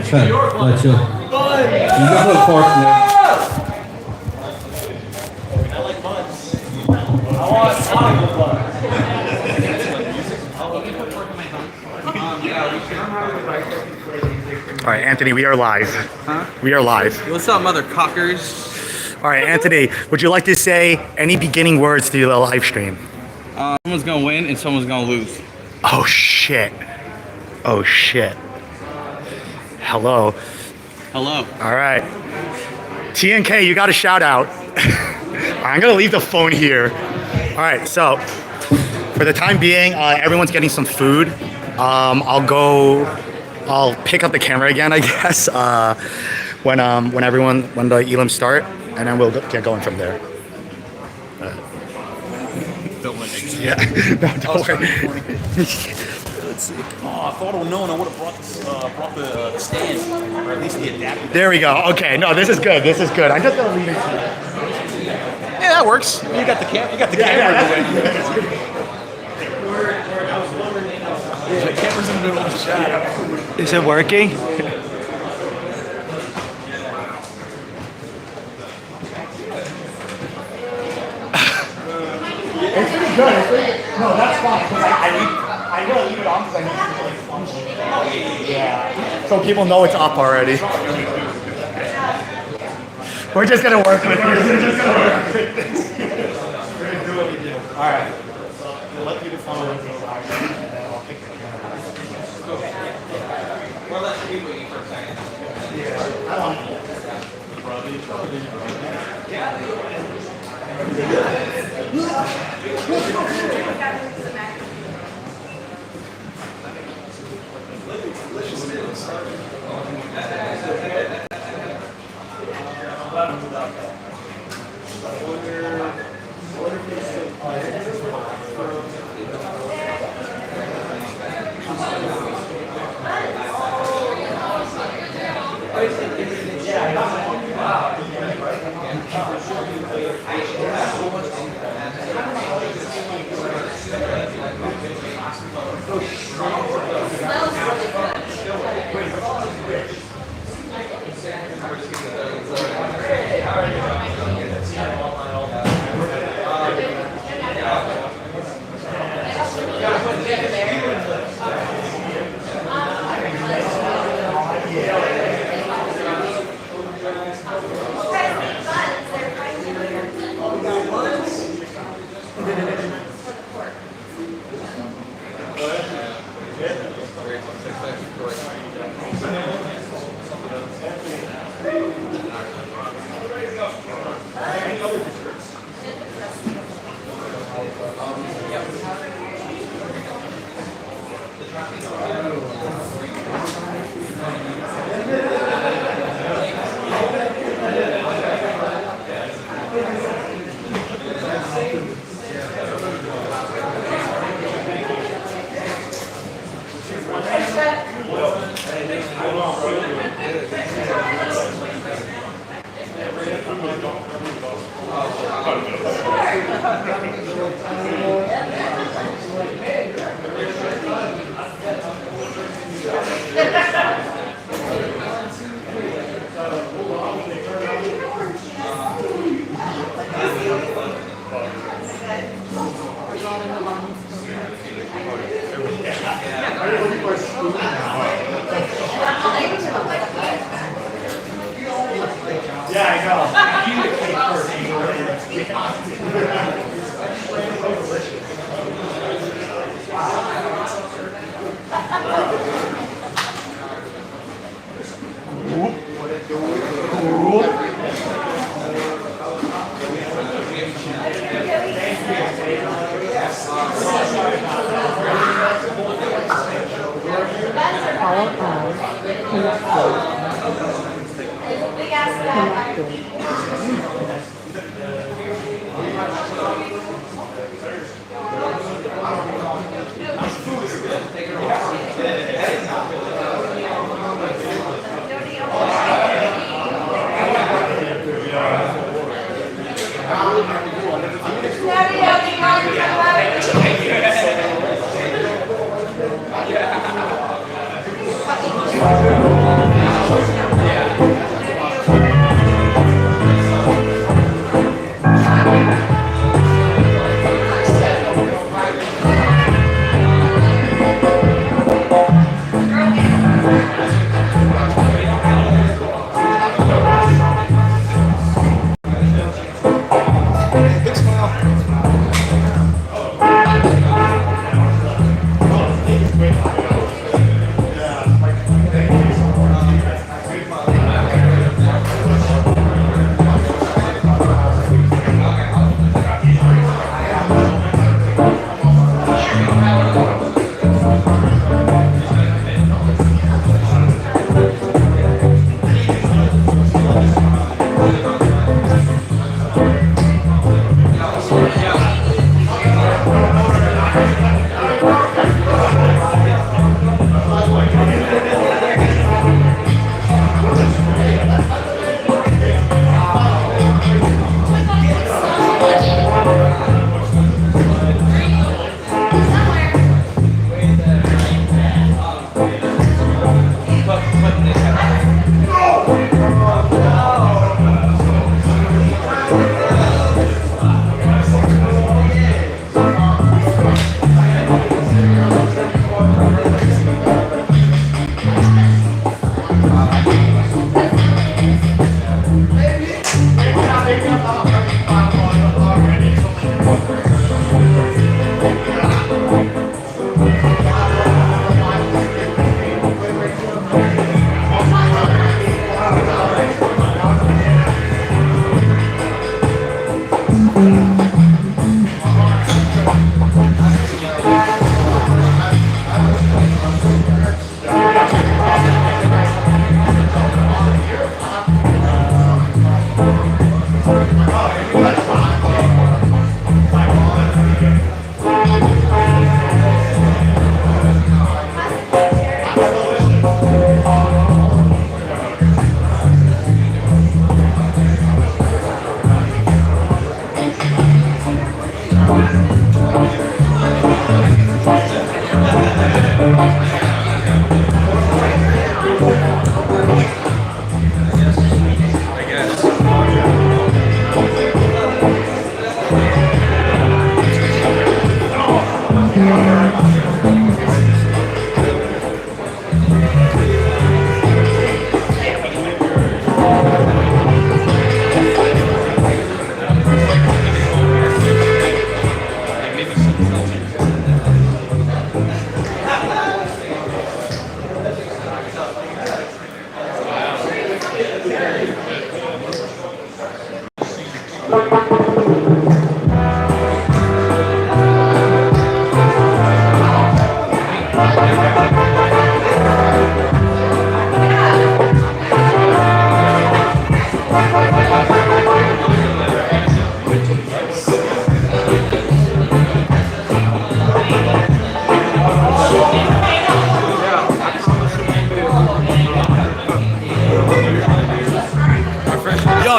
Fun. Let's go. You can put fork now. I like buns. I want sonic buns. All right, Anthony, we are live. Huh? We are live. What's up, mother cockers? All right, Anthony, would you like to say any beginning words to the live stream? Someone's gonna win and someone's gonna lose. Oh, shit. Oh, shit. Hello. Hello. All right. TNK, you got a shout out. I'm going to leave the phone here. All right, so for the time being, everyone's getting some food. I'll pick up the camera again, I guess, when the elims start, and then we'll get going from there. Yeah. No, don't worry. Let's see. Oh, I thought I would known I would have brought the stand, or at least the adapter. There we go. Okay, no, this is good. This is good. I'm just gonna leave it to you. Yeah, that works. You got the camera. You got the camera in the way. The camera's in the middle of the shot. Is it working? It's pretty good. No, that's fine. I will leave it on because I need to like function. Yeah. So people know it's up already. We're just gonna work with this. All right. So we'll let you follow and then I'll pick the camera. Well, let's be waiting for a second. Yeah. I don't know. Yeah.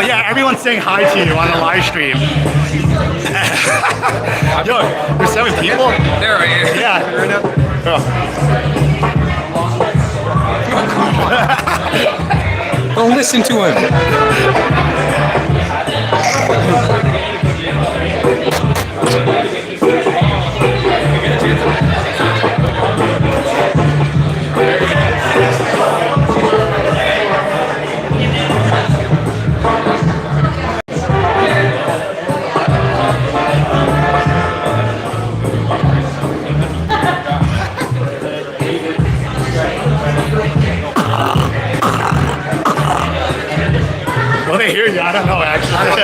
yeah, everyone's saying hi to you on the live stream. Yo, there's 7 people? There I am. Yeah. Don't listen to him. Will they hear you? I don't know, actually.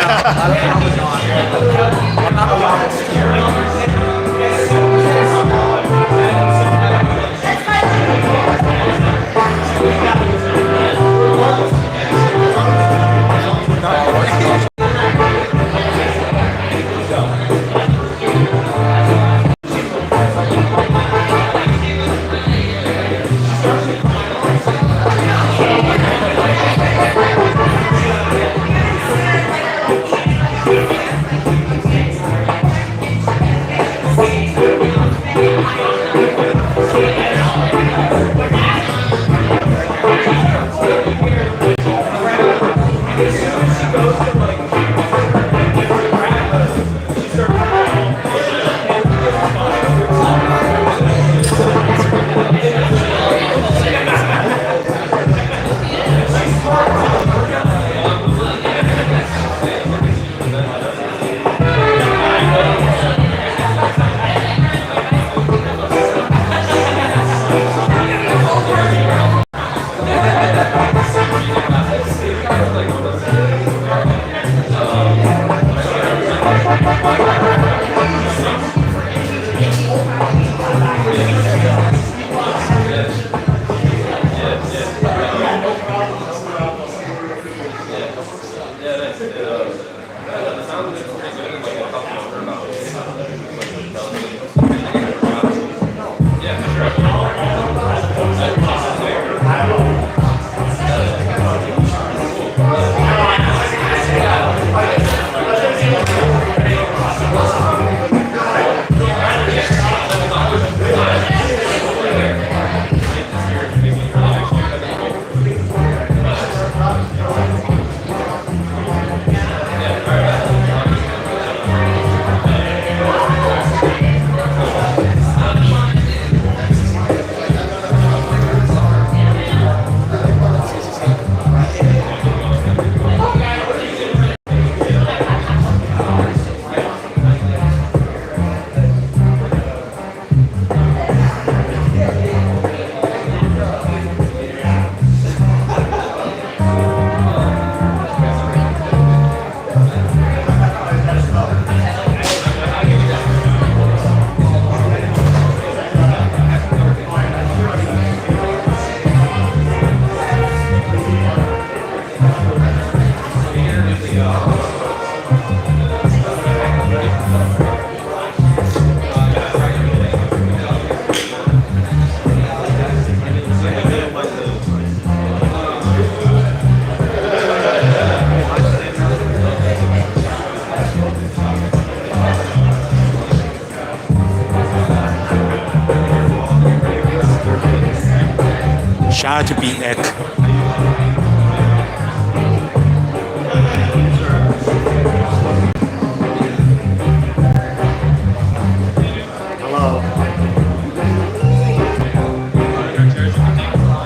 Shout out to Beatbox. Hello.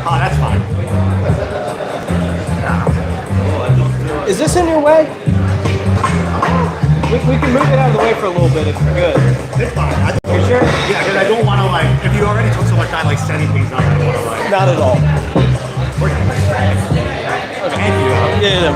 Oh, that's fine. Is this in your way? We can move it out of the way for a little bit if you're good. It's fine. You sure? Yeah, because I don't want to, like, if you already took so much time, like, setting things up, I don't want to, like... Not at all. Thank you. Yeah.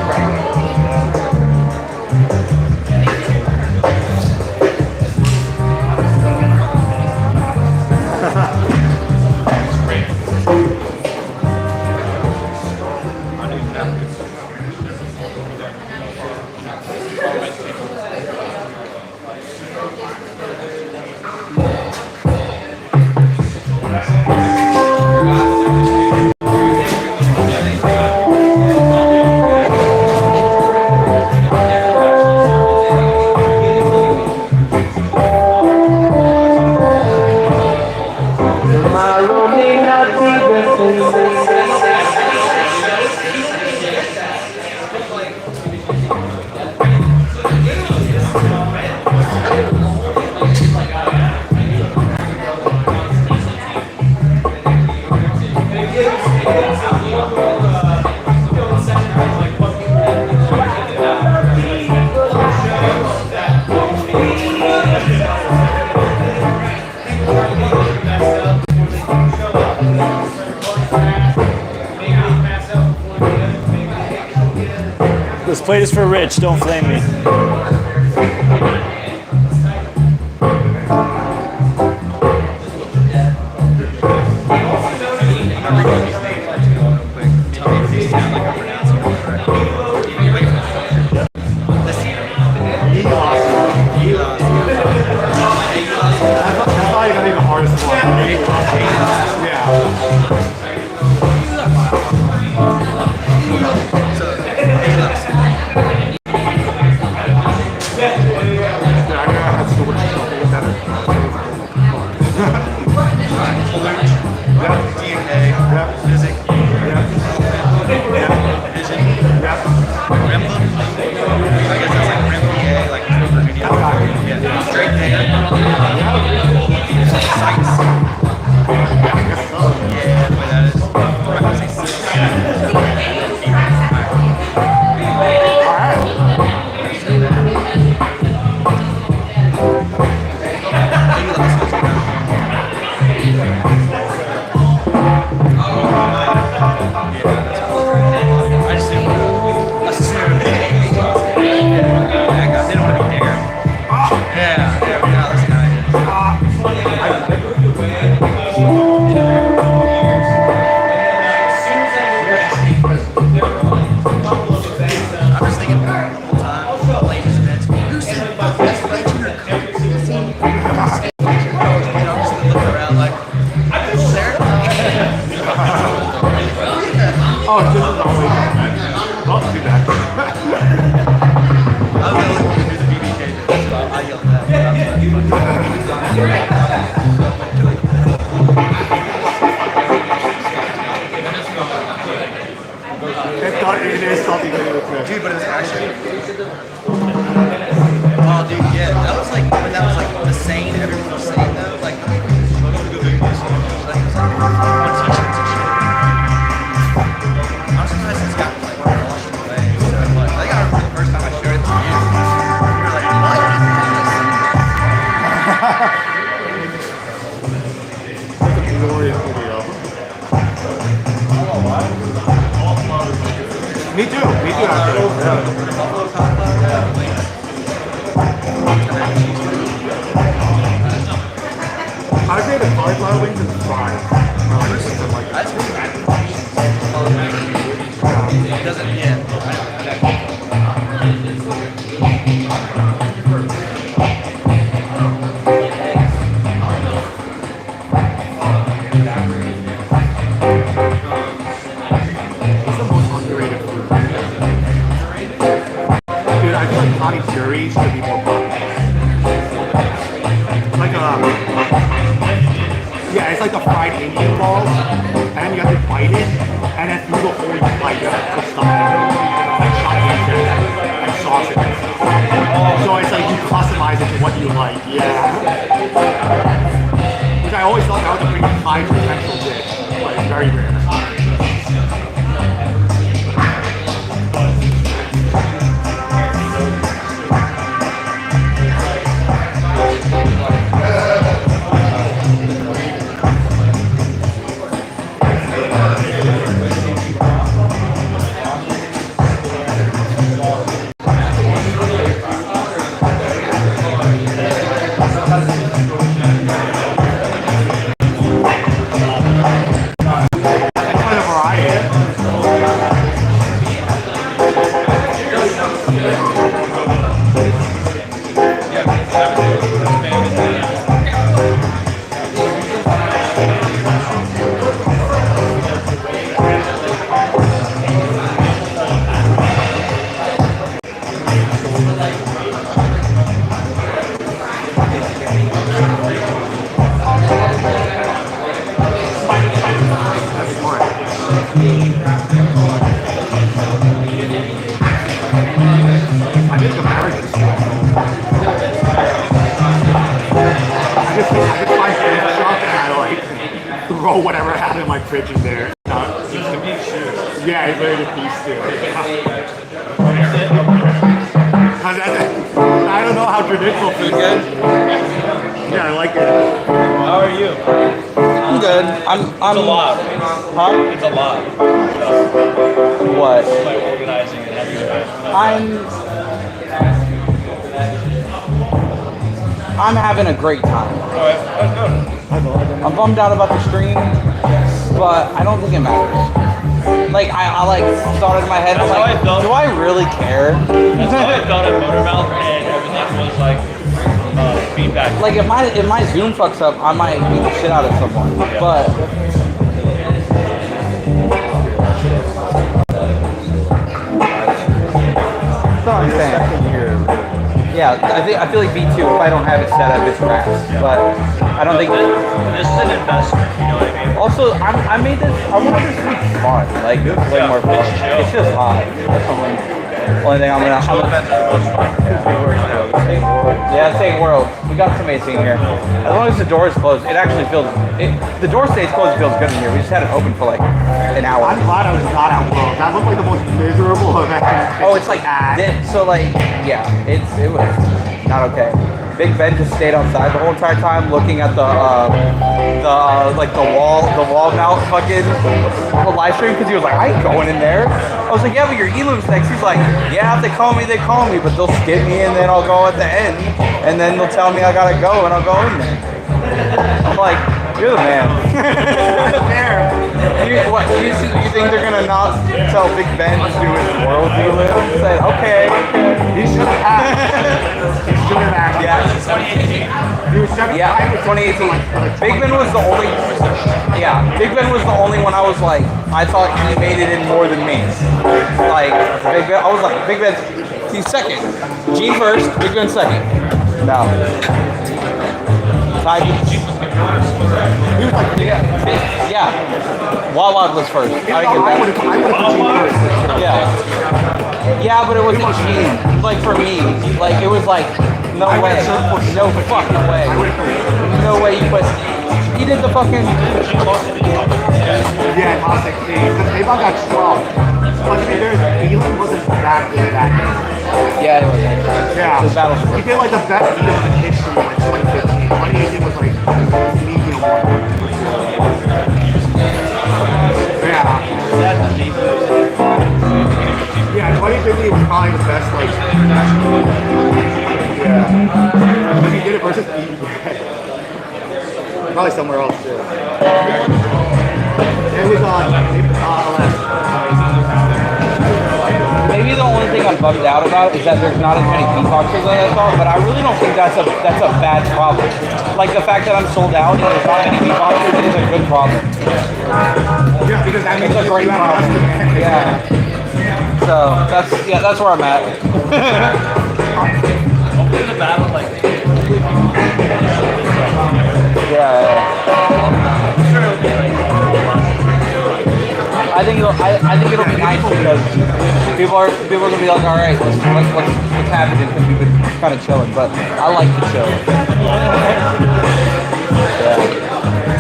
This plate is for Rich. Don't flame me. That's probably gonna be the hardest one. Dude, but it's actually. Oh, dude, yeah, that was like when that was like the saying everyone was saying though, like. I'm surprised it's gotten like washed away so much. I think I remember the first time I showed it to you. You were like, Me too, actually. I say the cauliflower wings is fine. that's really bad. It doesn't, Curry should be more popular. Like it's like the fried Indian balls, and you have to bite it, and then through the whole bite you have to put stuff in it, like shotgun and sausage. So it's like you customize it to what you like. Yeah. Which I always thought that was a pretty high potential dish, but it's very rare. Throw whatever I have in my fridge in there. Yeah, it's very good piece too. I don't know how traditional food is. Yeah, I like it. How are you? I'm good. I'm It's a lot. Huh? It's a lot. What? Like organizing and having I'm having a great time. I'm bummed out about the stream, but I don't think it matters. Like I like thought in my head, I'm like, do I really care? That's how I felt at Motormouth, and everything was like feedback. Like if my Zoom fucks up, I might beat the shit out of someone. But that's all I'm saying. Yeah, I feel like B2. If I don't have it set up, it's cracks. But I don't think This is an investment, you know what I mean? Also, I made this. I wanted this to be fun, like way more fun. It's just hot. That's the only thing I'm gonna. Yeah, same world. We got some AC in here. As long as the door is closed, it actually feels. The door stays closed. It feels good in here. We just had it open for like an hour. I'm glad I was not at World. That looked like the most miserable event. Oh, it's like so like yeah, it was not okay. Big Ben just stayed outside the whole entire time, looking at the wall mount fucking live stream because he was like, I ain't going in there. I was like, yeah, but your Elim's next. He's like, yeah, if they call me, but they'll skip me and then I'll go at the end, and then they'll tell me I gotta go and I'll go in there. I'm like, you're the man. You think they're gonna not tell Big Ben to do his world dealer? He said, okay. He should have asked. He should have asked. Yeah. He was 2018. Big Ben was the only. Yeah, Big Ben was the only one I was like, I thought he made it in more than me. Like Big Ben, I was like, Big Ben, he's second. Gene first, Big Ben second. No. Tied. He was like, yeah. Wild Wild was first. I would have put Gene first. Yeah. Yeah, but it wasn't Gene. Like for me, like it was like, no way, no fucking way, no way you put. He did the fucking. Yeah, top 16. Because Avon got 12. But to be fair, Elam wasn't that good that game. Yeah, it was. Yeah. It was battle. He did like the best beat of the history in like 2015. 2018 was like medium one. Yeah. Yeah, 2015 was probably the best like. Yeah. But he did it versus probably somewhere else too. It was on Maybe the only thing I'm bummed out about is that there's not as many beatboxers as I thought, but I really don't think that's a bad problem. Like the fact that I'm sold out and there's not many beatboxers is a good problem. yeah, because that It's a great problem. Yeah. So that's where I'm at. Hopefully the battle, like, Yeah. I think it'll be nice because people are gonna be like, all right, what's happening? Because we've been kind of chilling, but I like to chill.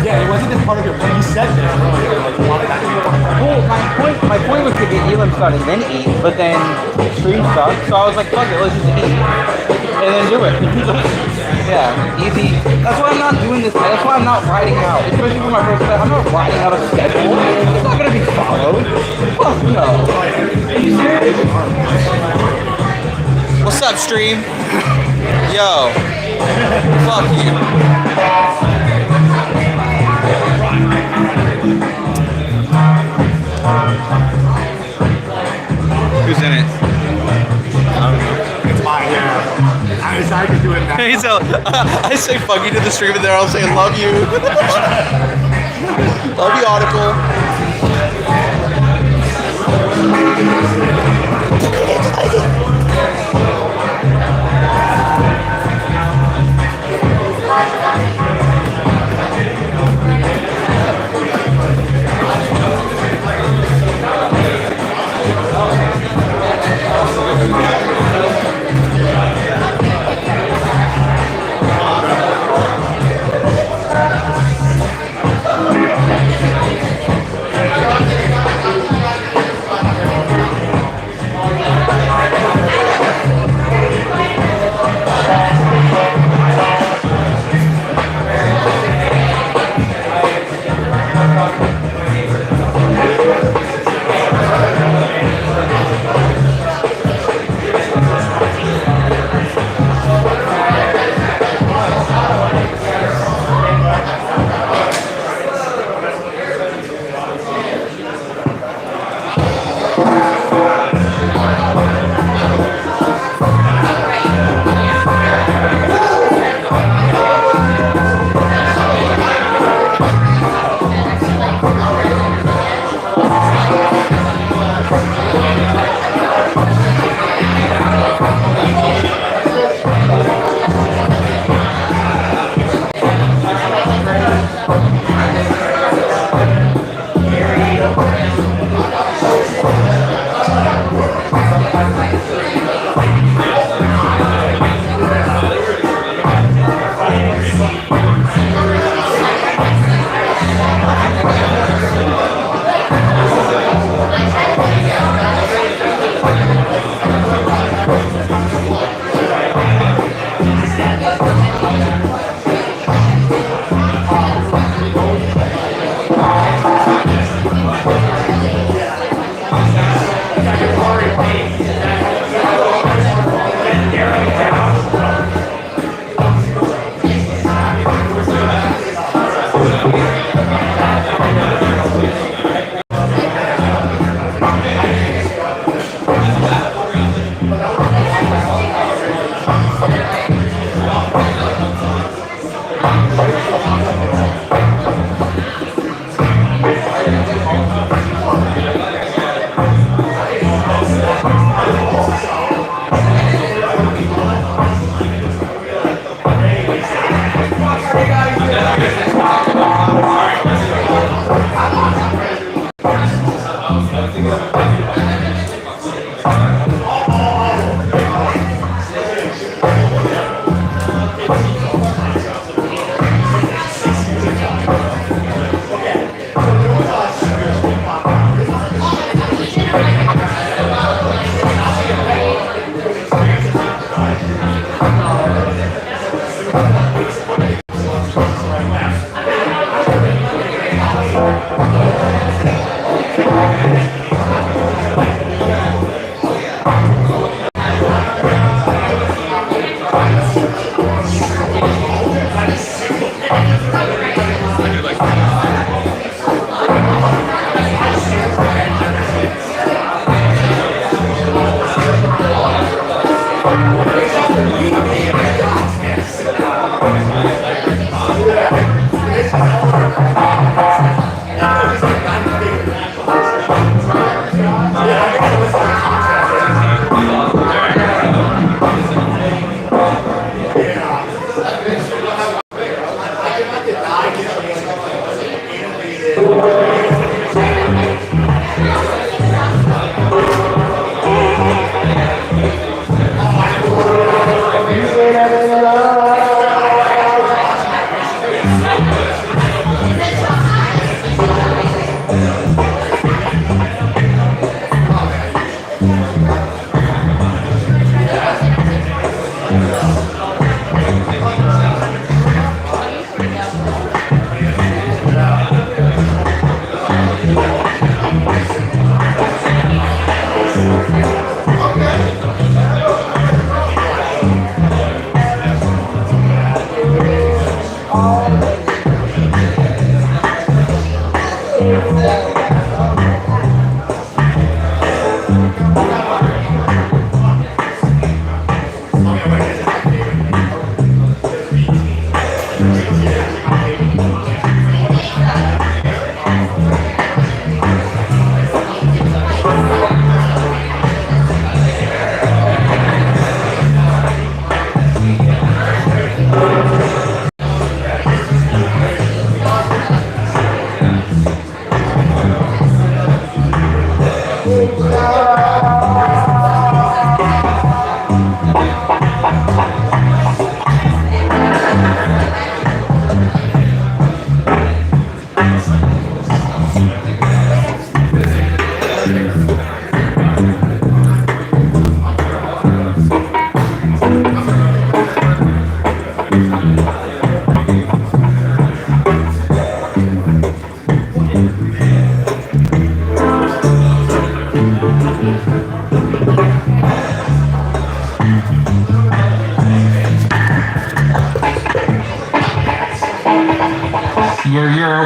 Yeah, it wasn't just part of your point. You said this earlier. Like, Well, my point was to get Elam started and then eat, but then stream sucked, so I was like, fuck it, let's just eat and then do it. Yeah, easy. That's why I'm not doing this. That's why I'm not writing out, especially for my first set. I'm not writing out a schedule. It's not gonna be followed. Fuck no. Are you serious? What's up, stream? Yo. Fuck you. Who's in it? it's mine, yeah. I decided to do it now. So, I say fuck you to the stream and there I'll say love you. Love you, Audible.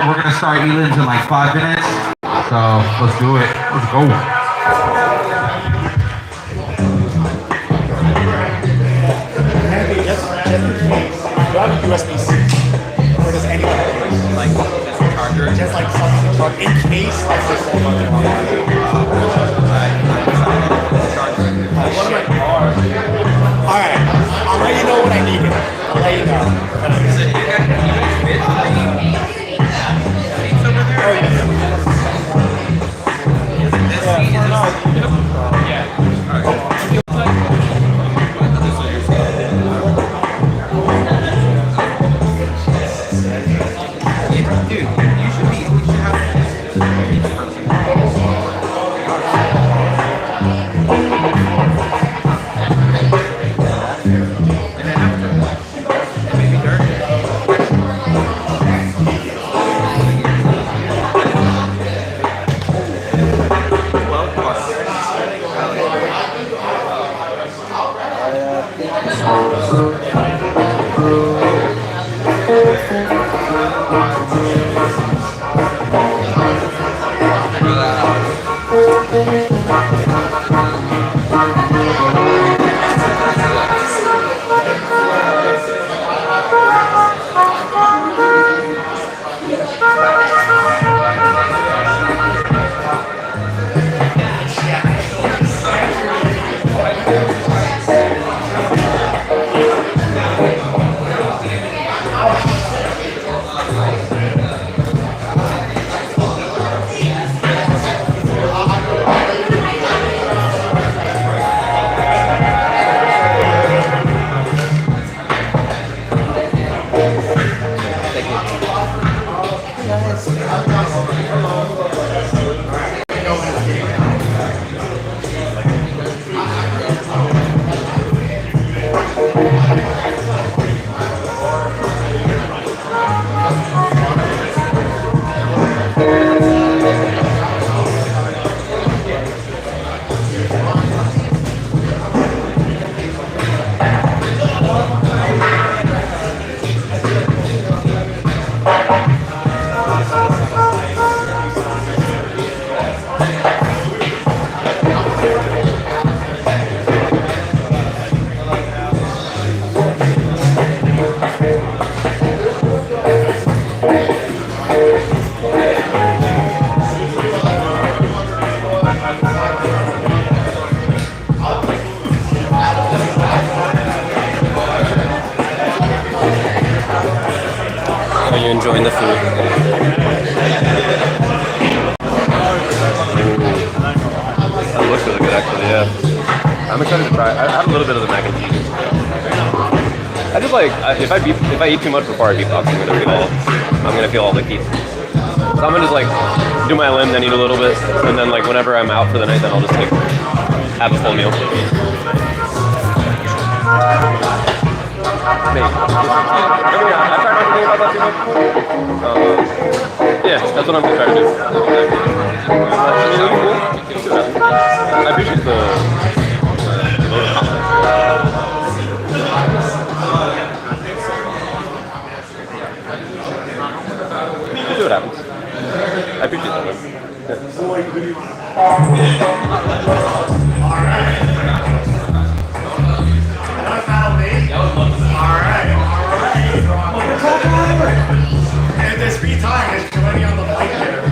We're gonna start Elins in like 5 minutes. So let's do it. Let's go. USB-C. Or does anyone have Like this charger. just like something to plug in case like this whole fucking Alright, I'll let you know when I need it. I'll let you know. Are you enjoying the food? That looks really good, actually. Yeah. I'm excited to try. I had a little bit of the mac and cheese. I just like if I eat too much before I beatbox, I'm gonna feel all the heat. So I'm gonna just like do my limb, then eat a little bit, and then like whenever I'm out for the night, then I'll just like have a full meal. Maybe. I try not to think about that too much. Yeah, that's what I'm gonna try to do. I appreciate the we'll see what happens. I appreciate that. And there's free time, there's plenty on the mic there.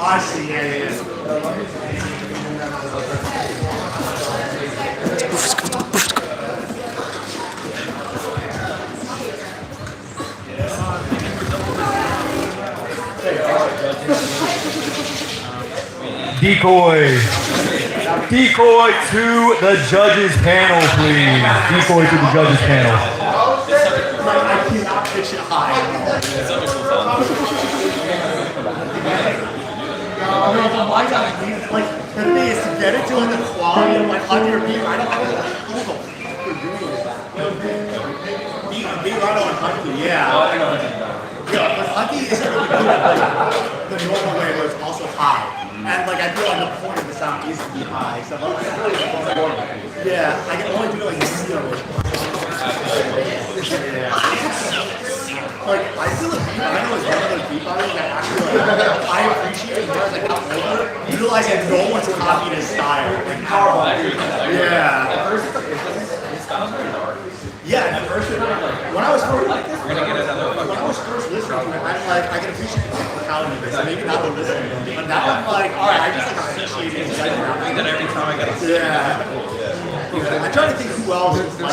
I see, yeah. Decoy. Decoy to the judges panel, please. Decoy to the judges panel. I cannot pitch it high. Like, the thing is to get it to like the quality of like on your beat, I don't know who the fuck you're doing that. Beat Rado and Hunky, yeah. Yeah, but Hunky isn't really good at like the normal way where it's also high. And like I feel like the point of the sound is to be high. So yeah, I can only do like zero. Yeah. Like I feel like Rado is one of those beat bodies that actually like, I appreciate as like how older, utilizing no one's copied his style. Like, yeah. Yeah, the first when I was first listening, I can appreciate the technicality of this, and maybe not the listening, but now I'm like, all right, I just like appreciate it. I think that every time I get yeah. I'm trying to think who else is like.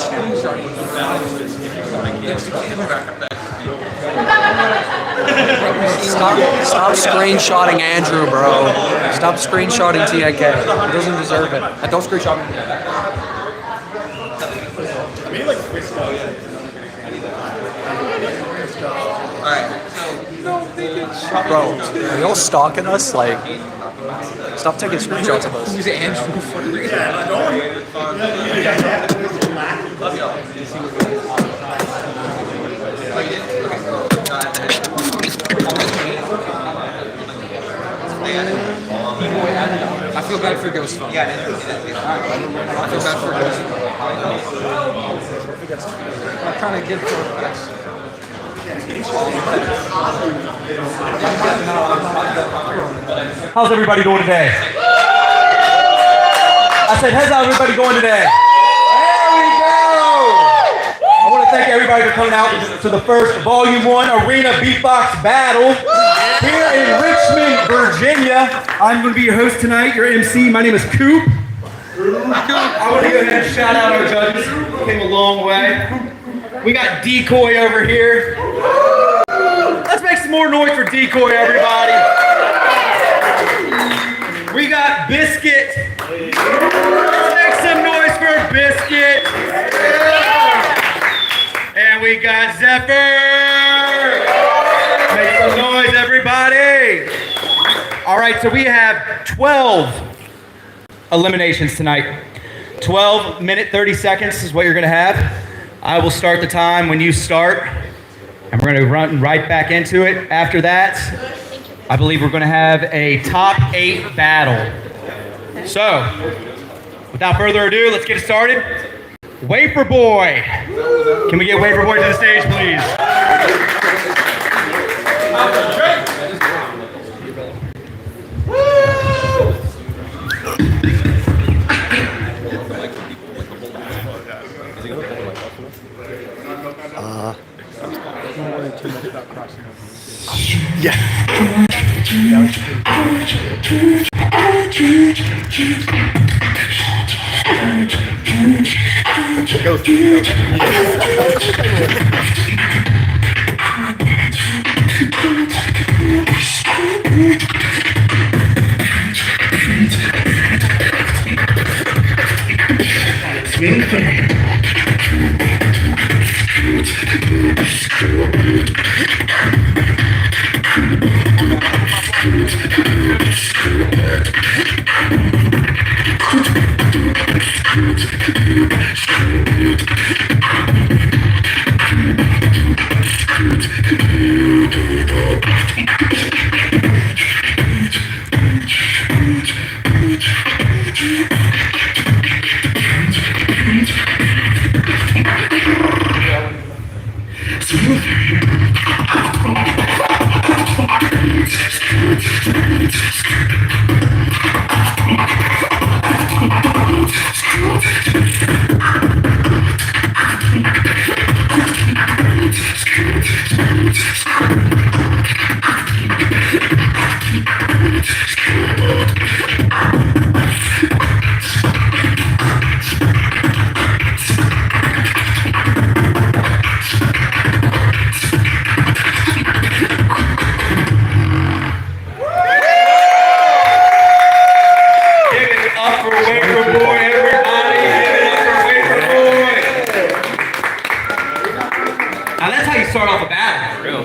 Stop screenshotting Andrew, bro. Stop screenshotting TNK. He doesn't deserve it. And don't screenshot me. Bro, are y'all stalking us? Like, stop taking screenshots of us. Use Andrew for I feel bad for Ghost. I feel bad for Ghost. I'm trying to get for How's everybody doing today? I said, how's everybody going today? There we go! I want to thank everybody for coming out to the first Volume 1 Arena Beatbox Battle here in Richmond, Virginia. I'm going to be your host tonight, your MC. My name is Coop. I want to go ahead and shout out our judges. Came a long way. We got Decoy over here. Let's make some more noise for Decoy, everybody. We got Biscuit. Let's make some noise for Biscuit. And we got Zephyr. Make some noise, everybody. All right, so we have 12 eliminations tonight. 12 minute 30 seconds is what you're going to have. I will start the time when you start, and we're going to run right back into it. After that, I believe we're going to have a top 8 battle. So, without further ado, let's get started. Wafer Boy. Can we get Wafer Boy to the stage, please?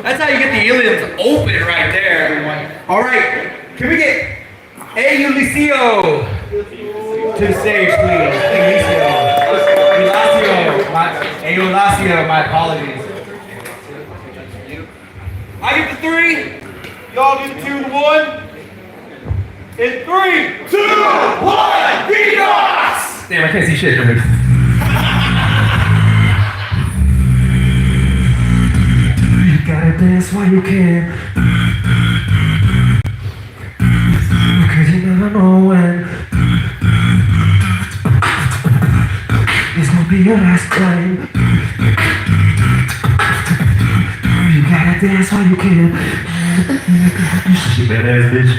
That's how you get the aliens open right there. All right, can we get Elicio to the stage, please? Elicio, my apologies. I get the 3, y'all do the 2 and the 1. In 3, 2, 1, Beatbox! Damn, I can't see shit. Gotta dance while you can, cause you never know when this will be your last time. You gotta dance while you can. You badass bitch.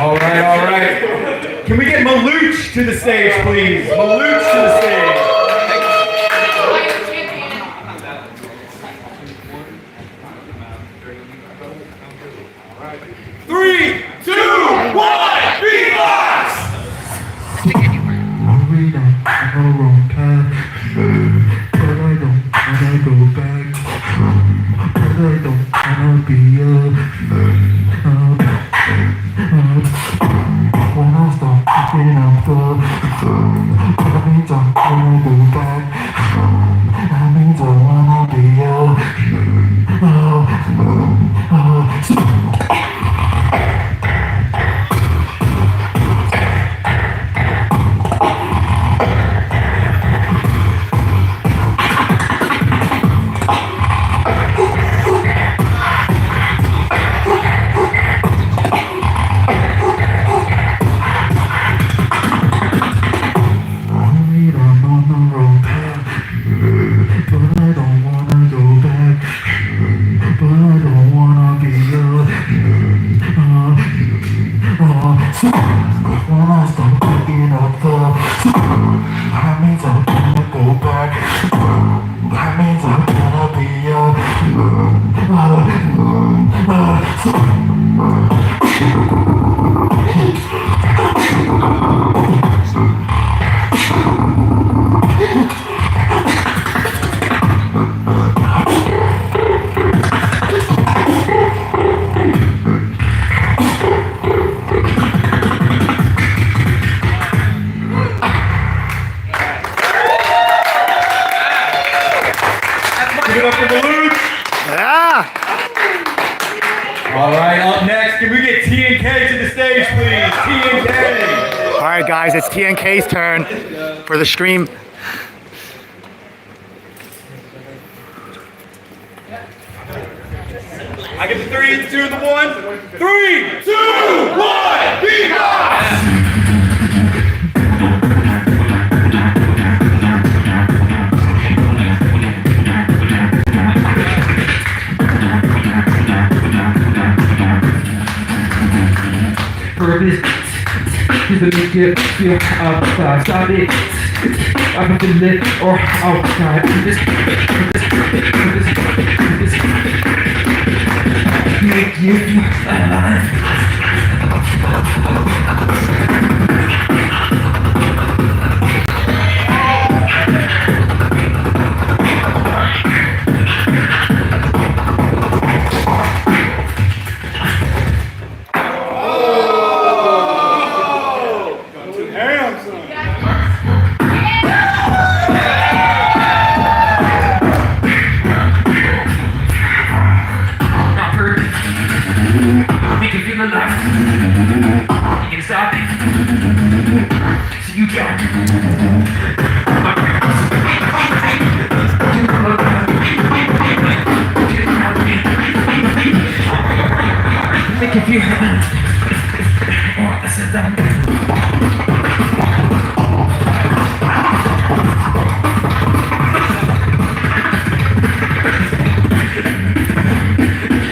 All right. Can we get Maluch to the stage, please? Maluch to the stage. 3, 2, 1, Beatbox! Give it up for Maluch. Yeah. All right, up next, can we get T&K to the stage, please? T&K. All right, guys, it's TNK's turn for the stream. I get the 3, the 2, and the 1. 3, 2, 1, Beatbox! Purpose is to make you feel outside. Stop it. I'm up in it or outside. This make you feel alive. Make you feel alive. You can stop it. So you can. Make you feel alive. Oh, that's it done.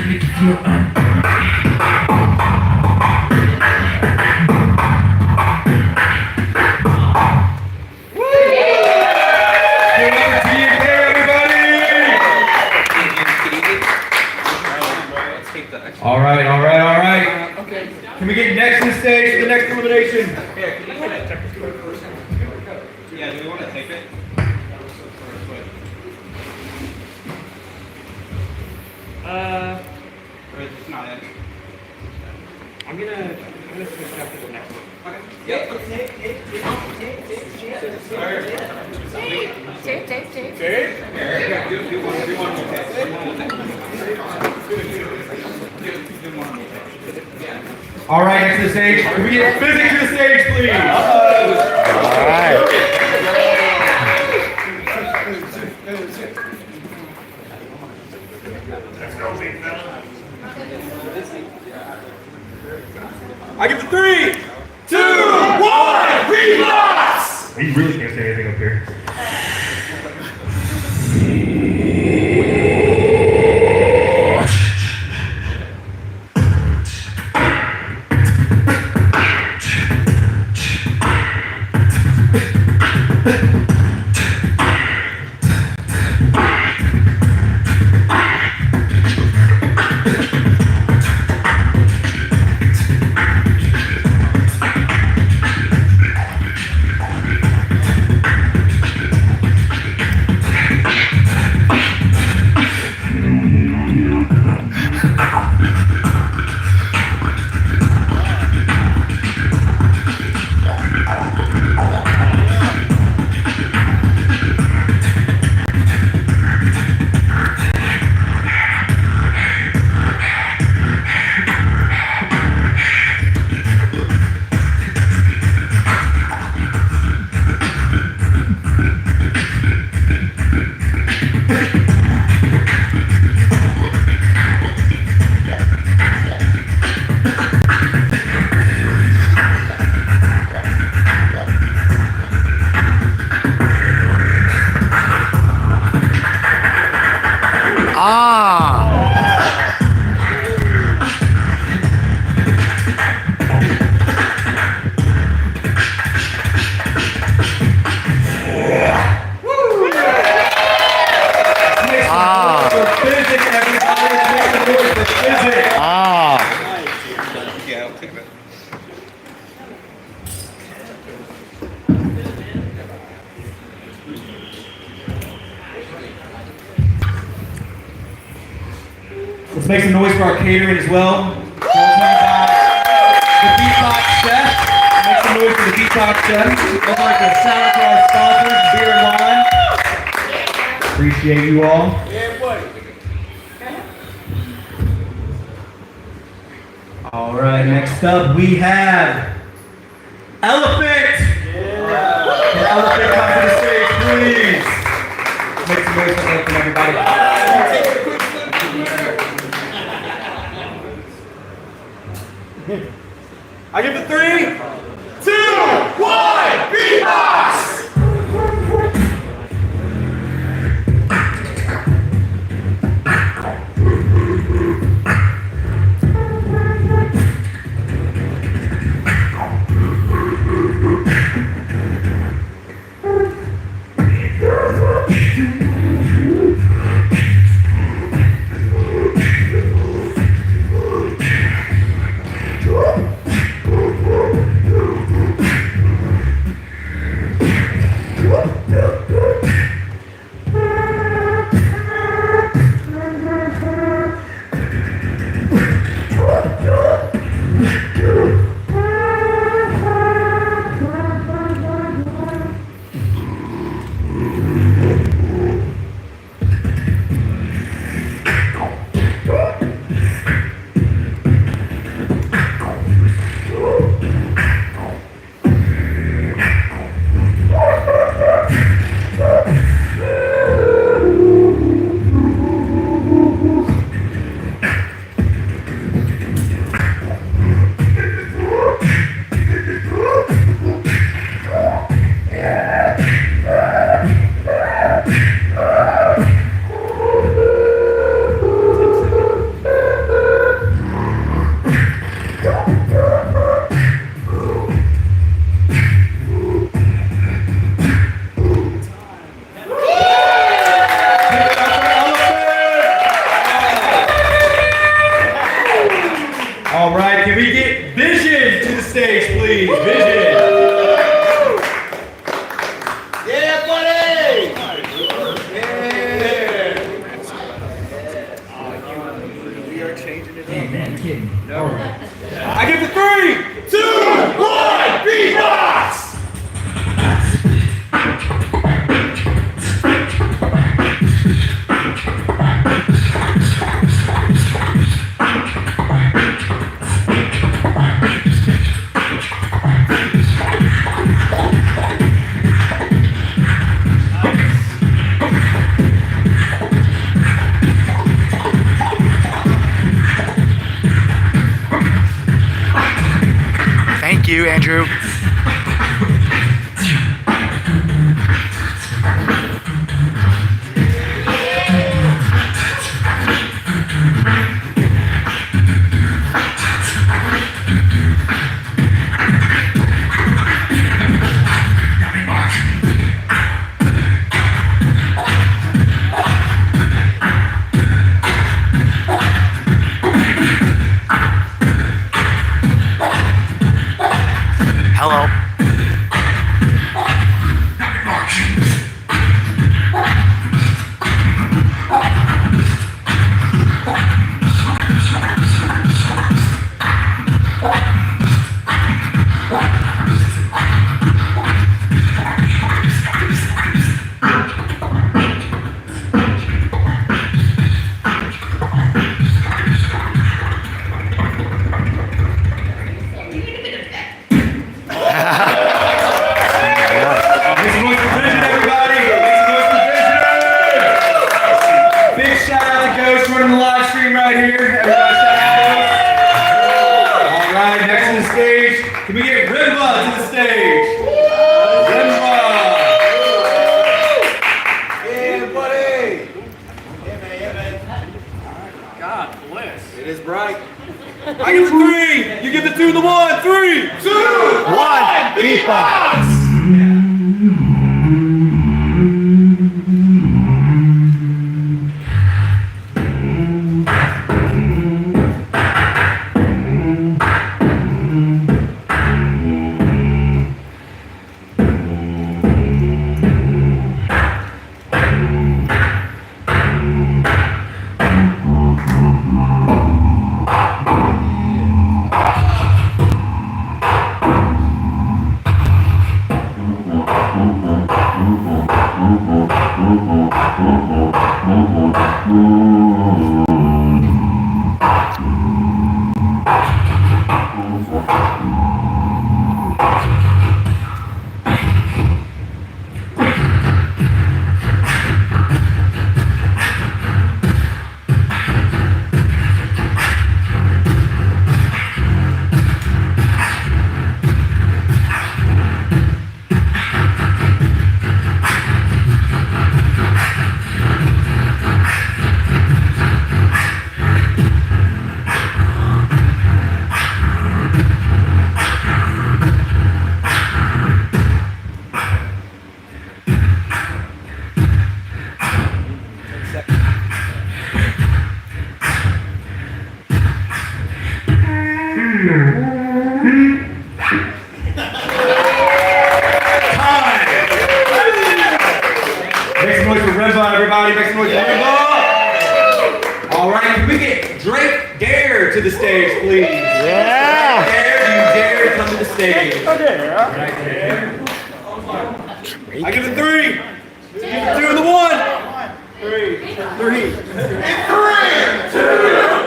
Make you feel All right. Can we get next to the stage for the next elimination? Yeah, do we want to tape it? Or is this not it? I'm gonna switch back to the next one. Okay. Yep. All right, next to the stage. Can we get Physics to the stage, please? All right. I get the 3, 2, 1, Beatbox! You really can't say anything up here. Let's make some noise for our catering as well. The Beatbox Chef. Make some noise for the Beatbox Chef. Let's like a shout out to our sponsors, beer and wine. Appreciate you all. Yeah, buddy. All right, next up we have Elephant. Can Elephant come to the stage, please? Make some noise for Elephant, everybody. I give it 3, 2, 1, Beatbox! All right, can we get Vision to the stage, please? Vision. Yeah, buddy! We are changing it. Hey, man, kidding. No. I give it 3, 2, 1, Beatbox! Thank you, Andrew. Hello. Make some noise for Vision, everybody! Make some noise for Vision! Big shout out to Ghost running the live stream right here. Everybody shout out to Ghost. All right, next to the stage, can we get Rimba to the stage? Rimba! Yeah, buddy. Yeah, man. God bless. It is bright. I give the 3, you give the 2, the 1, 3, 2, 1, Beatbox! Make some noise for Rimba, everybody. Make some noise for Rimba. All right, can we get Drake Dare to the stage, please? Yeah. Dare, you dare to come to the stage. Okay. Right there. I give it 3. 2 and the 1. 3. 3. 3, 2,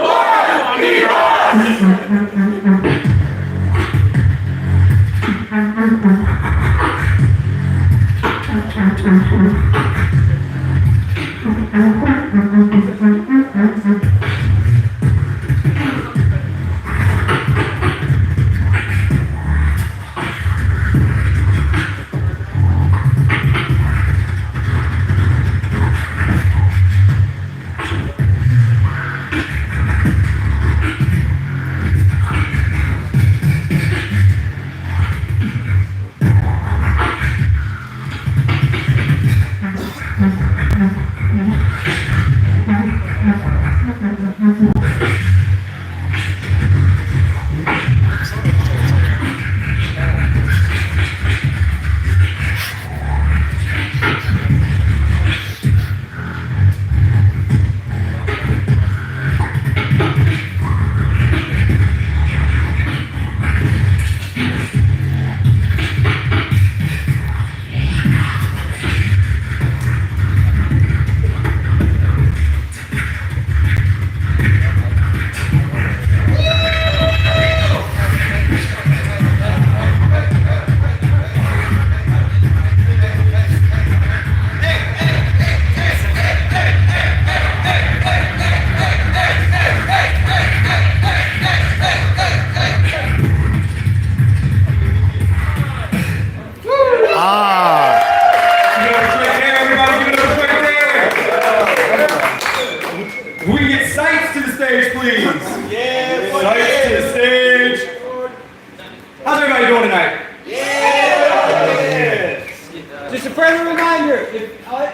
1.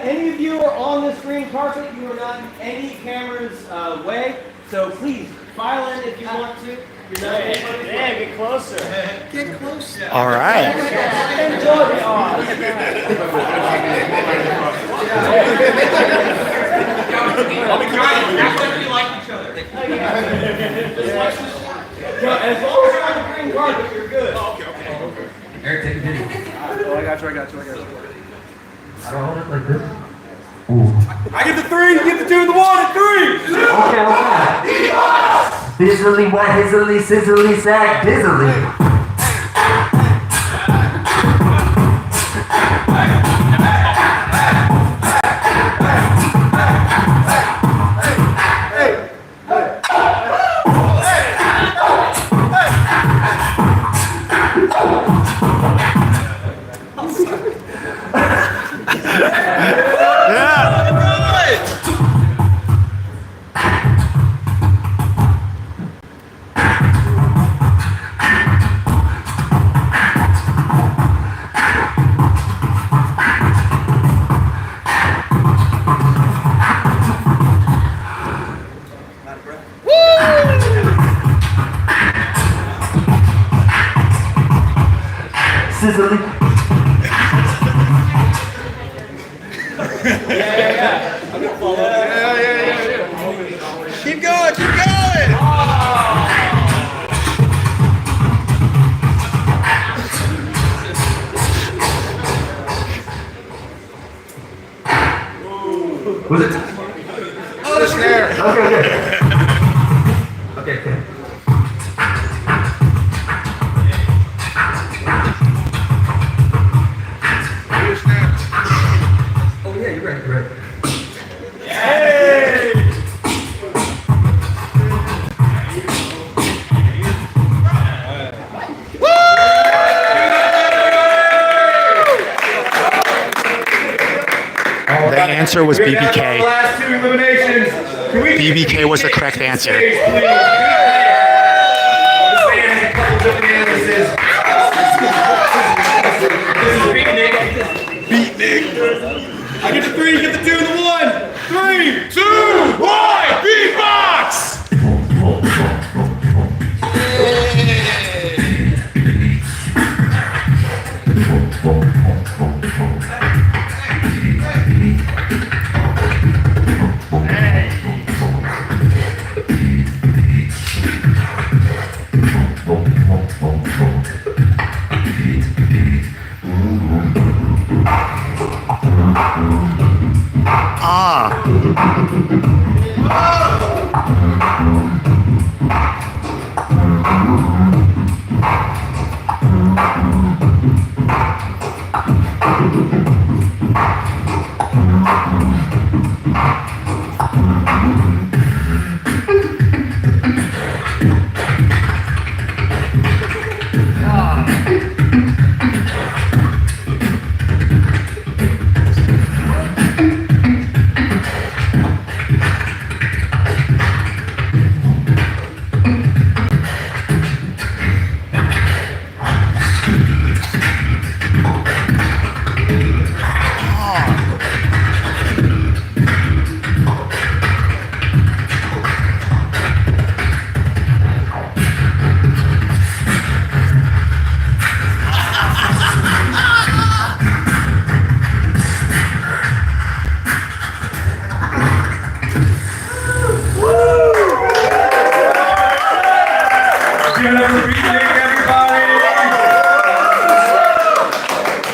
Any of you are on this green carpet, you are not in any camera's way, so please file in if you want to. Yeah, get closer. Get closer. All right. I'll be careful. Act like we like each other. As long as you're on the green carpet, you're good. Okay. Eric, take a video. Oh, I got you. I don't hold it like this. I get the 3, you get the 2, and the 1, and 3. Okay. Busily, wet, hizzily, sizzily, sack, dizzily. Sizzling. Keep going, keep going. Was it? Oh, the snare. Okay. Oh yeah, you're right. The answer was BBK. Last 2 eliminations. Can we BBK was the correct answer. This is Beat Nick. Beat Nick. I get the 3, you get the 2, and the 1. 3, 2, 1. Beatbox.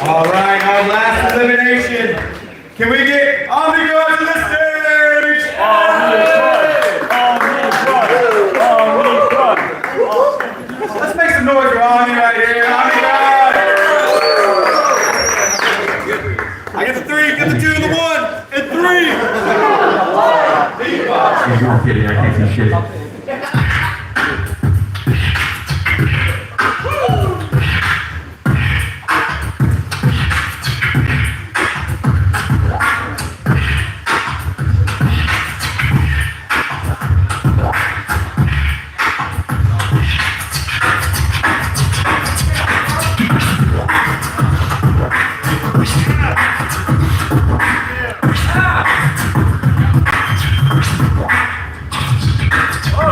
All right, our last elimination. Can we get Omni to the stage? Let's make some noise for Omni right here. Omni God. I get the 3, get the 2, and the 1, and 3. I'm kidding, I can't see shit. Oh!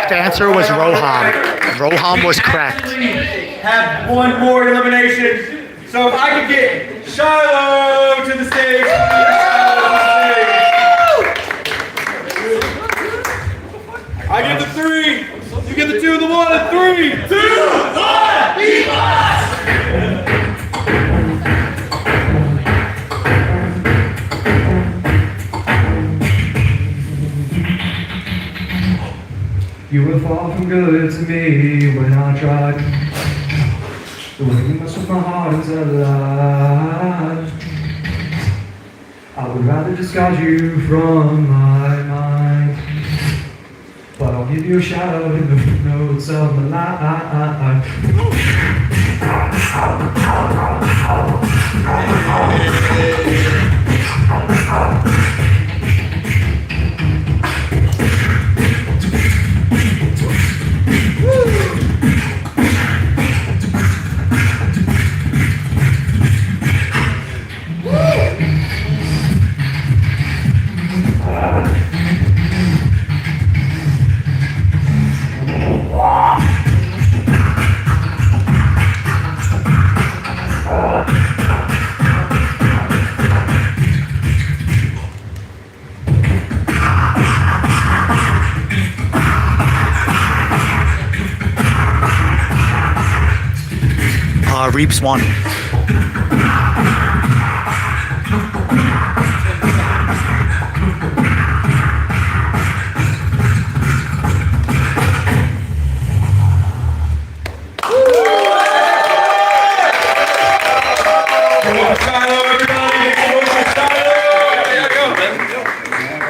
correct answer was Roham. Roham was correct. Have one more elimination. So if I could get Shiloh to the stage. I get the 3. You get the 2 and the 1 and 3, 2, 1, Beatbox! You were far from good to me when I tried. The way you messed with my heart is alive. I would rather discard you from my mind. But I'll give you a shout out in the notes of my life. Reeps won.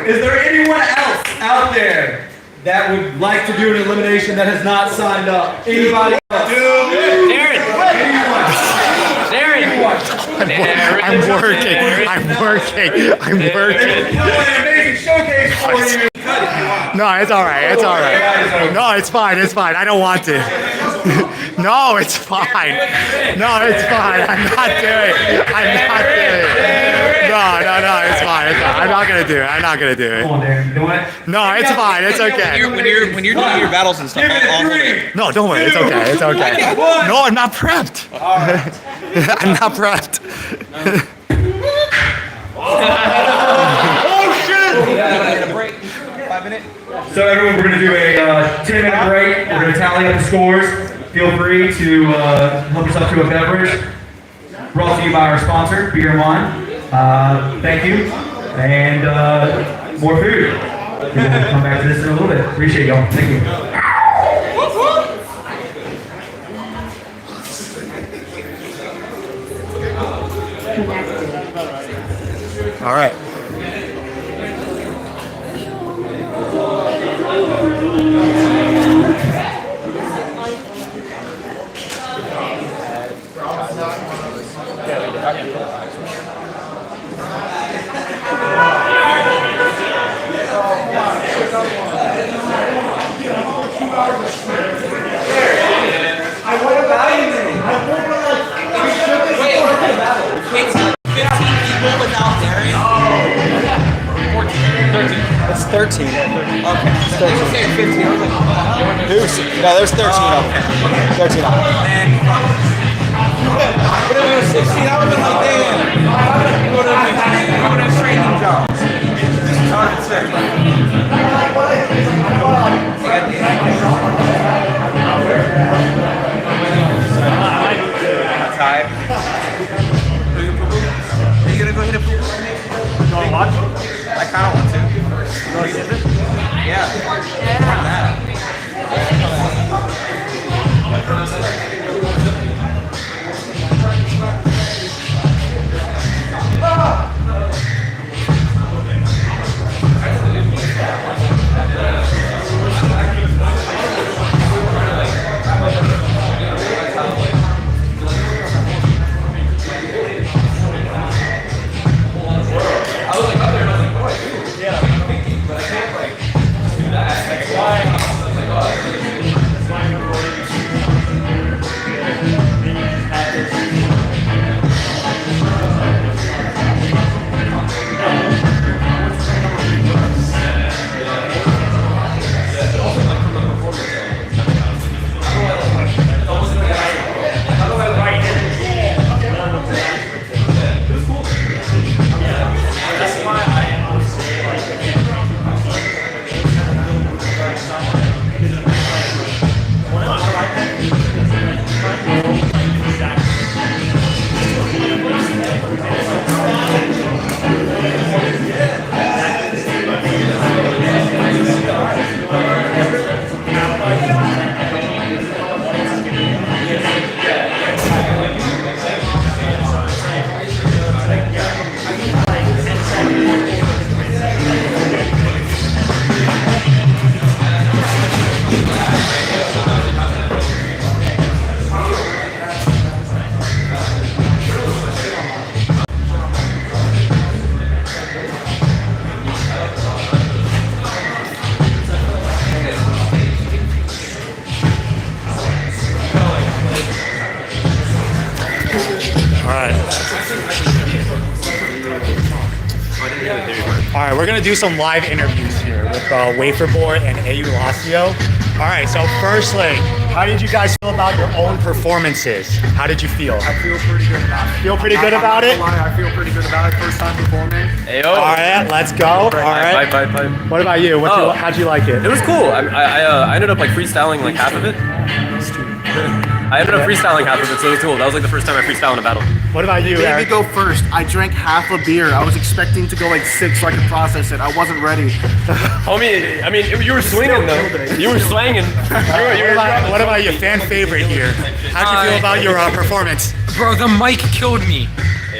Is there anyone else out there that would like to do an elimination that has not signed up? Anybody else? I'm working. I'm working. An amazing showcase for you. No, it's all right. It's all right. No, it's fine. It's fine. I don't want to. No, it's fine. No, it's fine. I'm not doing it. No, it's fine. It's fine. I'm not gonna do it. I'm not gonna do it. Come on, Darren. You know what? No, it's fine. It's okay. When you're doing your battles and stuff, I'll hold it. No, don't worry. It's okay. It's okay. No, I'm not prepped. I'm not prepped. Oh shit! Break. 5 minutes. So everyone, we're going to do a 10-minute break. We're going to tally up the scores. Feel free to help yourself to a beverage. Brought to you by our sponsor, Beer and Wine. Thank you. And more food. We're going to come back to this in a little bit. Appreciate y'all. Thank you. All right. It's 13. Okay. It's 13. 15. No, there's 13 of them. 13 of them. But if it was 16, I would have been like, damn. I would have training jobs. This is hard to say. Tired. Are you gonna go hit a pool? You wanna watch? I kinda want to. You wanna see this? Yeah. I was like, up there, and I was like, boy, dude. Yeah. But I can't, like, do that. All right, we're gonna do some live interviews here with Waferboard and AU Lazio. All right, so firstly, how did you guys feel about your own performances? How did you feel? I feel pretty good about it. Feel pretty good about it? I feel pretty good about it. First time performing. Ayo. All right, let's go. All right. Bye. What about you? How'd you like it? It was cool. I ended up like freestyling like half of it. I ended up freestyling half of it, so it was cool. That was like the first time I freestyled in a battle. What about you, Made me Eric? go first. I drank half a beer. I was expecting to go like 6 so I could process it. I wasn't ready. Homie, I mean, you were swinging though. You were swinging. What about your fan favorite here? How'd you feel about your performance? Bro, the mic killed me.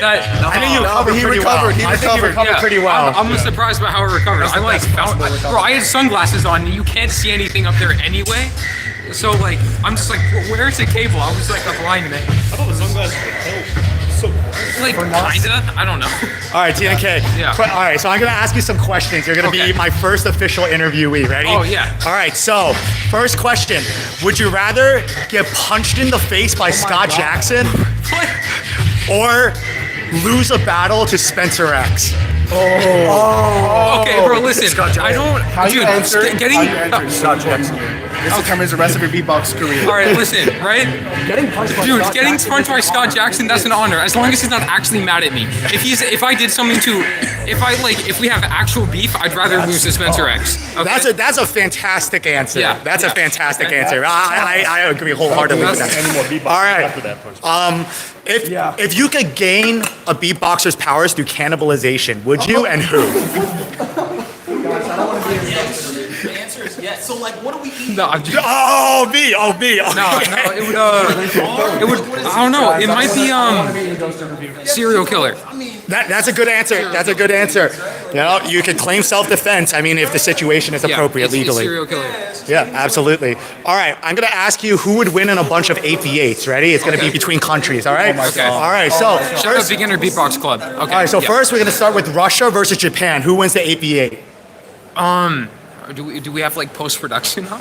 I think you recovered pretty well. I think you recovered pretty well. I'm surprised by how it recovered. I like found, bro, I had sunglasses on and you can't see anything up there anyway. So like, I'm just like, where's the cable? I was like a blind man. I thought the sunglasses were cool. Like, kinda? I don't know. All right, TNK. Yeah. All right, so I'm gonna ask you some questions. You're gonna be my first official interviewee. Ready? Oh, yeah. All right, so first question. Would you rather get punched in the face by Scott Jackson or lose a battle to Spencer X? Okay, bro, listen. I don't. How you Dude, answer? getting. Scott Jackson. This determines the rest of your beatbox career. All right, listen, right? Getting punched by Scott Jackson, that's an honor. As long as he's not actually mad at me. If I did something if we have actual beef, I'd rather lose to Spencer X. Okay? That's a fantastic answer. Yeah. That's a fantastic answer. I agree wholeheartedly with that. All right. If you could gain a beatboxer's powers through cannibalization, would you and who? The answer is yes. So like, what do we eat? No, I'm just. Oh, me. No, it would. I don't know. It might be serial killer. That's a good answer. That's a good answer. You know, you could claim self-defense. I mean, if the situation is appropriate it's legally. serial killer. Yeah, absolutely. All right, I'm gonna ask you who would win in a bunch of 8v8s. Ready? It's gonna be between countries. All right. Okay. All right. So Shout out Beginner Beatbox Club. Okay. All right. So first, we're gonna start with Russia versus Japan. Who wins the 8v8? Do we have like post-production on?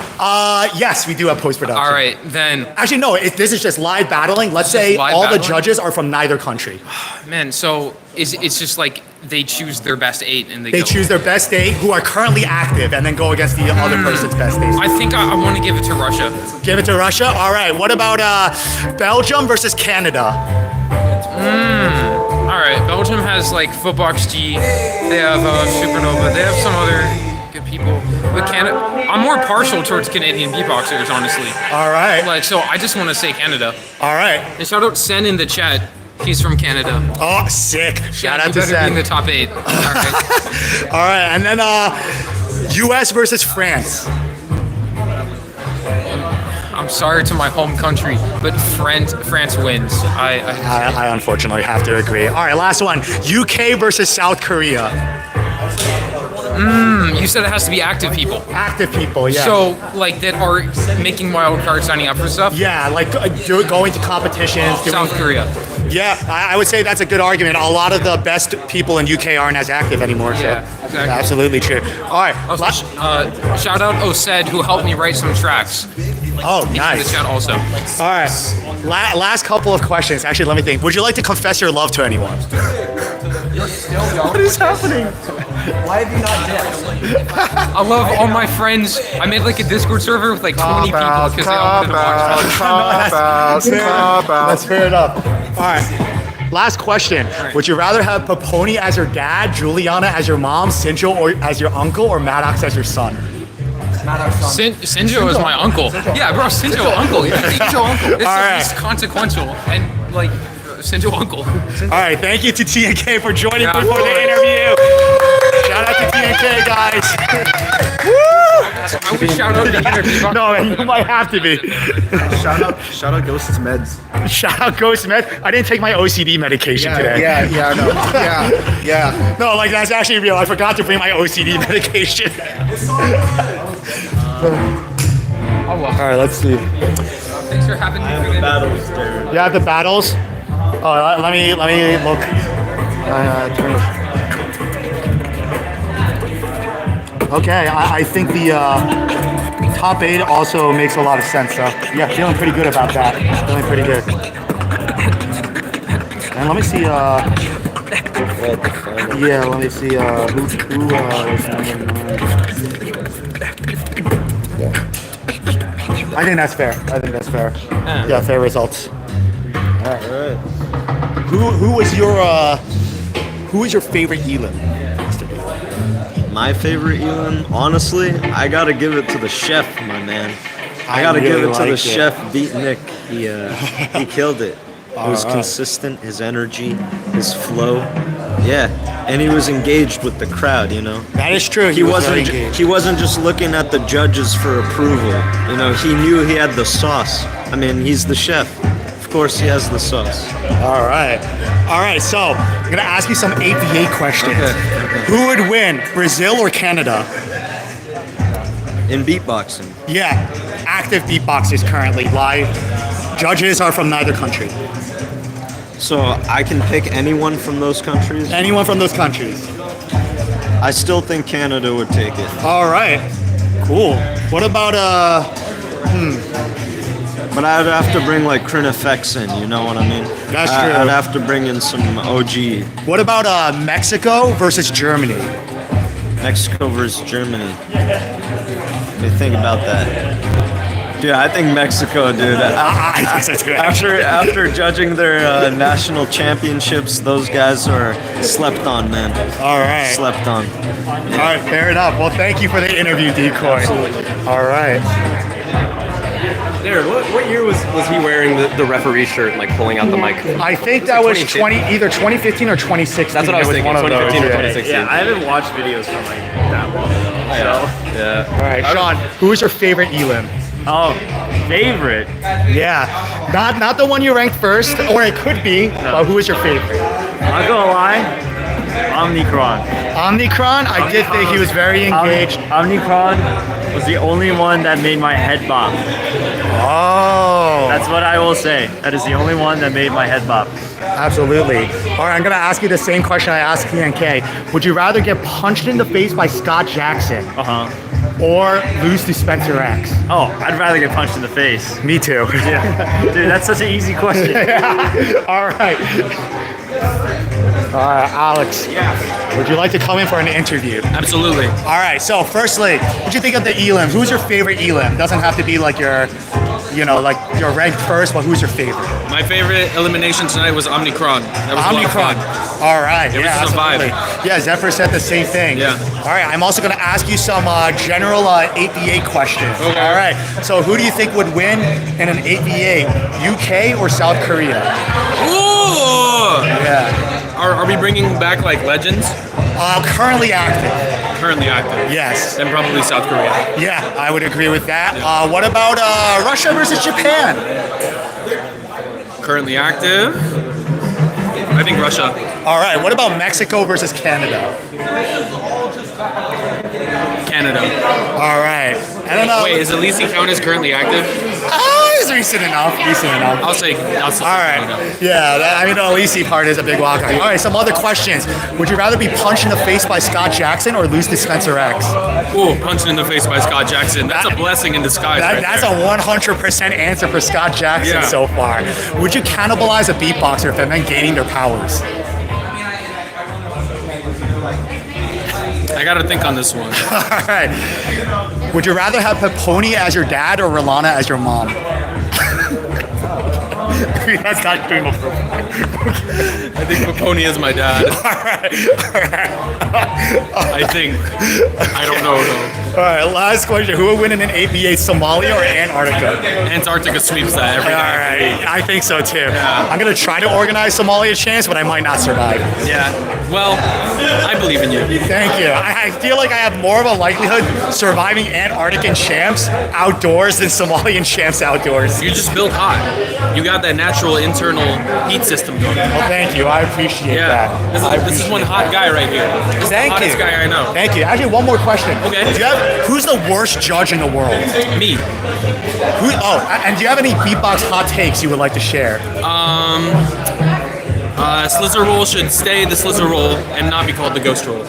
Yes, we do have post-production. All right, then. Actually, no. This is just live battling. Let's say live all the battling? judges are from neither country. Man, so it's just like they choose their best 8 and They go. choose their best 8 who are currently active, and then go against the other person's best 8. I think I want to give it to Russia. Give it to Russia. All right. What about Belgium versus Canada? All right, Belgium has like Footbox G. They have Supernova. They have some other good people. But Canada, I'm more partial towards Canadian beatboxers, honestly. All right. Like, so I just want to say Canada. All right. And shout out Sen in the chat. He's from Canada. Oh, sick. Shout out to Sen. Be in Sen. the top 8. All right. All right. And then U.S. versus France. I'm sorry to my home country, but France wins. I unfortunately have to agree. All right, last one. UK versus South Korea. You said it has to be active people. Active people, yeah. So, like, that are making wild cards, signing up for stuff? Yeah, like going to competitions. South Korea. Yeah, I would say that's a good argument. A lot of the best people in UK aren't as active anymore. Yeah, so exactly. Absolutely true. All right. Shout out Osed, who helped me write some tracks. Oh, nice. In the chat also. All right. Last couple of questions. Actually, let me think. Would you like to confess your love to anyone? What is happening? Why have you not dipped? I love all my friends. I made like a Discord server with like 20 people because they all did That's fair enough. All right. Last question. Would you rather have Paponi as your dad, Juliana as your mom, Sinjo or as your uncle, or Maddox as your son? Sinjo is my uncle. Yeah, bro, Sinjo uncle. Yeah, Sinjo uncle. It's the least consequential and like Sinjo uncle. All right, thank you to TNK for joining me for the interview. Shout out to TNK, guys. Woo! I would shout out the interview. No, you might have to be. Shout out Ghost's meds. Shout out Ghost Meds. I didn't take my OCD medication today. Yeah, I know. Yeah. No, like that's actually real. I forgot to bring my OCD medication. Oh, well. All right, let's see. Thanks for having me. I have the battles, dude. You have the battles? Oh, let me look. Okay, I think the top 8 also makes a lot of sense. So yeah, feeling pretty good about that. Feeling pretty good. And let me see. Yeah, let me see. Who is number 9? I think that's fair. Yeah, fair results. All right. Who is your favorite Elam? My favorite Elam, honestly, I gotta give it to the chef, my man. I gotta really give it to the like it. chef, Beat Nick. He killed it. It was Alright. consistent, his energy, his flow. Yeah, and he was engaged with the crowd, you know. That is true. He was very wasn't. engaged. He wasn't just looking at the judges for approval. You know, he knew he had the sauce. I mean, he's the chef. Of course, he has the sauce. All right. So I'm gonna ask you some APA questions. Okay. Who would win, Brazil or Canada? In beatboxing. Yeah, active beatboxers currently live. Judges are from neither country. So I can pick anyone from those countries? Anyone from those countries. I still think Canada would take it. All right. Cool. What about But I'd have to bring like Crin effects in, you know what I mean? That's true. I'd have to bring in some OG. What about Mexico versus Germany? Mexico versus Germany. What do you think about that? Dude, I think Mexico, dude. I think so too. After judging their national championships, those guys are slept on, man. All right. Slept on. All right, fair enough. Well, thank you for the interview, Decoy. Absolutely. All right. Darren, what year was he wearing the referee shirt and like pulling out the mic? I think that was either 2015 or 2016. That's what I was thinking, One of 2015 those, or yeah. 2016. Yeah, I haven't watched videos from like that long. Yeah. All right, Sean, who is your favorite Elam? Oh, favorite? Yeah, not the one you ranked first, or it could be, but who is your favorite? I'm not gonna lie, Omnicron. Omnicron? I did think he was very engaged. Omnicron was the only one that made my head bop. Oh. That's what I will say. That is the only one that made my head bop. Absolutely. All right, I'm going to ask you the same question I asked TNK. Would you rather get punched in the face by Scott Jackson or lose to Spencer X? Oh, I'd rather get punched in the face. Me too. Yeah. Dude, that's such an easy question. Yeah. All right. Alex, would you like to come in for an interview? Absolutely. All right, so firstly, what do you think of the Elams? Who's your favorite Elam? Doesn't have to be like your, like your ranked first, but who's your favorite? My favorite elimination tonight was Omnicron. That was a lot of fun. All right, It was yeah, just a vibe. absolutely. Yeah, Zephyr said the same thing. Yeah. All right, I'm also going to ask you some general APA questions. Okay. All right, so who do you think would win in an APA, UK or South Korea? Ooh! Yeah. Are we bringing back like legends? Currently active. Currently active. Yes. Then probably South Korea. Yeah, I would agree with that. What about Russia versus Japan? Currently active. I think Russia. All right, what about Mexico versus Canada? Canada. All right. I don't know. Wait, is Elise count as currently active? It's recent enough. I'll say All right. Yeah, the Elise part is a big walk. All right, some other questions. Would you rather be punched in the face by Scott Jackson or lose to Spencer X? Ooh, punching in the face by Scott Jackson. That's a blessing in disguise. That's a 100% answer for Scott Jackson so far. Would you cannibalize a beatboxer if then gaining their powers? I gotta think on this one. All right. Would you rather have Peponi as your dad or Rolana as your mom? That's not doing I think Peponi is my dad. I think. I don't know though. All right, last question. Who would win in an APA, Somalia or Antarctica? Antarctica sweeps that every All right, I think so too. I'm going to try to organize Somalia champs, but I might not survive. Yeah, well, I believe in you. Thank you. I feel like I have more of a likelihood surviving Antarctican champs outdoors than Somalian champs outdoors. You're just built hot. You got that natural internal heat system going. Well, thank you. I appreciate that. This is one hot guy right here. This is the hottest guy I know. Thank you. Actually, one more question. Okay. Who's the worst judge in the world? Me. And do you have any beatbox hot takes you would like to share? Slizzer roll should stay the slizzer roll and not be called the ghost roll.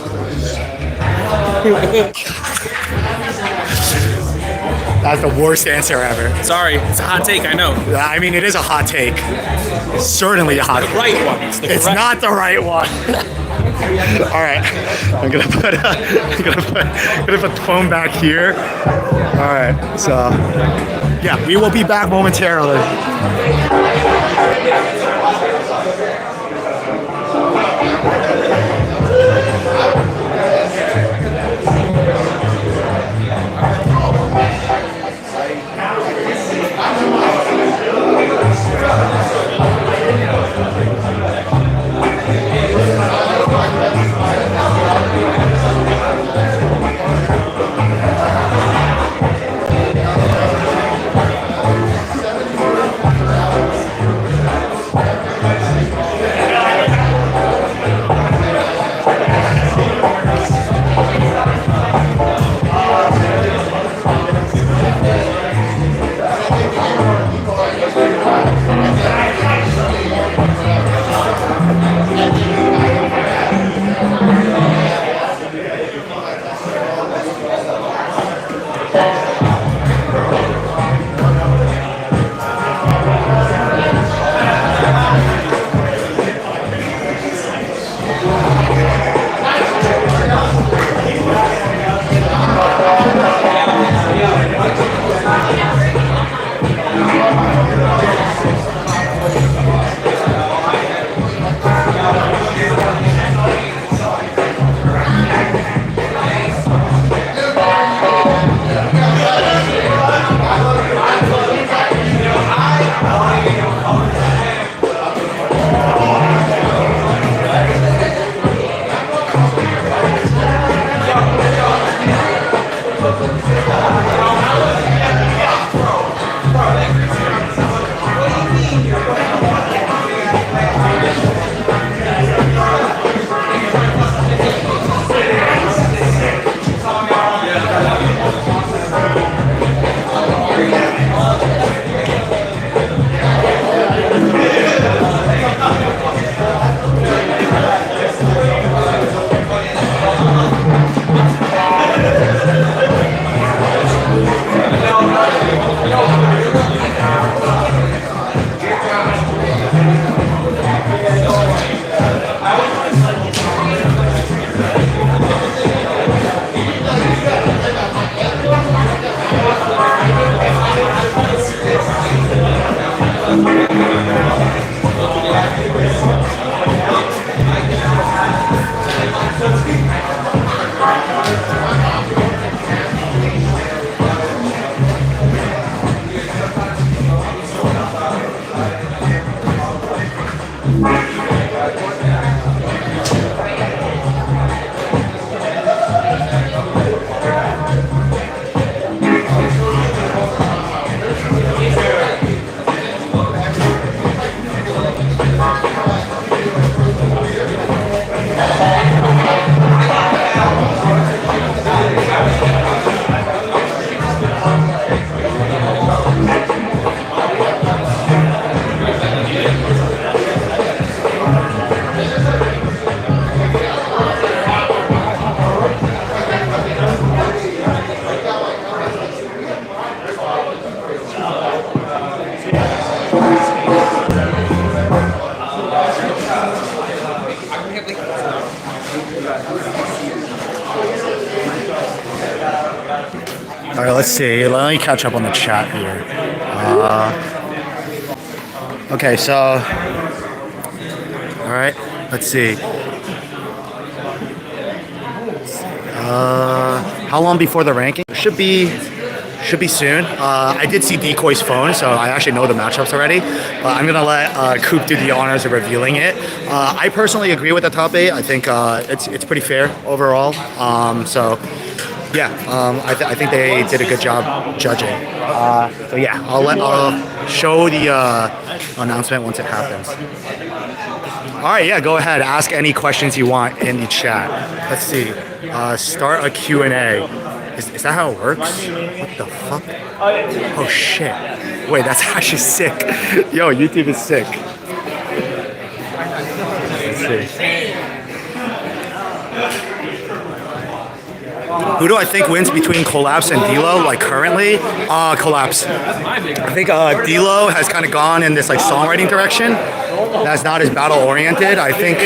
That's the worst answer ever. Sorry, it's a hot take, I know. I mean, it is a hot take. It's certainly a hot The right one. It's the It's correct not the right one. All right, I'm gonna put the phone back here. All right, so yeah, we will be back momentarily. All right, let's see. Let me catch up on the chat here. Okay, so, all right, let's see. How long before the ranking? Should be soon. I did see Decoy's phone, so I actually know the matchups already. But I'm gonna let Coop do the honors of revealing it. I personally agree with the top 8. I think it's pretty fair overall. So yeah, I think they did a good job judging. So yeah, I'll show the announcement once it happens. All right, yeah, go ahead. Ask any questions you want in the chat. Let's see. Start a Q&A. Is that how it works? What the fuck? Oh shit. Wait, that's actually sick. Yo, YouTube is sick. Let's see. Who do I think wins between Collapse and D-Lo, like currently? Collapse. I think D-Lo has kind of gone in this like songwriting direction that's not as battle oriented. I think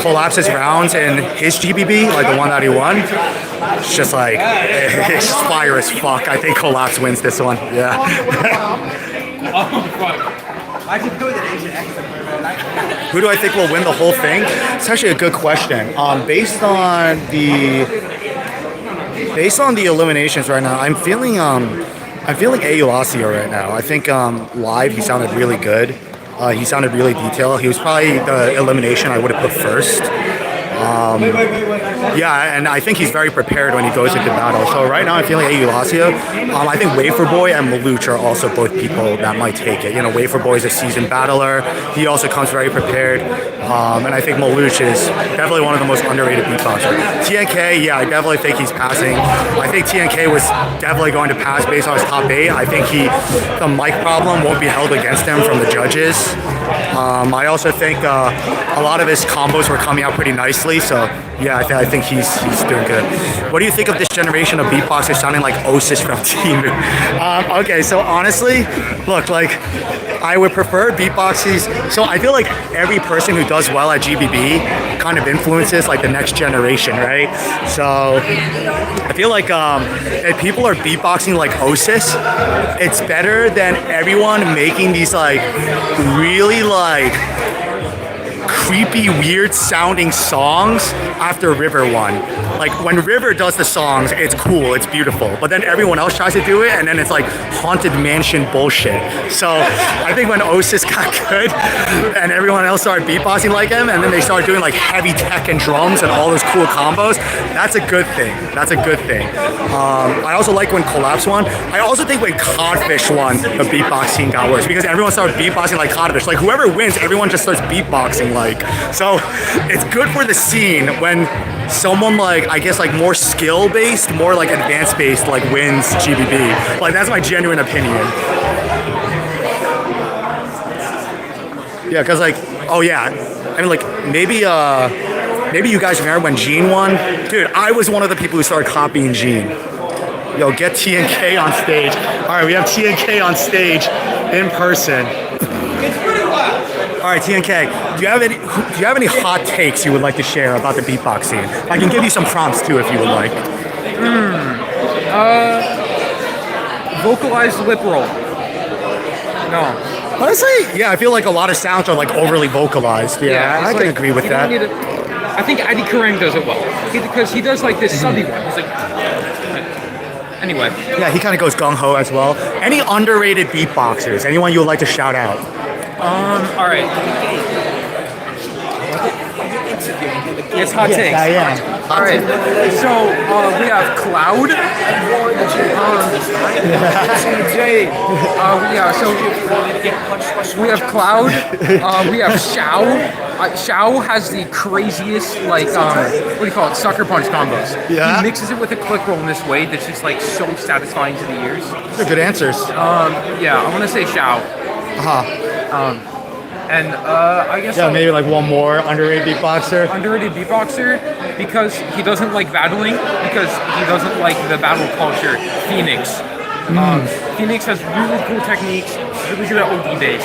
Collapse's rounds and his GBB, like the one that he won, it's just like, it's fire as fuck. I think Collapse wins this one. Yeah. Who do I think will win the whole thing? It's actually a good question. Based on the eliminations right now, I'm feeling Eulacio right now. I think live he sounded really good. He sounded really detailed. He was probably the elimination I would have put first. Yeah, and I think he's very prepared when he goes into battle. So right now I'm feeling Eulacio. I think Wafer Boy and Maluch are also both people that might take it. You know, Wafer Boy is a seasoned battler. He also comes very prepared. And I think Maluch is definitely one of the most underrated beatboxers. TNK, yeah, I definitely think he's passing. I think TNK was definitely going to pass based on his top 8. I think the mic problem won't be held against him from the judges. I also think a lot of his combos were coming out pretty nicely. So yeah, I think he's doing good. What do you think of this generation of beatboxers sounding like Osis from Team? Okay, so honestly, look, like I would prefer beatboxers. So I feel like every person who does well at GBB kind of influences like the next generation, right? So I feel like if people are beatboxing like Osis, it's better than everyone making these like really like creepy, weird sounding songs after River won. Like when River does the songs, it's cool, it's beautiful. But then everyone else tries to do it, and then it's like Haunted Mansion bullshit. So I think when Osis got good, and everyone else started beatboxing like him, and then they started doing like heavy tech and drums and all those cool combos, that's a good thing. That's a good thing. I also like when Collapse won. I also think when Codfish won, the beatboxing got worse because everyone started beatboxing like Codfish. Like whoever wins, everyone just starts beatboxing like. So it's good for the scene when someone like, I guess like more skill based, more like advanced based like wins GBB. Like that's my genuine opinion. Yeah, cause like, oh yeah, I mean like maybe you guys remember when Gene won? Dude, I was one of the people who started copying Gene. Yo, get TNK on stage. All right, we have TNK on stage in person. All right, TNK, do you have any hot takes you would like to share about the beatbox scene? I can give you some prompts too if you would like. Vocalized lip roll. No. Honestly, yeah, I feel like a lot of sounds are like overly vocalized. Yeah, I can agree with that. I think Eddie Kerrang does it well because he does like this subby one. He's like. Anyway. Yeah, he kind of goes gung ho as well. Any underrated beatboxers? Anyone you would like to shout out? All right. It's hot takes. I am. All right. So we have Cloud. Jay. Yeah. So we have Cloud. We have Xiao. Xiao has the craziest like what do you call it? Sucker punch combos. Yeah. He mixes it with a click roll in this way that's just like so satisfying to the ears. Those are good answers. Yeah. I want to say Xiao. And I guess yeah, maybe like one more underrated beatboxer. Underrated beatboxer because he doesn't like battling, because he doesn't like the battle culture. Phoenix. Phoenix has really cool techniques, really good at OD bass,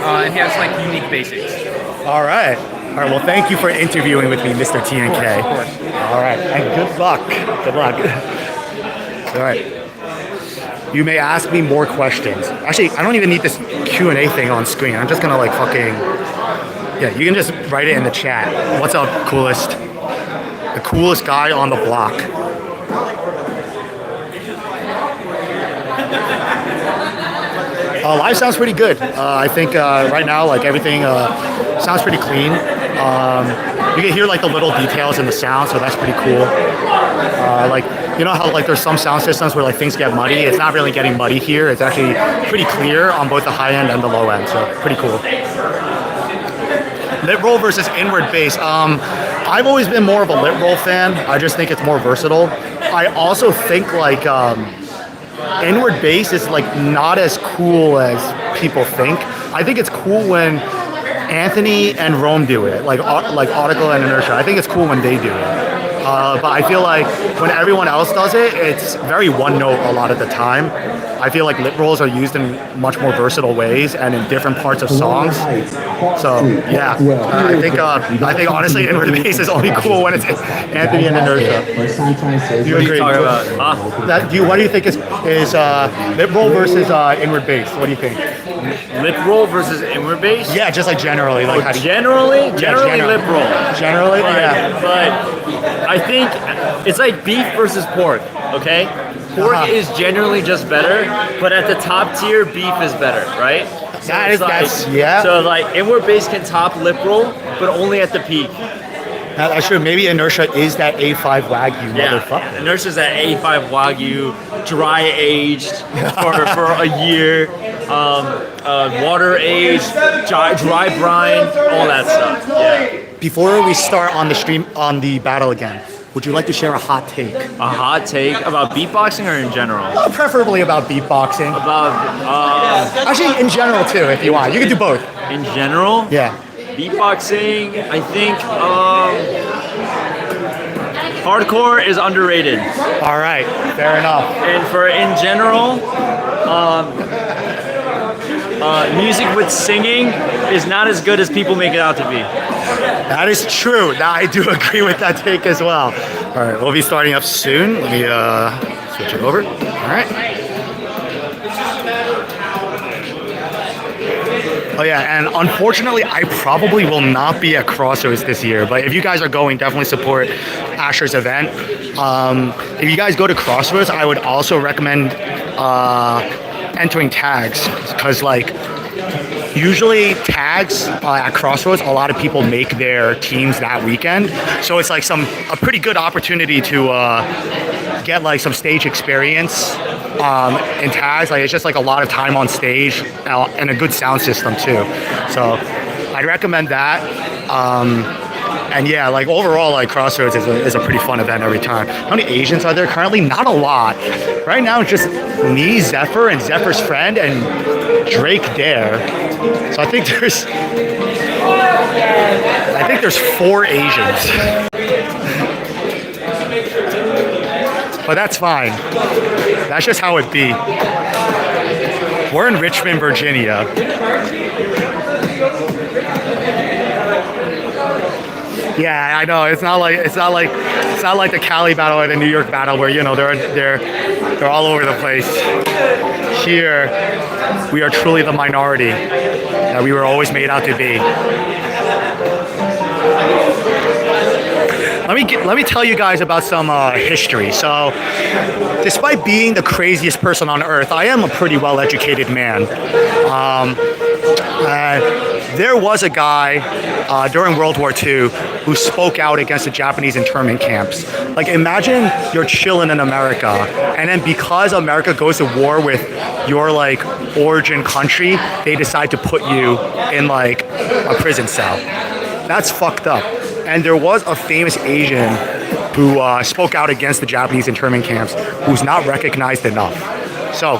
and he has like unique basics. All right. Well, thank you for interviewing with me, Mr. TNK. Of course. All right, and good luck. Good luck. All right. You may ask me more questions. Actually, I don't even need this Q&A thing on screen. I'm just gonna like fucking, yeah, you can just write it in the chat. What's up, coolest? The coolest guy on the block. Live sounds pretty good. I think right now, like everything sounds pretty clean. You can hear like the little details in the sound, so that's pretty cool. Like, you know how like there's some sound systems where like things get muddy? It's not really getting muddy here. It's actually pretty clear on both the high end and the low end, so pretty cool. Lit roll versus inward bass. I've always been more of a lit roll fan. I just think it's more versatile. I also think like inward bass is like not as cool as people think. I think it's cool when Anthony and Rome do it, like Article and Inertia. I think it's cool when they do it. But I feel like when everyone else does it, it's very one note a lot of the time. I feel like lip rolls are used in much more versatile ways and in different parts of songs. So yeah, I think honestly, inward bass is only cool when it's Anthony and Inertia. You agree? What do you think is lip roll versus inward bass? What do you think? Lip roll versus inward bass? Yeah, just like generally, like how do you, generally lip roll. Generally, But I think it's like beef versus pork. Okay, pork is generally just better, but at the top tier, beef is better, right? So So like inward bass can top lip roll, but only at the peak. That's true. Maybe Inertia is that A5 Wagyu motherfucker. Inertia's that A5 Wagyu, dry aged for a year, water aged, dry brine, all that stuff. Yeah. Before we start on the stream on the battle again, would you like to share a hot take? A hot take about beatboxing or in general? Preferably about beatboxing. Actually, in general too, if you want. You can do both. In general? Yeah. Beatboxing, I think hardcore is underrated. All right, fair enough. And for in general, music with singing is not as good as people make it out to be. That is true. Now, I do agree with that take as well. All right, we'll be starting up soon. Let me switch it over. All right. Oh yeah, and unfortunately, I probably will not be at Crossroads this year. But if you guys are going, definitely support Asher's event. If you guys go to Crossroads, I would also recommend entering tags, because like usually tags at Crossroads, a lot of people make their teams that weekend. So it's like a pretty good opportunity to get like some stage experience in tags. Like it's just like a lot of time on stage and a good sound system too. So I'd recommend that. And yeah, like overall, like Crossroads is a pretty fun event every time. How many Asians are there currently? Not a lot. Right now, it's just me, Zephyr, and Zephyr's friend, and Drake Dare. So I think there's 4 Asians. But that's fine. That's just how it be. We're in Richmond, Virginia. Yeah, I know. It's not like the Cali battle or the New York battle where they're all over the place. Here, we are truly the minority that we were always made out to be. Let me tell you guys about some history. So, despite being the craziest person on earth, I am a pretty well-educated man. There was a guy during World War II who spoke out against the Japanese internment camps. Like, imagine you're chilling in America, and then because America goes to war with your like origin country, they decide to put you in like a prison cell. That's fucked up. And there was a famous Asian who spoke out against the Japanese internment camps who's not recognized enough. So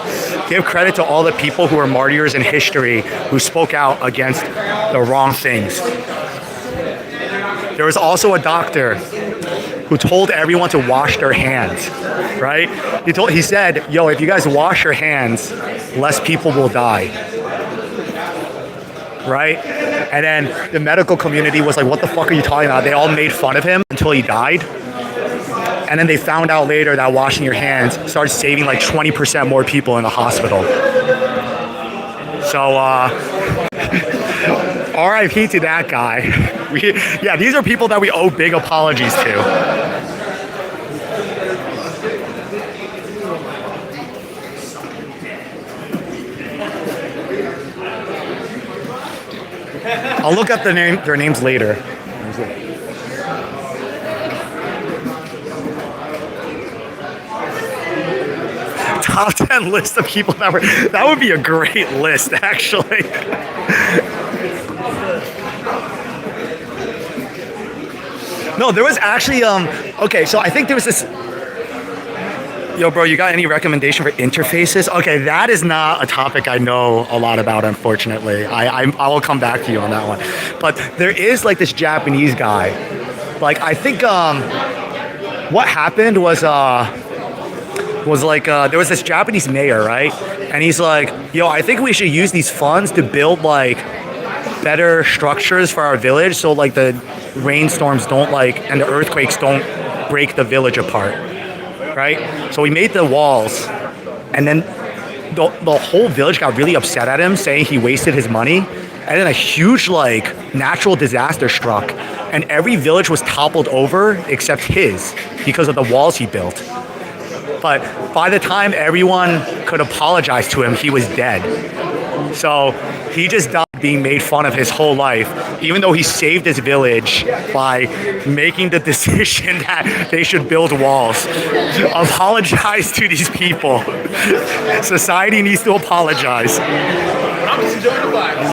give credit to all the people who are martyrs in history who spoke out against the wrong things. There was also a doctor who told everyone to wash their hands, right? He said, yo, if you guys wash your hands, less people will die. Right? And then the medical community was like, what the fuck are you talking about? They all made fun of him until he died. And then they found out later that washing your hands started saving like 20% more people in the hospital. So, RIP to that guy. These are people that we owe big apologies to. I'll look up their names later. Top 10 list of people that would be a great list, actually. No, there was actually, okay, so I think there was this, yo, bro, you got any recommendation for interfaces? Okay, that is not a topic I know a lot about, unfortunately. I will come back to you on that one. But there is like this Japanese guy. Like, I think what happened was like there was this Japanese mayor, right? And he's like, yo, I think we should use these funds to build like better structures for our village, so like the rainstorms don't like and the earthquakes don't break the village apart, right? So we made the walls, and then the whole village got really upset at him, saying he wasted his money. And then a huge like natural disaster struck, and every village was toppled over except his because of the walls he built. But by the time everyone could apologize to him, he was dead. So he just died being made fun of his whole life, even though he saved his village by making the decision that they should build walls. Apologize to these people. Society needs to apologize. I'm just enjoying the flag.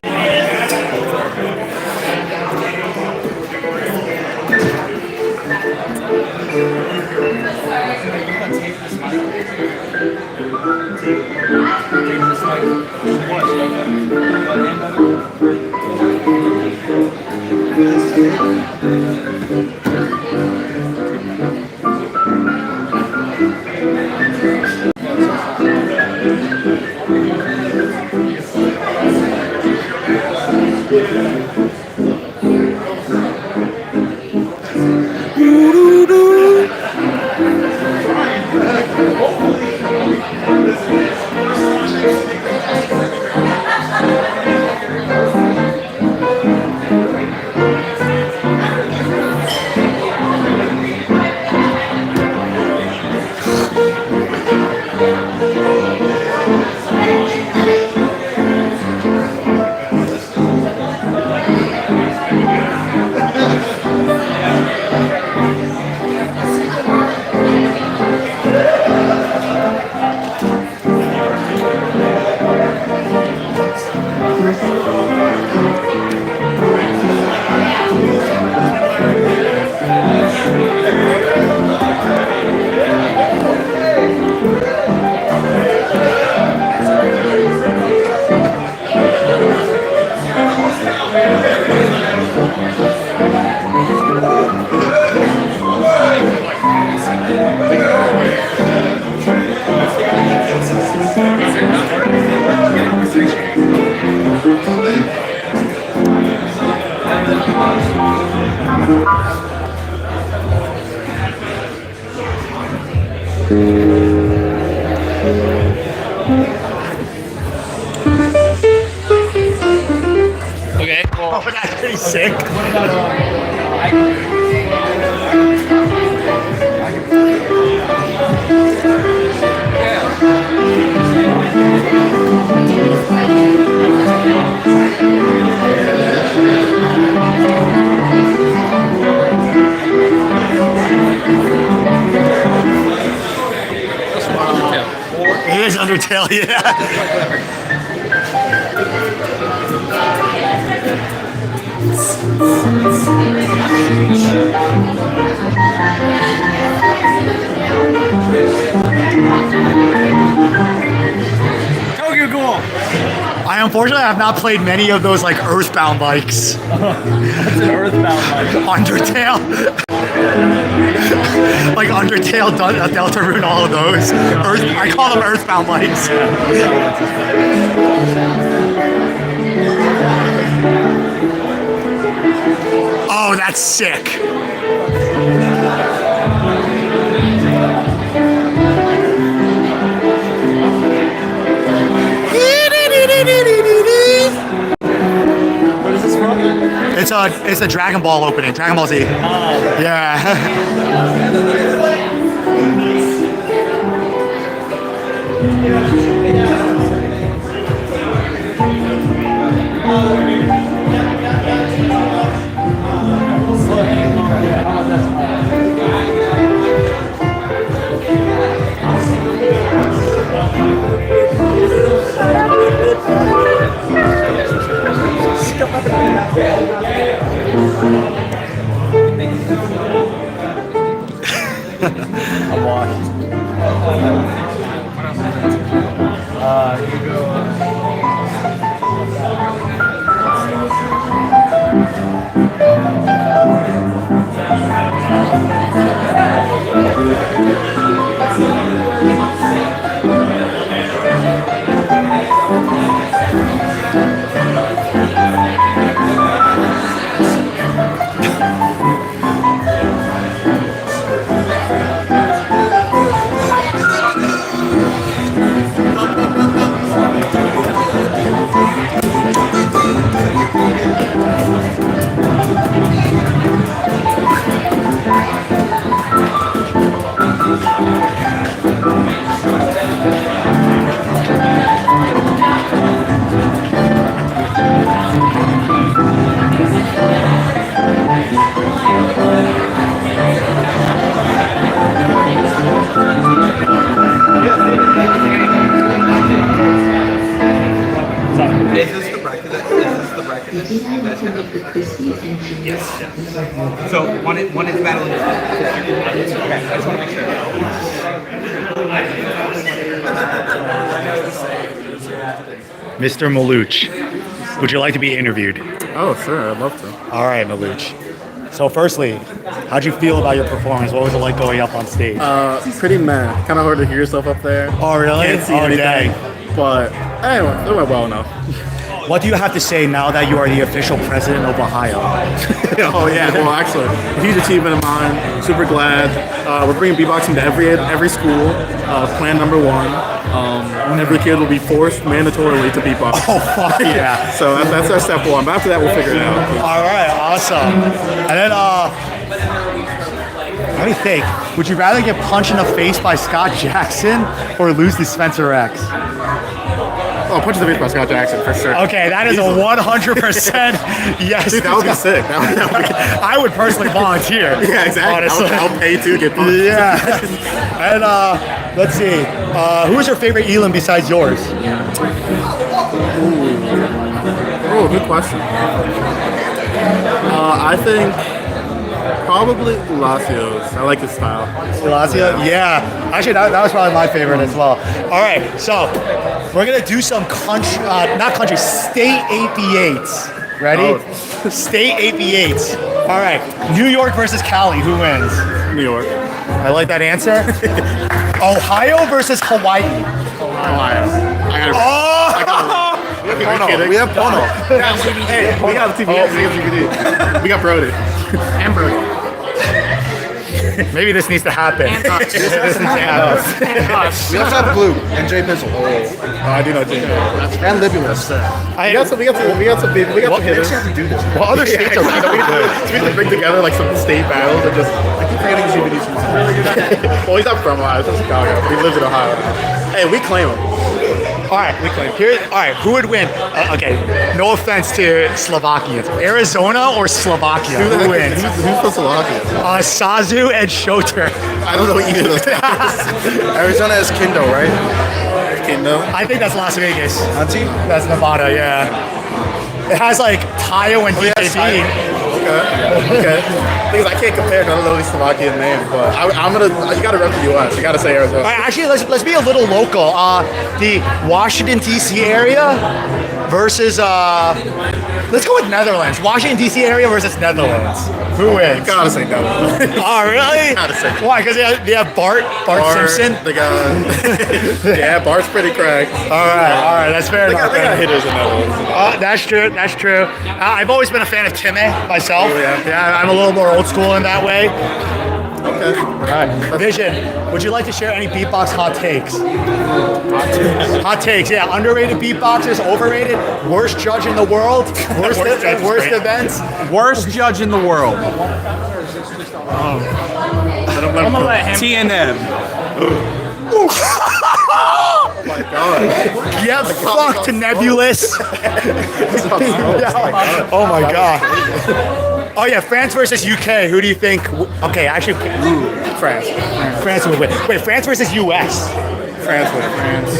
Okay. Oh, that's pretty sick. It is Undertale, yeah. I unfortunately have not played many of those like Earthbound bikes. What's an Earthbound bike? Undertale. Like Undertale, Deltarune, all of those. I call them Earthbound bikes. Oh, that's sick. What is this from? It's a Dragon Ball opening, Dragon Ball Z. Yeah. I'm washed. You go. So one is battling. Okay, I just want to make sure. Mr. Maluch, would you like to be interviewed? Oh, sure, I'd love to. All right, Maluch. So firstly, how'd you feel about your performance? What was it like going up on stage? Pretty mad. Kind of hard to hear yourself up there. Oh, really? Can't see anything. But anyway, it went well enough. What do you have to say now that you are the official president of Ohio? Oh yeah, well actually, a huge achievement of mine. Super glad. We're bringing beatboxing to every school. Plan number 1. Every kid will be forced mandatorily to beatbox. Oh fuck yeah! So that's our step 1. But after that, we'll figure it out. All right, awesome. And then let me think. Would you rather get punched in the face by Scott Jackson or lose to Spencer X? Oh, punch in the face by Scott Jackson for sure. Okay, that is a 100% yes. Dude, that would be sick. I would personally volunteer. Yeah, exactly. Honestly. I'll pay to get punched. Yeah. And let's see. Who is your favorite Elam besides yours? Oh, good question. I think probably Lacios. I like his style. Lacio? Yeah. Actually, that was probably my favorite as well. All right, so we're going to do some state AP8s. Ready? Oh. State AP8s. All right, New York versus Cali. Who wins? New York. I like that answer. Ohio versus Hawaii. Ohio. We have Pono. Hey, we got TBS. We got Brody. And Brody. Maybe this needs to happen. And us. This needs to happen. We also have Glue and Jay Pizzle. Oh, I do know Jay. And Libulus. We got some hitters. Well, other states are like, we have to bring together like some state battles and just I keep forgetting GBD's from Ohio. Well, he's not from Ohio, he's from Chicago, but he lives in Ohio. Hey, we claim him. All right, who would win? Okay, no offense to Slovakians. Arizona or Slovakia? Who wins? Who's from Slovakia? Sazu and Shoter. I don't know either of those guys. Arizona is Kindo, right? Kindo? I think that's Las Vegas. Auntie? That's Nevada, yeah. It has like Tayo and DJB. Okay. Because I can't compare, 'cause I don't know these Slovakian names, but you gotta rep the US. You gotta say Arizona. All right, actually, let's be a little local. The Washington D.C. area versus let's go with Netherlands. Washington D.C. area versus Netherlands. Who wins? You gotta say Netherlands. Oh really? Gotta say. Why? Because they have Bart Simpson. They got yeah, Bart's pretty cracked. All right, that's fair enough. They got hitters in Netherlands. That's true. I've always been a fan of Timmy myself. Oh, yeah, I'm a little more old school in that way. Okay. All right. Vision, would you like to share any beatbox hot takes? Hot takes, yeah. Underrated beatboxers, overrated, worst judge in the world, worst events. Worst judge in the world. I'm gonna let him. TNM. Oh my god. Yeah, fucked Nebulous. Oh my god. Oh yeah, France versus UK. Who do you think? Okay, actually, France. France would win. Wait, France versus US. France wins.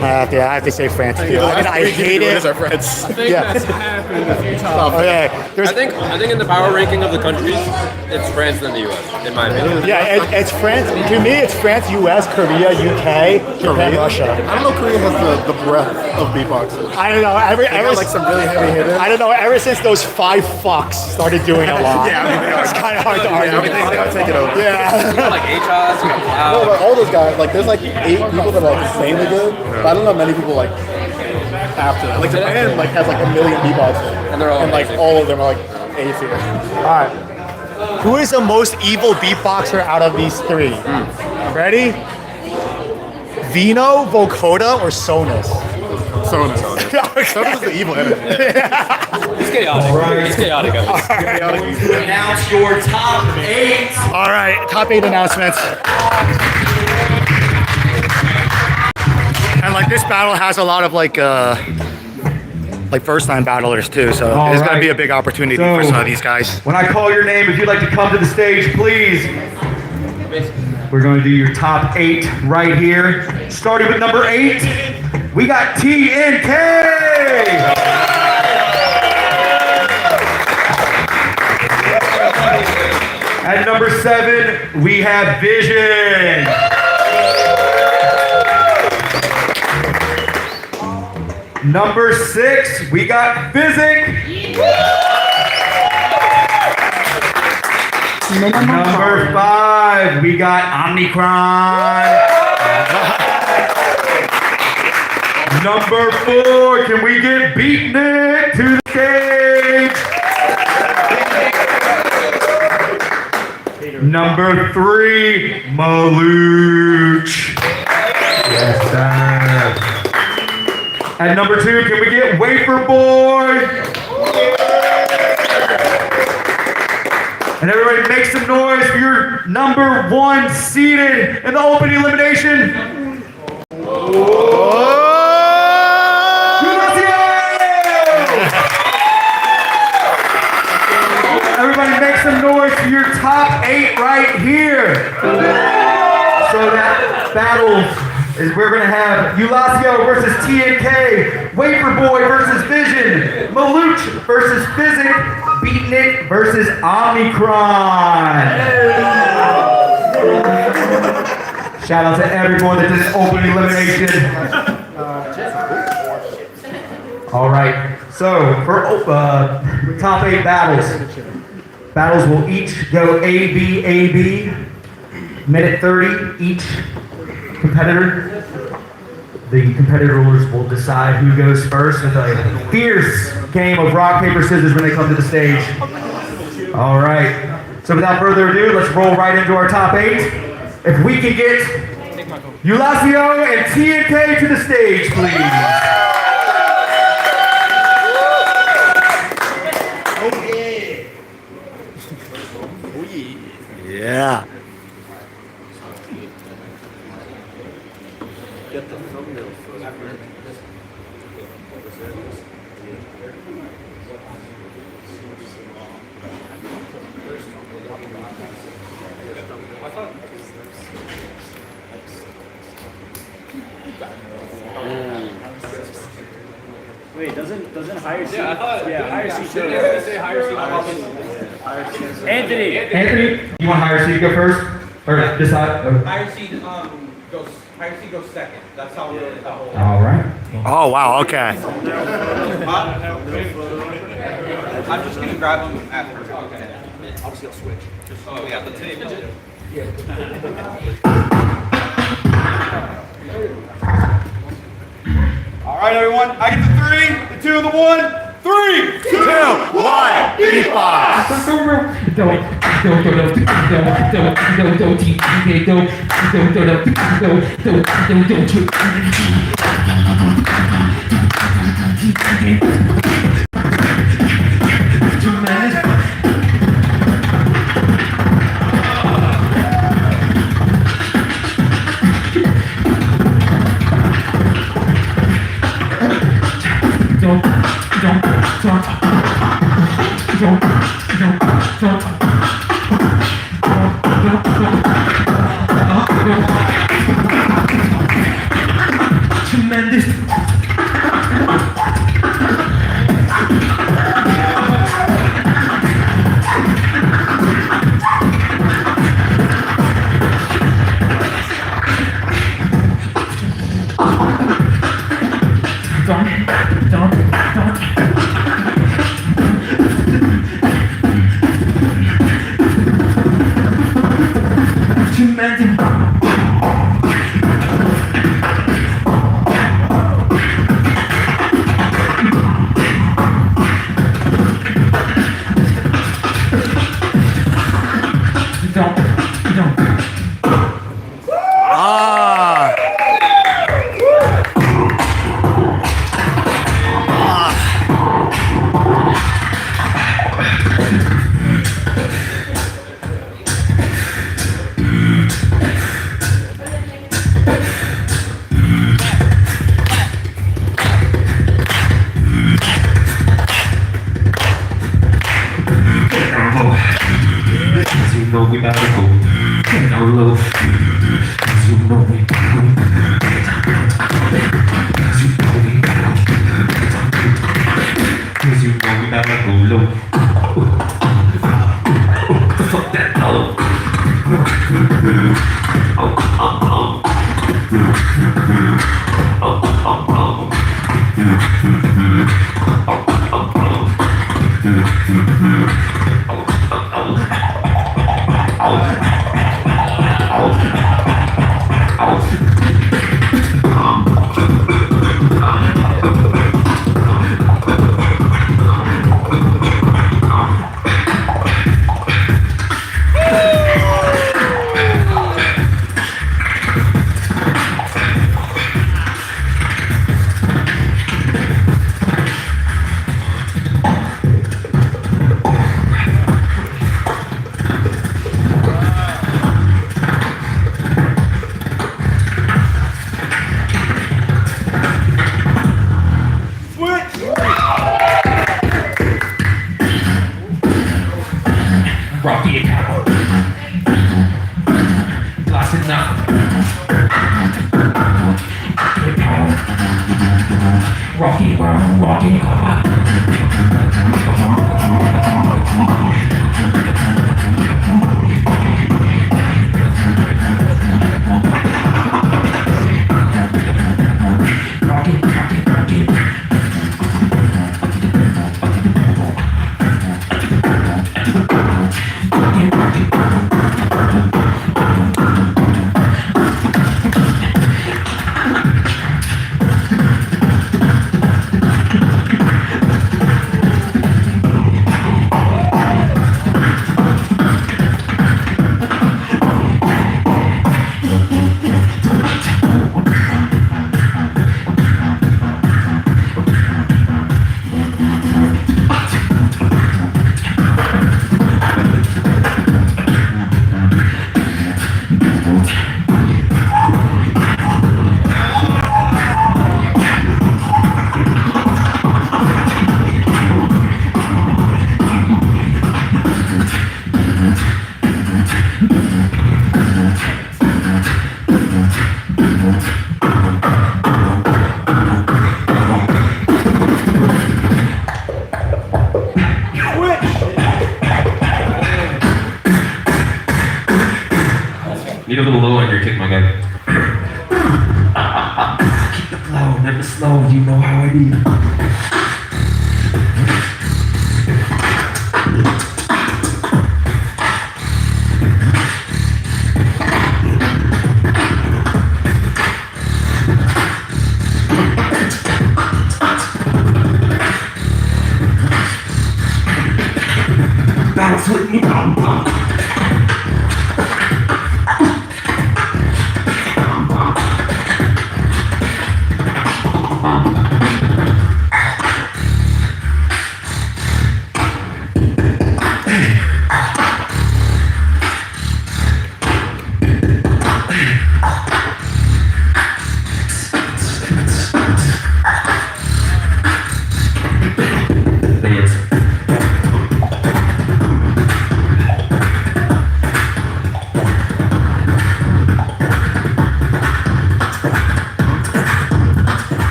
I have to say France too. I hate it. Our friends. I think that's happened a few times. Okay. I think in the power ranking of the countries, it's France than the U.S. in my opinion. Yeah, it's France. To me, it's France, US, Korea, UK, Japan, Russia. I don't know. Korea has the breadth of beatboxers. I don't know. They got like some really heavy hitters. I don't know. Ever since those 5 fucks started doing a lot, it's kind of hard to argue. They gotta take it over. Yeah. You got like HOS, you got Cloud. No, but all those guys, like, there's like 8 people that are like insanely good, but I don't know many people like after that. Like Japan like has like a million beatboxers, And they're all like amazing. all of them are like A tier. All right. Who is the most evil beatboxer out of these 3? Ready? Vino, Vokoda, or Sonus? Sonus. Sonus is the evil enemy. It's chaotic. It's chaotic. Announce your top 8. All right, top 8 announcements. And like this battle has a lot of like first-time battlers too, so All it's gonna right. be a big opportunity So, for some of these guys. When I call your name, if you'd like to come to the stage, please. We're going to do your top 8 right here. Starting with number 8, we got TNK. At number 7, we have Vision. Number 6, we got Physic. Number 5, we got Omnicron. Number 4, can we get Beatnik to the stage? Number 3, Malooch. Yes, sir. At number 2, can we get Wafer Boy? And everybody make some noise for your number 1 seated in the open elimination. Everybody make some noise for your top 8 right here. So that battle is we're going to have Eulacio versus TNK, Wafer Boy versus Vision, Malooch versus Physic, Beatnik versus Omnicron. Shout out to everyone that did open elimination. All right, so for top 8 battles will each go A-B, minute 30 each competitor. The competitors will decide who goes first with a fierce game of rock, paper, scissors when they come to the stage. All right, so without further ado, let's roll right into our top 8. If we can get Eulacio and TNK to the stage, please. Yeah. Get the thumbnail first. Wait, doesn't higher seat? Yeah, I thought. Yeah, higher seat. Should have say higher seat. Anthony. Anthony, you want higher seat to go first? Or decide? Higher seat goes second. That's how we're the whole. All right. Oh, wow, okay. I'm just gonna grab them after. Okay. Obviously, I'll switch. Oh, we have the table. All right, everyone. I get the 3, the 2, and the 1. 3, 2, 1. Tremendous. Tremendous. Rocky it. Glass it now. Rocky, Need a little low on your kick, my guy. Keep it low, never slow. You know how I do. Bounce with me.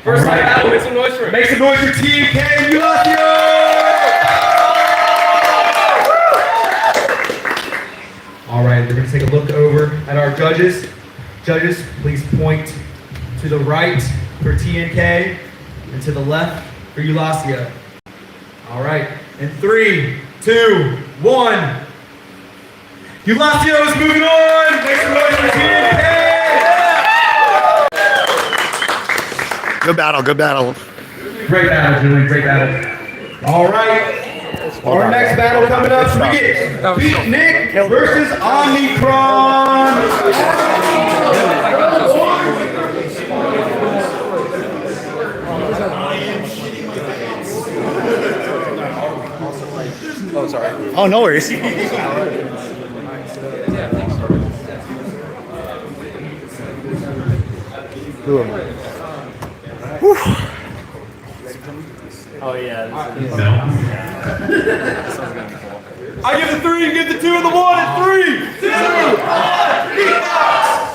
First time battle, make some noise for it. Make some noise for Team K and Ulacio! All right, we're gonna take a look over at our judges. Judges, please point to the right for TNK and to the left for Ulacio. All right, in 3, 2, 1. Ulacio is moving on! Make some noise for TNK! Good battle, good battle. Great battle, Julie, great battle. All right, our next battle coming up, we get Beat Nick versus Omnicron. Oh, sorry. Oh, no worries. Oh yeah. I give the 3, give the 2, and the 1, and 3, 2, 1, Beatbox!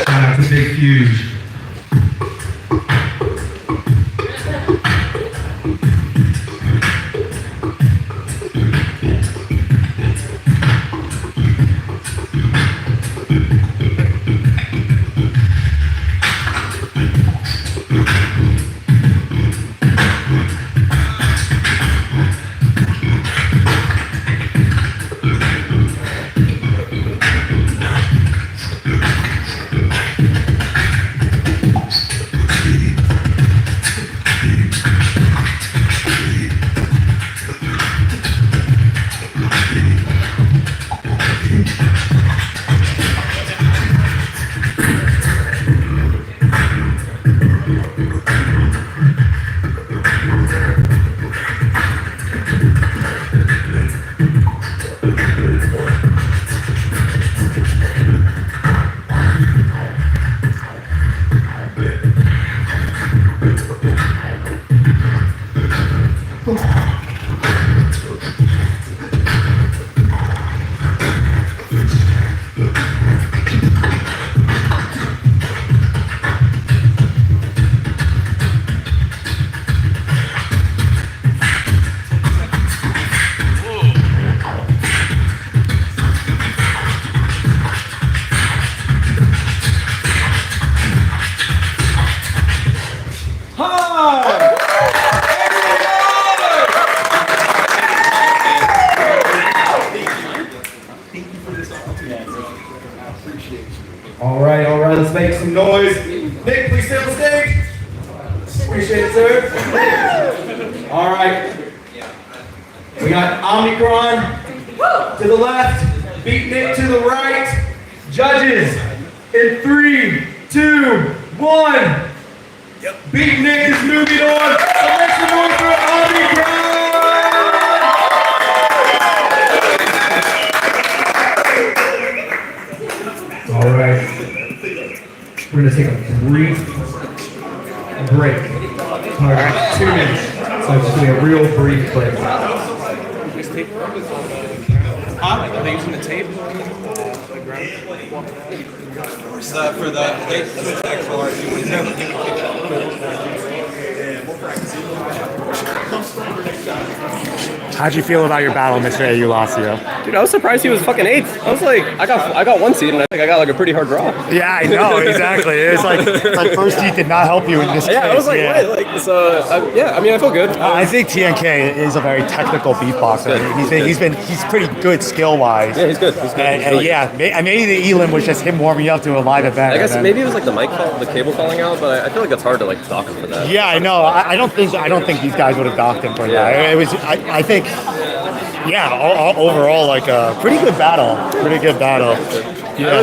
Shout out to Big Fuse. All right, let's make some noise. Nick, please stay on the stage. Appreciate it, sir. All right. We got Omnicron to the left, Beat Nick to the right. Judges, in 3, 2, 1. Beat Nick is moving on. So make some noise for Omnicron. All right. We're gonna take a brief break. All right, 2 minutes. So it's gonna be a real brief break. Are they using the tape? For the How'd you feel about your battle, Mr. Eulasio? Dude, I was surprised he was fucking 8th. I was like, I got 1 seed, and I think I got like a pretty hard draw. Yeah, I know, exactly. It's like first seed did not help you in this case. Yeah, I was like, wait, like, so, yeah, I mean, I feel good. I think TNK is a very technical beatboxer. He's pretty good skill-wise. Yeah, he's good. He's good. Yeah, maybe the Elim was just him warming up to a live event. I guess maybe it was like the mic call, the cable calling out, but I feel like it's hard to like dock him for that. Yeah, I know. I don't think these guys would have docked him for that. It was. I think. Yeah, overall, like a pretty good battle. Pretty good battle. Yeah.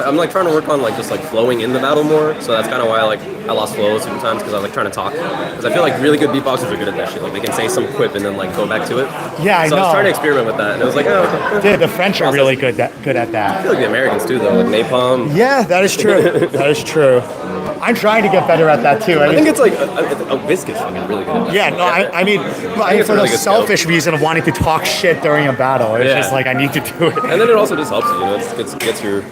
I'm like trying to work on like just like flowing in the battle more. So that's kind of why I lost flow sometimes because I was like trying to talk. Because I feel like really good beatboxers are good at that shit. Like they can say some quip and then like go back to it. Yeah, I know. So I was trying to experiment with that, and it was like, oh, okay. Dude, the French are really good at that. I feel like the Americans too, though, like Napalm. Yeah, that is true. That is true. I'm trying to get better at that too. I think it's like a Viscous fucking really good at that. Yeah, no, I mean for the selfish reason of wanting to talk shit during a battle. It's just like I need to do it. And then it also just helps you, it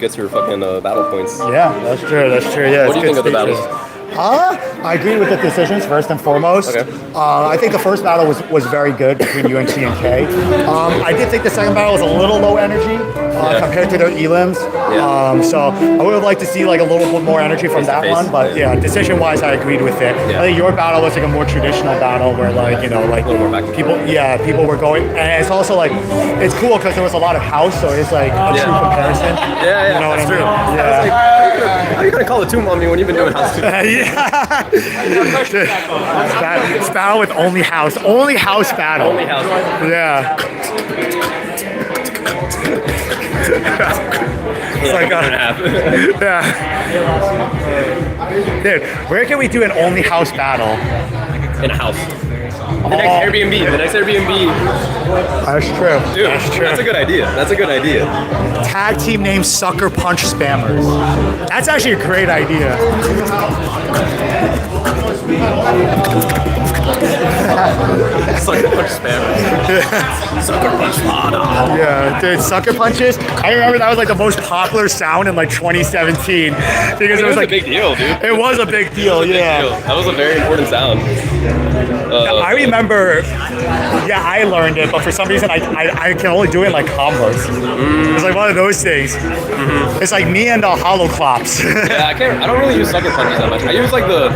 gets your fucking battle points. Yeah, that's true. That's true. Yeah. What do you think of the battles? I agree with the decisions first and foremost. Okay. I think the first battle was very good between you and TNK. I did think the second battle was a little low energy compared to their elims. Yeah. So I would have liked to see like a little bit more energy from that one. But yeah, decision-wise, I agreed with it. Yeah. I think your battle was like a more traditional battle where like like a little more back and forth. people were going, and it's also like it's cool because there was a lot of house, so it's like a true comparison. Yeah, you know what I mean? true. Yeah. I was like, how are you gonna call a tomb on me when you've been doing house too? Yeah. It's battle with only house battle. Only house. Yeah. It's like dude, where can we do an only house battle? In a house. The next Airbnb. That's true. Dude, that's true. That's a good idea. That's a good idea. Tag team name Sucker Punch Spammers. That's actually a great idea. Sucker punch spam. Sucker punch Lada. Yeah, dude, sucker punches. I remember that was like the most popular sound in like 2017 because it was like a big deal, dude. It was a big deal, yeah. That was a very important sound. I remember, yeah, I learned it, but for some reason I can only do it in like combos. It's like one of those things. It's like me and the hollow clops. Yeah, I don't really use sucker punches that much. I use like the.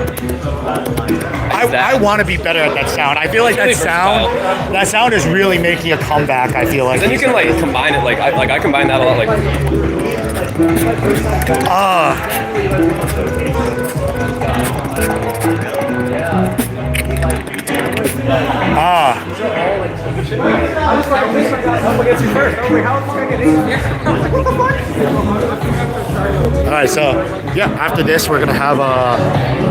I want to be better at that sound. I feel like that sound is really making a comeback. I feel like. Then you can like combine it. Like I combine that a lot. Like. All right, so yeah, after this we're gonna have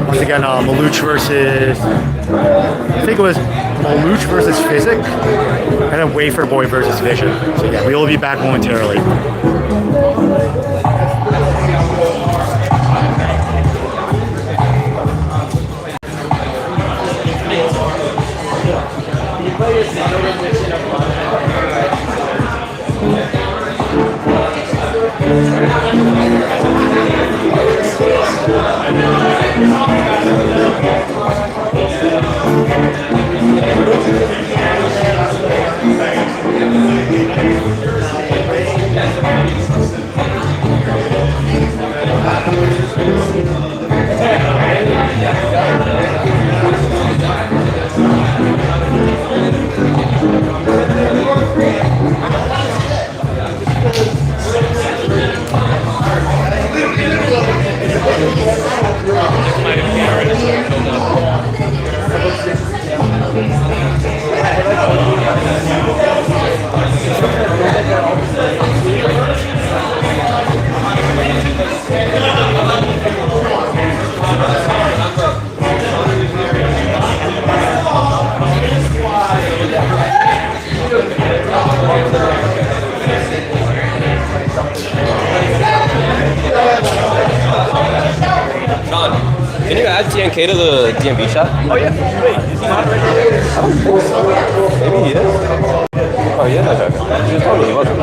once again Maluch versus I think it was Maluch versus Physic, and then Wafer Boy versus Vision. So yeah, we will be back momentarily. Sean, can you add TNK to the DMV chat? Oh yeah. Wait, is he not right I don't think so. Maybe he is. Oh yeah, okay. He just told me he wasn't.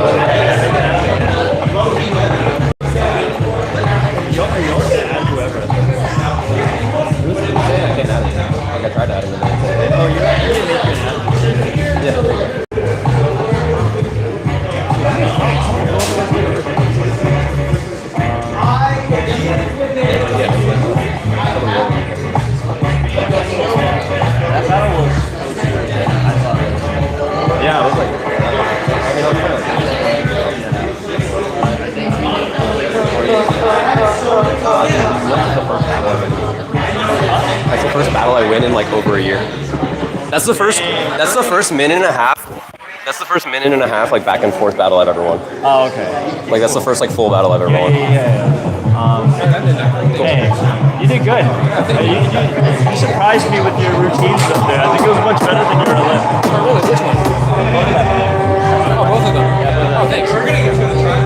I tried to add him in there. Oh, you're making an ad? Yeah. Yeah, it was like. That's the first battle I win in like over a year. That's the first minute and a half. That's the first minute and a half like back and forth battle I've ever won. Oh, okay. Like that's the first like full battle I've ever won. Yeah. Hey, you did good. You surprised me with your routine stuff there. I think it was much better than your list. Oh, really? Which one? Oh, both of them. Oh, thanks. We're gonna get to the track.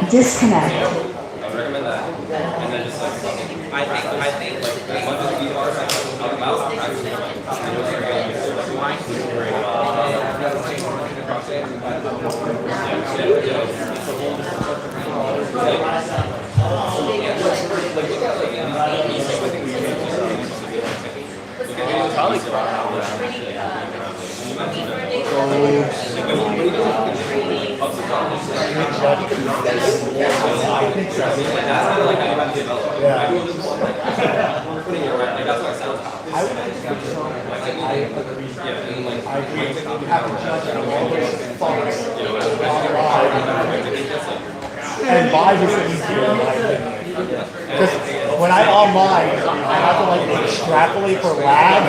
Disconnect. I would recommend that. And then just like, I think like, once it's easy, I'll come out, practice. And vibe is easier. Because when I online, I have to like extrapolate for lag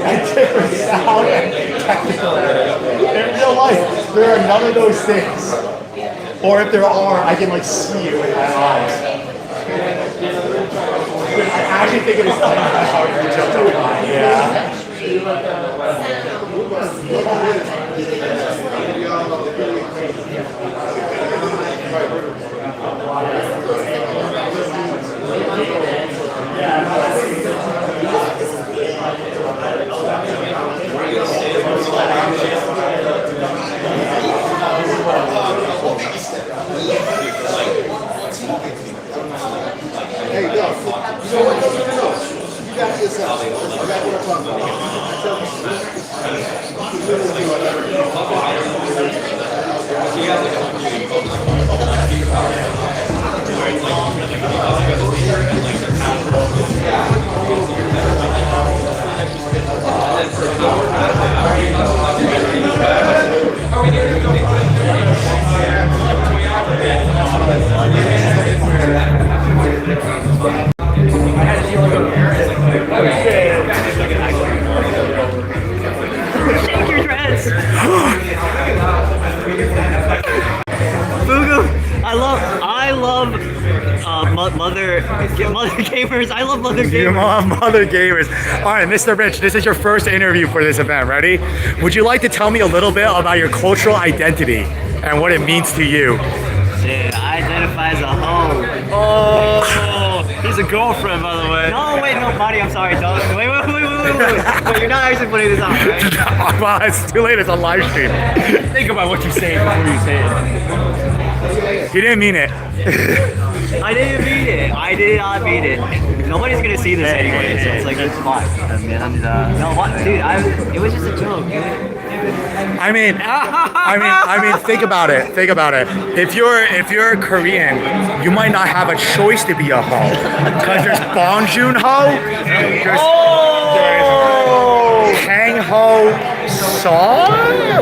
and different sound and technical errors. In real life, there are none of those things. Or if there are, I can like see it with my eyes. I actually think it is like hard to jump online. Yeah. Hey, yo, you got this out. I got what I'm Shake your dreads. Fugu, I love mother gamers. I love mother You gamers. love mother gamers. All right, Mr. Rich, this is your first interview for this event. Ready? Would you like to tell me a little bit about your cultural identity and what it means to you? Dude, I identify as a hoe. Oh, he's a girlfriend, by the way. No, wait, no, Marty, I'm sorry. Don't. Wait. Wait, you're not actually putting this out, right? Well, it's too late. It's on live stream. Think about what you say before you say it. You didn't mean it. I didn't mean it. I did not mean it. Nobody's gonna see this anyway, so it's like it's fine. No, what, dude? It was just a joke, dude. I mean, think about it. Think about it. If you're Korean, you might not have a choice to be a hoe. Because there's Bong Joon-ho, there's Kang Ho Song.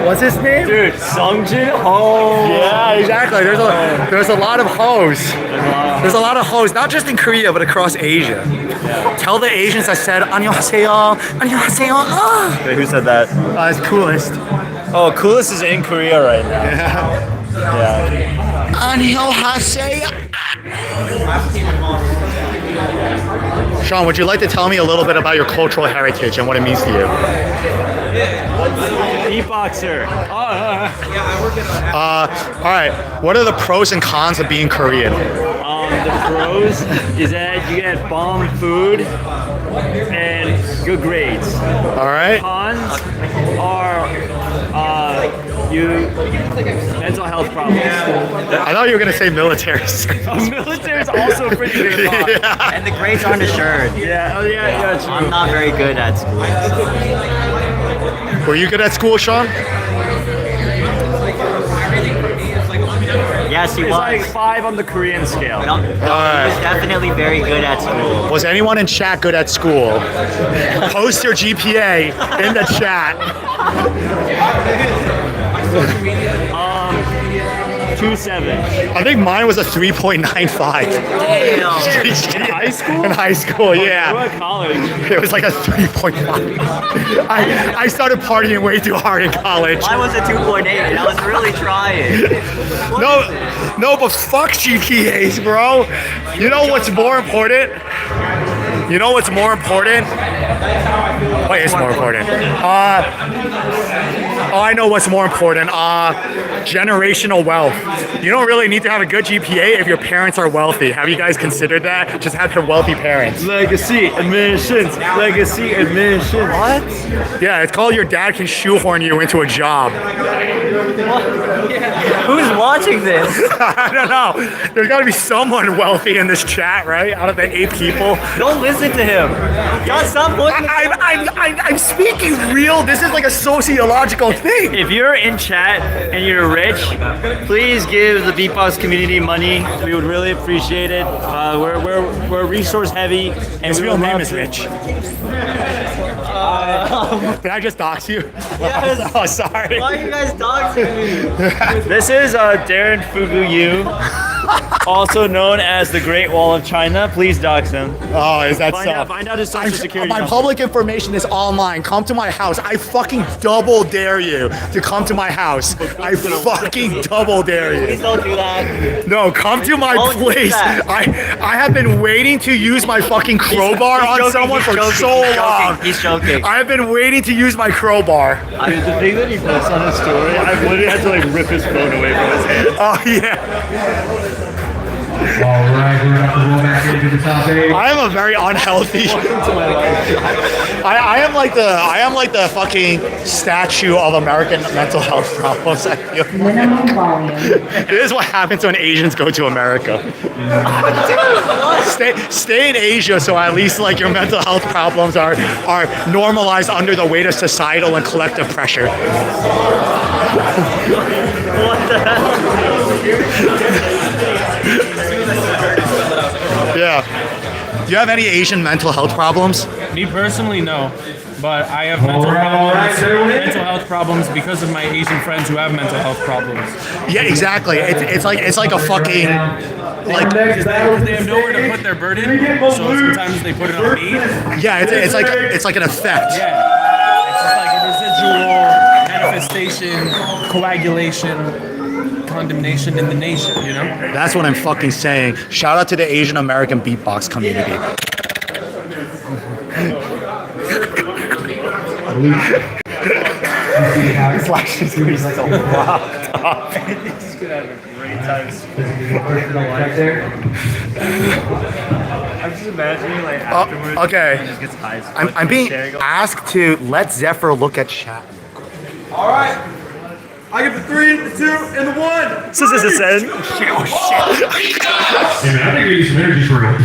What's his name? Dude, Sung Jin-ho. Yeah, exactly. There's a lot of hoes. There's a lot of hoes, not just in Korea, but across Asia. Tell the Asians I said 안녕하세요, 안녕하세요. Wait, who said that? It's Coolest. Oh, Coolest is in Korea right now. Yeah. 안녕하세요. Sean, would you like to tell me a little bit about your cultural heritage and what it means to you? Beatboxer. All right. What are the pros and cons of being Korean? The pros is that you get bomb food and good grades. All right. Cons are mental health problems. I thought you were gonna say military service. Military is also pretty good. Yeah. And the grades aren't assured. Yeah. Oh yeah. True. I'm not very good at school. Were you good at school, Sean? Yes, he It's was. like 5 on the Korean scale. No, he was definitely very good at school. Was anyone in chat good at school? Post your GPA in the chat. 2.7. I think mine was a 3.95. Damn. In high school? In high school, yeah. What about college? It was like a 3.5. I started partying way too hard in college. Mine was a 2.8 and I was really trying. No, but fuck GPAs, bro. You know what's more important? You know what's more important? What is more important? I know what's more important. Generational wealth. You don't really need to have a good GPA if your parents are wealthy. Have you guys considered that? Just have your wealthy parents. Legacy admissions. Legacy admissions. What? Yeah, it's called your dad can shoehorn you into a job. Who's watching this? I don't know. There's got to be someone wealthy in this chat, right? Out of the 8 people. Don't listen to him. God, stop looking. I'm speaking real. This is like a sociological thing. If you're in chat and you're rich, please give the Beatbox community money. We would really appreciate it. We're resource heavy, and His we real would name love is to- Rich. Did I just dox you? Yes. Oh, sorry. Why are you guys doxing me? This is Darren Fugu Yu, also known as the Great Wall of China. Please dox him. Oh, is that so? Find out his social security My number. public information is online. Come to my house. I fucking double dare you to come to my house. I fucking double dare you. Please don't do that. No, come to my Don't do place. that. I have been waiting to use my fucking crowbar He's on joking, someone he's for joking, so he's joking, long. he's joking. I have been waiting to use my crowbar. Dude, the thing that he posts on his story, I've literally had to like rip his phone away from his hand. Oh yeah. All right, we're about to roll back into the top 8. I am a very unhealthy. I am like the fucking statue of American mental health problems. I feel. Minimum volume. This is what happens when Asians go to America. Stay in Asia, so at least like your mental health problems are normalized under the weight of societal and collective pressure. What the hell? Yeah. Do you have any Asian mental health problems? Me personally, no. But I have All right, mental health problems because of my Asian friends who have mental health problems. Yeah, exactly. It's like a fucking like. Because they have nowhere to put their burden, so sometimes they put it on me. Yeah, it's like an effect. Yeah. It's just like a residual manifestation, coagulation, condemnation in the nation, you know? That's what I'm fucking saying. Shout out to the Asian American beatbox community. This last is gonna be so locked up. He's gonna have a great time. Right there. I'm just imagining like afterwards. Okay. He just gets high as fuck, I'm being staring. asked to let Zephyr look at chat. All right. I give the 3, the 2, and the 1. This is a send. Hey man, I think we need some energy for real.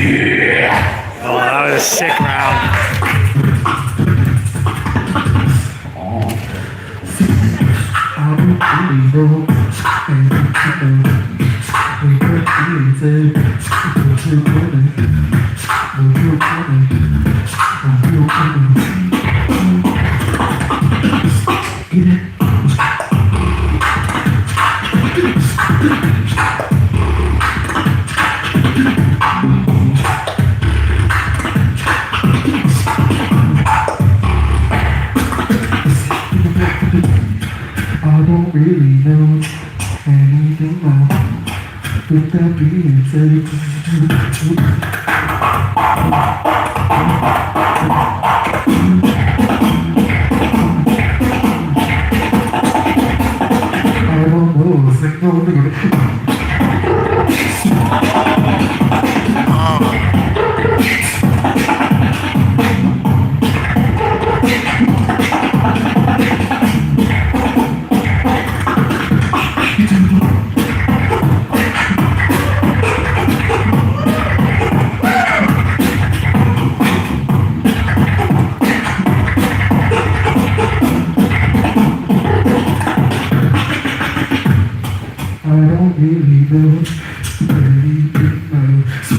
Oh, that was a sick round. I don't really know anything more. With that being said, I don't know a single thing. I don't really know anything else.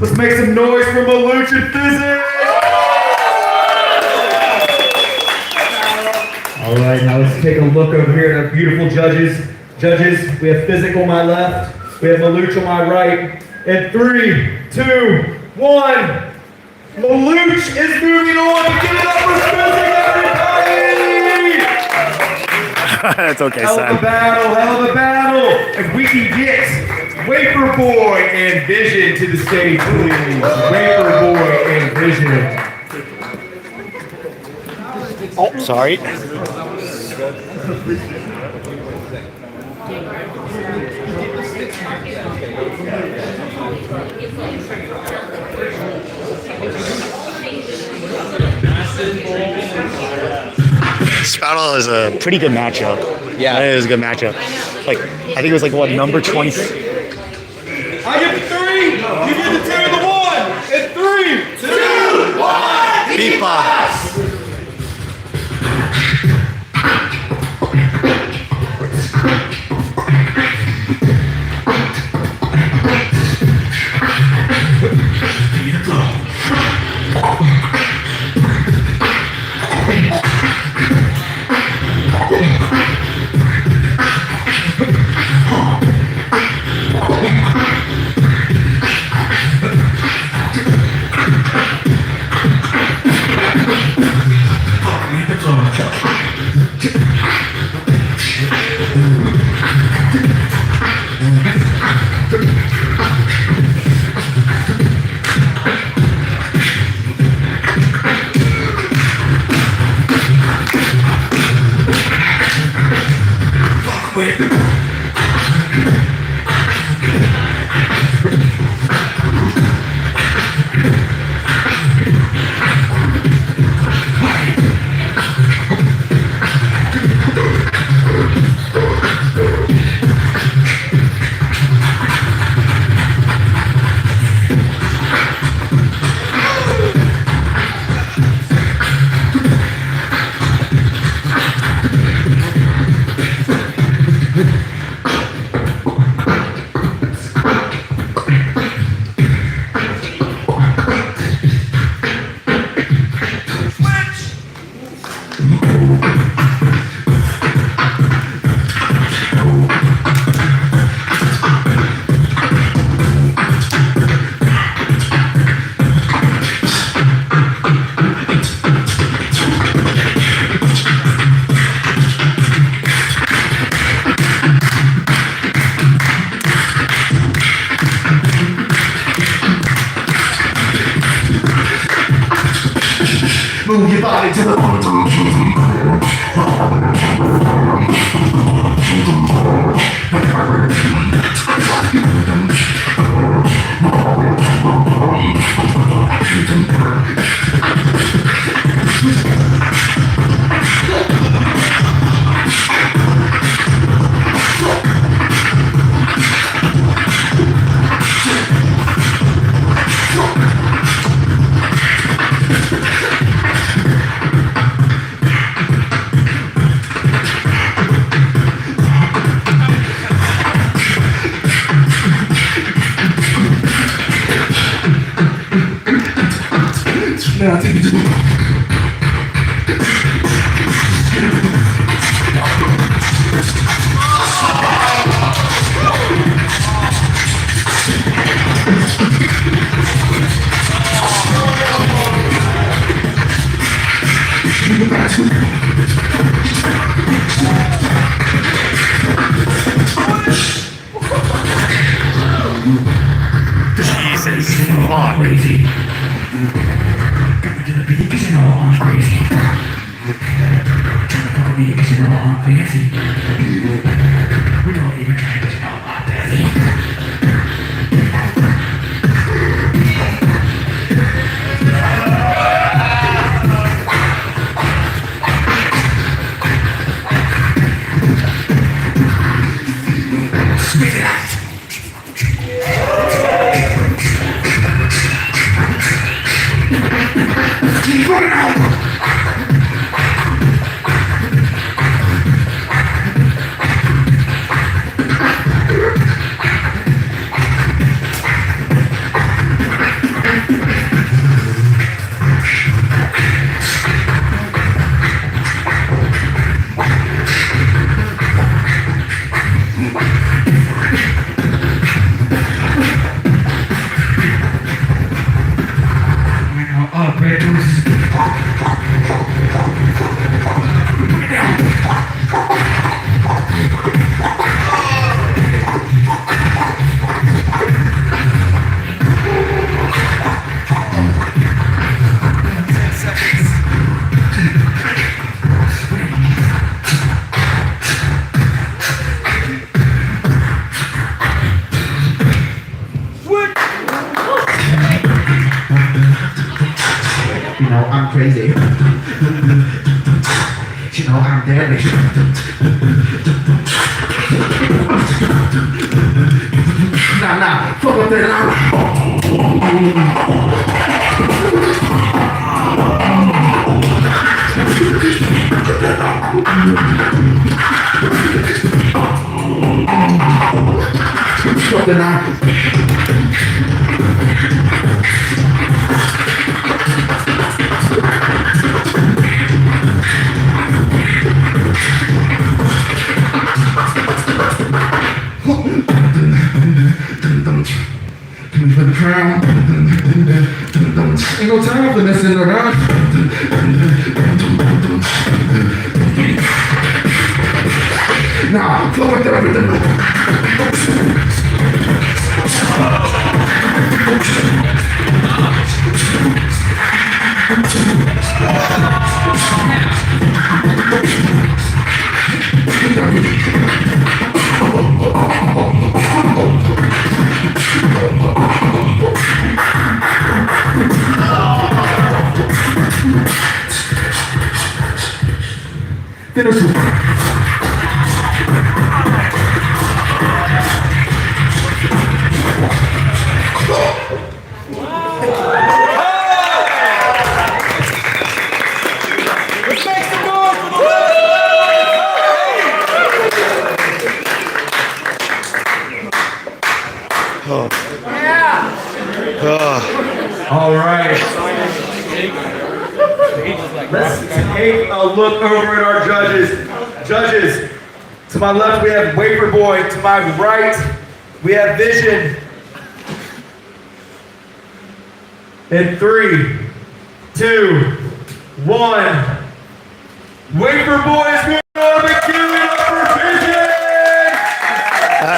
Let's make some noise for Maluch and Physics! All right, now let's take a look over here at our beautiful judges. Judges, we have Physic on my left, we have Maluch on my right. In 3, 2, 1, Maluch is moving on. Give it up for Physic, everybody! That's okay, Hell of a battle, If we can get Wafer Boy and Vision to the stage, please. Wafer Boy and Vision. Oh, sorry. This battle is a pretty good matchup. Yeah, it is a good matchup. Like, I think it was like what, number 20. I give the 3, you give the 2 and the 1. In 3, 2, 1. Beatbox. Move your body to the Jesus fuck. Crazy. To the beat, 'cause you know I'm crazy. Turn the beat, 'cause you know I'm fancy. We don't even try, 'cause you know I'm deadly. Spit it out. Keep running out. You know, I'm crazy. You know, I'm deadly. Nah, fuck up that line. Fuck the line. For the crown, ain't no time for messing around. Nah, fuck with everything. Finish it. All right. Let's take a look over at our judges. Judges, to my left we have Wafer Boy. To my right we have Vision. In 3, 2, 1. Wafer Boy is going on the queue up for Vision.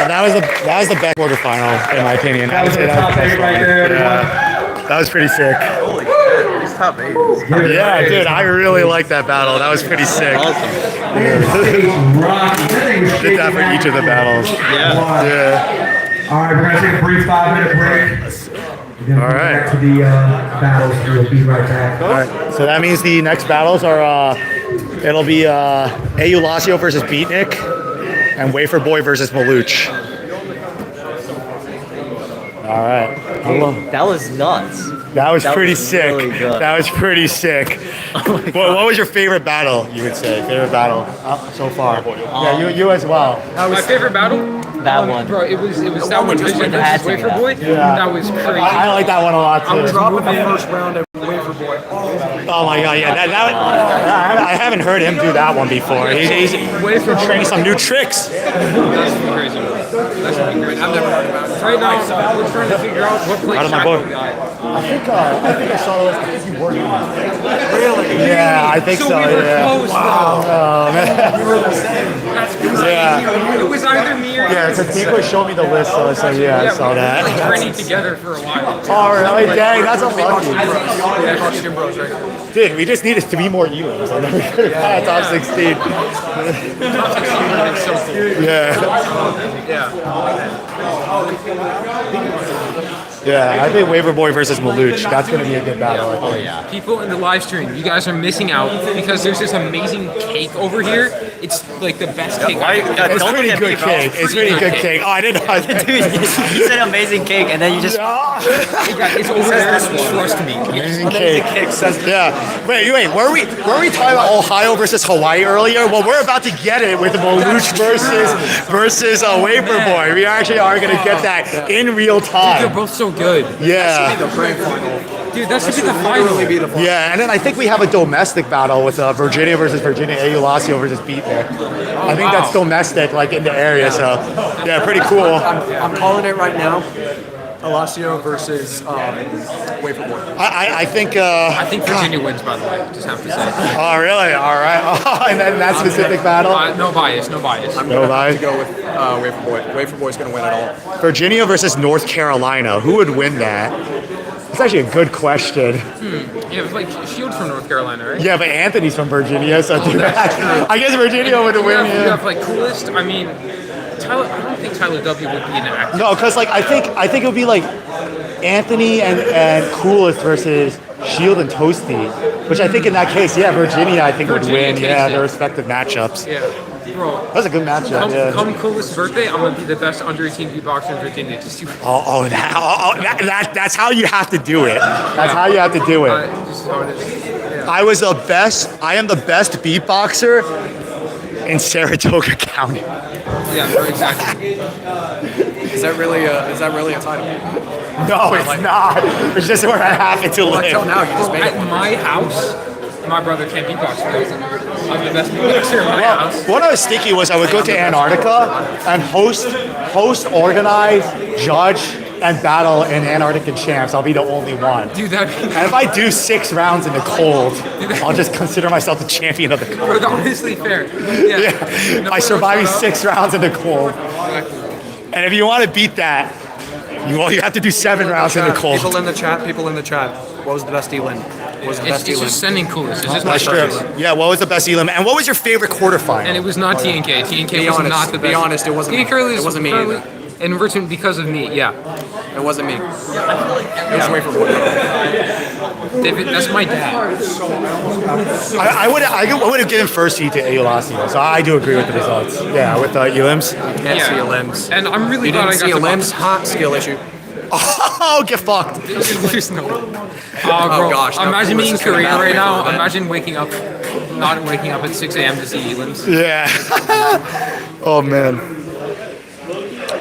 That was the best quarterfinal in my opinion. That was the top 8 right there. Yeah, that was pretty sick. Holy shit, he's top 8. Yeah, dude, I really like that battle. That was pretty sick. Awesome. Did that for each of the battles. Yeah. All right, we're gonna take a brief 5-minute break. We're gonna go back to the battles. We'll be right back. All right. So that means the next battles are it'll be Eulacio versus Beatnik and Wafer Boy versus Maluch. All right. That was nuts. That was pretty was sick. really good. That was pretty sick. What was your favorite battle? You would say favorite battle so far? Yeah, you as well. My favorite battle? That one. Bro, it was that one Vision versus Wafer Boy. Yeah. That was crazy. I like that one a lot too. I'm dropping the first round at Wafer Boy. Oh my god, yeah, I haven't heard him do that one before. He's training some new tricks. That's crazy. That's gonna be great. I've never heard about it. Right now, we're trying to figure out what place Out of my Shaq book. will be at. I think I saw those. I think you were doing it. Really? Yeah, I think so. We were close, Wow. Oh, man. We were the same. That's crazy. Yeah. It was either me or Yeah, so Tico showed me the list, so yeah, I saw we were that. like training together for a while. Oh, really? Dang, that's unlucky. Yeah, costume bros right now. Dude, we just needed 3 more Elims, and then we could have had top 16. Yeah. Yeah, I think Waver Boy versus Maluch. That's going to be a good battle. I think. Yeah. People in the live stream, you guys are missing out because there's this amazing cake over here. It's like the best cake. It's pretty good cake. It's pretty good cake. Oh, I didn't know. Dude, you said amazing cake, and then you just. It's over there. Trust me. Amazing cake. Yeah. Wait. Were we talking about Ohio versus Hawaii earlier? Well, we're about to get it with Maluch versus Waver Boy. We actually are going to get that in real time. They're both so good. Yeah. Dude, that should be the final. Yeah, and then I think we have a domestic battle with Virginia versus Virginia, Eulasio versus Beatnik. I think that's domestic, like in the area. So, yeah, pretty cool. I'm calling it right now. Elasio versus Wafer Boy. I think Virginia wins, by the way. Just have to say. Oh, really? All right. Oh, and then that specific battle? No bias. I'm going to have to go with Wafer Boy. Wafer Boy's going to win it all. Virginia versus North Carolina. Who would win that? It's actually a good question. Yeah, it was like Shield from North Carolina, right? Yeah, but Anthony's from Virginia, so I guess Virginia would win. You have like coolest. I mean, Tyler. I don't think Tyler W would be an actor. No, because like I think it would be like Anthony and Coolest versus Shield and Toasty, which I think in that case, yeah, Virginia I think would win. Yeah, their respective matchups. Yeah. Bro, that's a good matchup. Come Coolest birthday, I'm gonna be the best under 18 beatboxer in Virginia. That's how you have to do it. That's how you have to do it. Just how it is. Yeah. I am the best beatboxer in Saratoga County. Yeah, exactly. Is that really a title? No, it's not. It's just where I happen to live. Until now, you just made it. At my house, my brother can't beatbox. I'm the best beatboxer in my house. What I was thinking was I would go to Antarctica and host, organize, judge, and battle in Antarctic Champs. I'll be the only one. Dude, and if I do 6 rounds in the cold, I'll just consider myself the champion of the cold. Honestly fair. Yeah. By surviving 6 rounds in the cold. And if you want to beat that, you have to do 7 rounds in the cold. People in the chat. What was the best elim? It's just sending coolest. It's just That's true. Yeah, what was the best elim? And what was your favorite quarterfinal? And it was not TNK. TNK was not the best. Be honest, it wasn't me. It wasn't me either. In return, because of me, yeah. It wasn't me. It was Wafer Boy. David, that's my dad. I would have given first seed to Eulasio, so I do agree with the results. Yeah, with the elims. Can't see elims. And I'm really you glad didn't I got see elims. Hot skill issue. Oh, get fucked. There's no. Bro, gosh. Imagine being in Korea right now. Imagine not waking up at 6 a.m. to see elims. Yeah. Oh, man.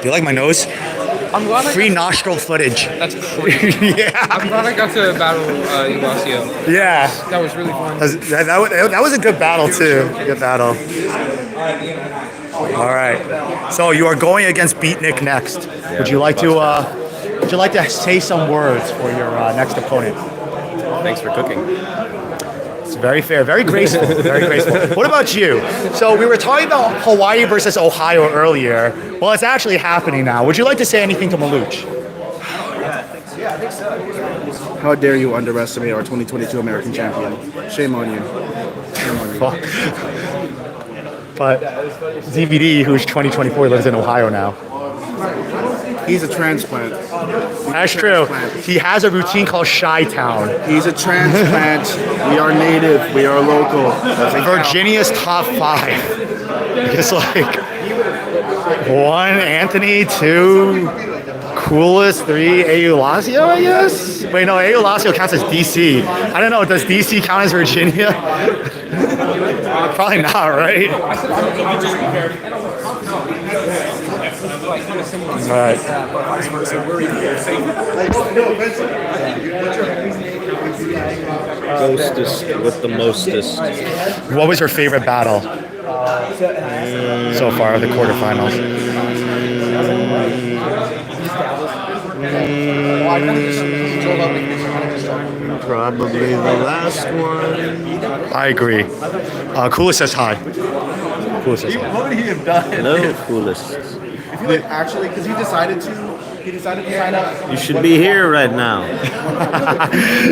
Do you like my nose? I'm glad Free nostril footage. That's crazy. Yeah. I'm glad I got to battle Eulasio. Yeah. That was really fun. That was a good battle, too. Good battle. All right. So you are going against Beatnik next. Would you like to say some words for your next opponent? Thanks for cooking. It's very fair, very graceful, very graceful. What about you? So we were talking about Hawaii versus Ohio earlier. Well, it's actually happening now. Would you like to say anything to Maluch? Yeah, I think so. How dare you underestimate our 2022 American champion? Shame on you. Shame on you. But ZBD, who's 2024, lives in Ohio now. He's a transplant. That's true. He has a routine called Chi-Town. He's a transplant. We are native. We are local. Virginia's top 5. It's like 1 Anthony, 2 Coolest, 3 Eulasio, I guess? Wait, no, Eulasio counts as DC. I don't know, does DC count as Virginia? Probably not, right? like kind of similar. All right. Vice versa. We're Ghostest with the mostest. What was your favorite battle so far, the quarterfinals? Probably the last one. I agree. Coolest says hi. Coolest says hi. What would he have done? Hello, coolest. If he like actually, because he decided to sign up. You should be here right now.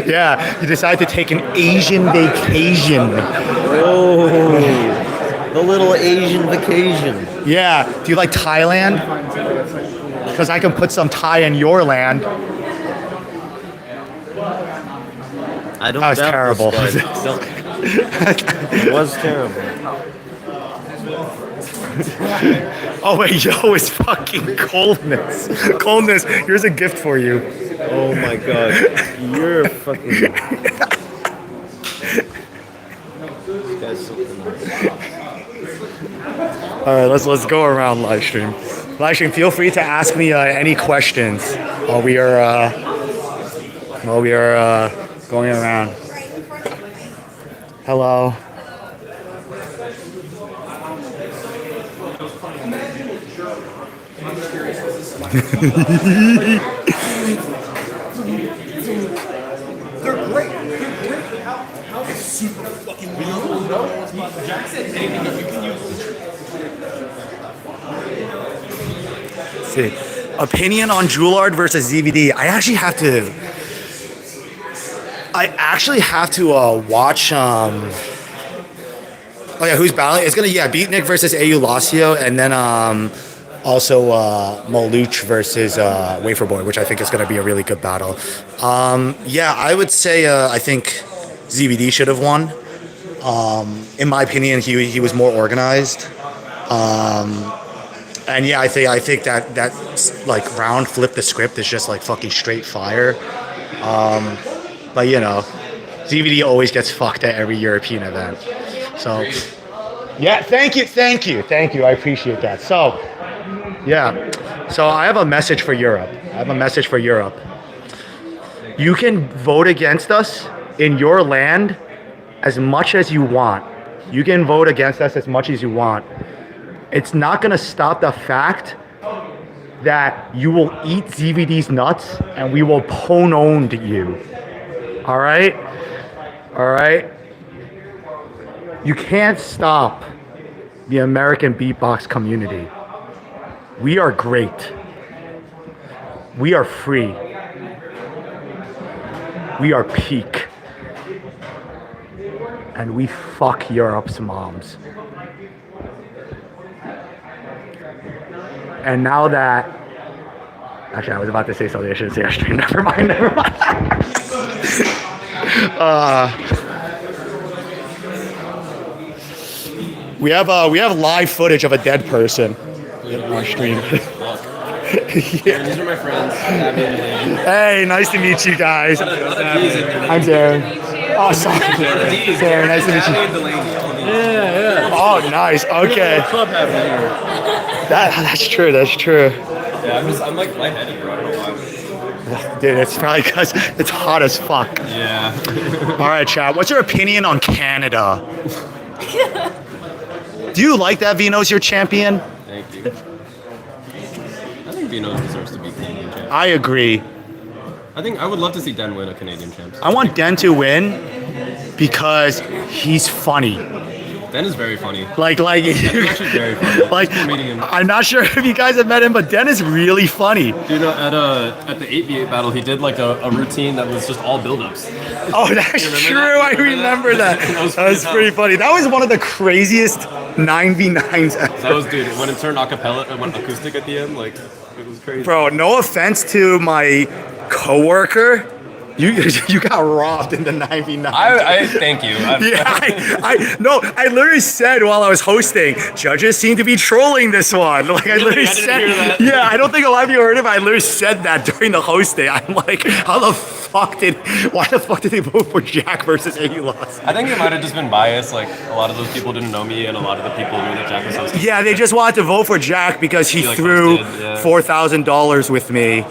Yeah, you decided to take an Asian vacation. Oh, the little Asian vacation. Yeah. Do you like Thailand? Because I can put some Thai in your land. I don't. That was doubt terrible. this guy. It was terrible. Oh wait, yo, it's fucking coldness. Coldness, here's a gift for you. Oh my god. You're fucking. This guy's something else. All right, let's go around live stream. Live stream, feel free to ask me any questions while we are going around. Hello. They're great. How super fucking Jack said anything you can use. Let's see. Opinion on Joulard versus ZVD. I actually have to watch. Oh yeah, who's battling? It's gonna Beatnik versus AU Lacio, and then also Maluch versus Waferboy, which I think is gonna be a really good battle. I would say I think ZVD should have won. In my opinion, he was more organized. And yeah, I think that like round flip the script is just like fucking straight fire. But you know, ZVD always gets fucked at every European event. So yeah, thank you. I appreciate that. So yeah, so I have a message for Europe. You can vote against us in your land as much as you want. You can vote against us as much as you want. It's not gonna stop the fact that you will eat ZVD's nuts and we will pwn you. All right? You can't stop the American beatbox community. We are great. We are free. We are peak. And we fuck Europe's moms. And now that, actually I was about to say something I shouldn't say on stream. Never mind. We have live footage of a dead person in our stream. Yeah, these are my friends. Hey, nice to meet you guys. I'm Darren. Oh, sorry. Darren, nice to meet you. Yeah. Oh, nice. Okay. Club happening here. That's true. Yeah, I'm like lightheaded, bro. I don't know why. Dude, it's probably because it's hot as fuck. Yeah. All right, chat. What's your opinion on Canada? Do you like that Vino's your champion? Thank you. I think Vino deserves to be Canadian champ. I agree. I would love to see Den win a Canadian champ. I want Den to win because he's funny. Den is very funny. Like Den's actually very funny. Like, It's cool meeting him. I'm not sure if you guys have met him, but Den is really funny. Dude, at the 8v8 battle, he did like a routine that was just all build-ups. Oh, that's true. I remember that. That was pretty funny. That was one of the craziest 9v9s ever. That was, dude, when it turned acapella, it went acoustic at the end, like, it was crazy. Bro, no offense to my coworker, You got robbed in the 99. I thank you. Yeah, I literally said while I was hosting, judges seem to be trolling this one. Like I literally said, yeah, I don't think a lot of you heard it, but I literally said that during the hosting. I'm like, why the fuck did they vote for Jack versus AULAS? I think it might have just been biased. Like a lot of those people didn't know me, and a lot of the people knew that Jack was hosting. Yeah, they just wanted to vote for Jack because he threw $4,000 with me.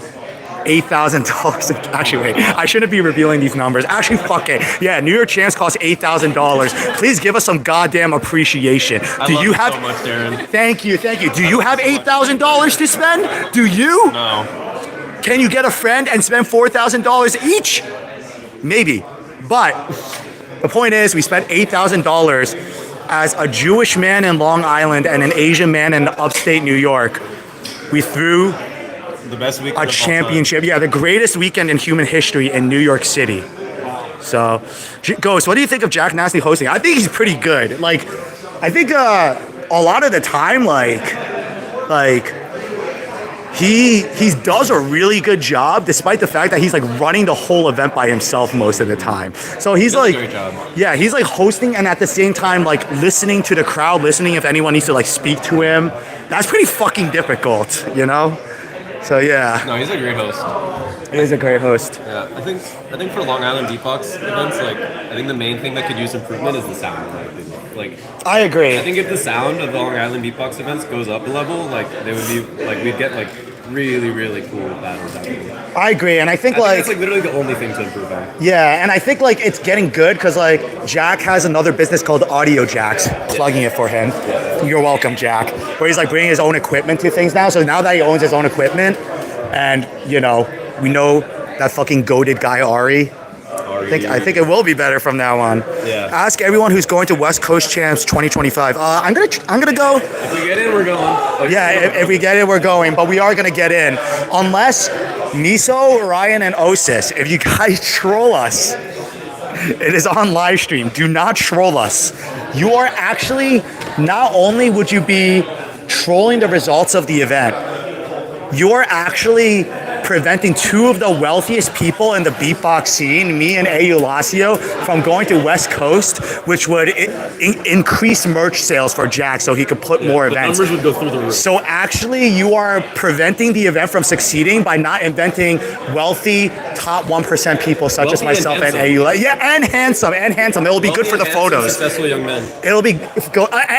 $8,000. Actually, wait, I shouldn't be revealing these numbers. Actually, fuck it. Yeah, New York Champs cost $8,000. Please give us some goddamn appreciation. I love you so much, Darren. Thank you. Do you have $8,000 to spend? Do you? No. Can you get a friend and spend $4,000 each? Maybe. But the point is, we spent $8,000 as a Jewish man in Long Island and an Asian man in upstate New York. We threw the best weekend a championship. Yeah, the greatest weekend in human history in New York City. So, Ghost, what do you think of Jack Nasty hosting? I think he's pretty good. Like, I think a lot of the time, he does a really good job, despite the fact that he's like running the whole event by himself most of the time. So he's like, great job. Yeah, he's like hosting and at the same time like listening to the crowd, listening if anyone needs to like speak to him. That's pretty fucking difficult, you know? So yeah. No, he's a great host. He is a great host. Yeah, I think for Long Island Beatbox events, like I think the main thing that could use improvement is the sound. Like I agree. I think if the sound of the Long Island Beatbox events goes up a level, like they would be like we'd get like really cool battles out of it. I agree, and I think that's like literally the only thing to improve on. Yeah, and I think like it's getting good because like Jack has another business called Audio Jacks, plugging it for him. Yeah. You're welcome, Jack. Where he's like bringing his own equipment to things now. So now that he owns his own equipment, and you know we know that fucking goated guy Ari. I think it will be better from now on. Yeah. Ask everyone who's going to West Coast Champs 2025. I'm gonna go. If we get in, we're going. If we get in, we're going. But we are gonna get in, unless Miso, Ryan, and Osis. If you guys troll us, it is on live stream. Do not troll us. You are actually not only would you be trolling the results of the event, you are actually preventing two of the wealthiest people in the beatbox scene, me and Eulacio, from going to West Coast, which would increase merch sales for Jack so he could put more events. The numbers would go through the roof. So actually, you are preventing the event from succeeding by not inventing wealthy top 1% people such wealthy as myself and Eulacio. Yeah, and handsome. It will be good for the photos. Successful young men. It'll be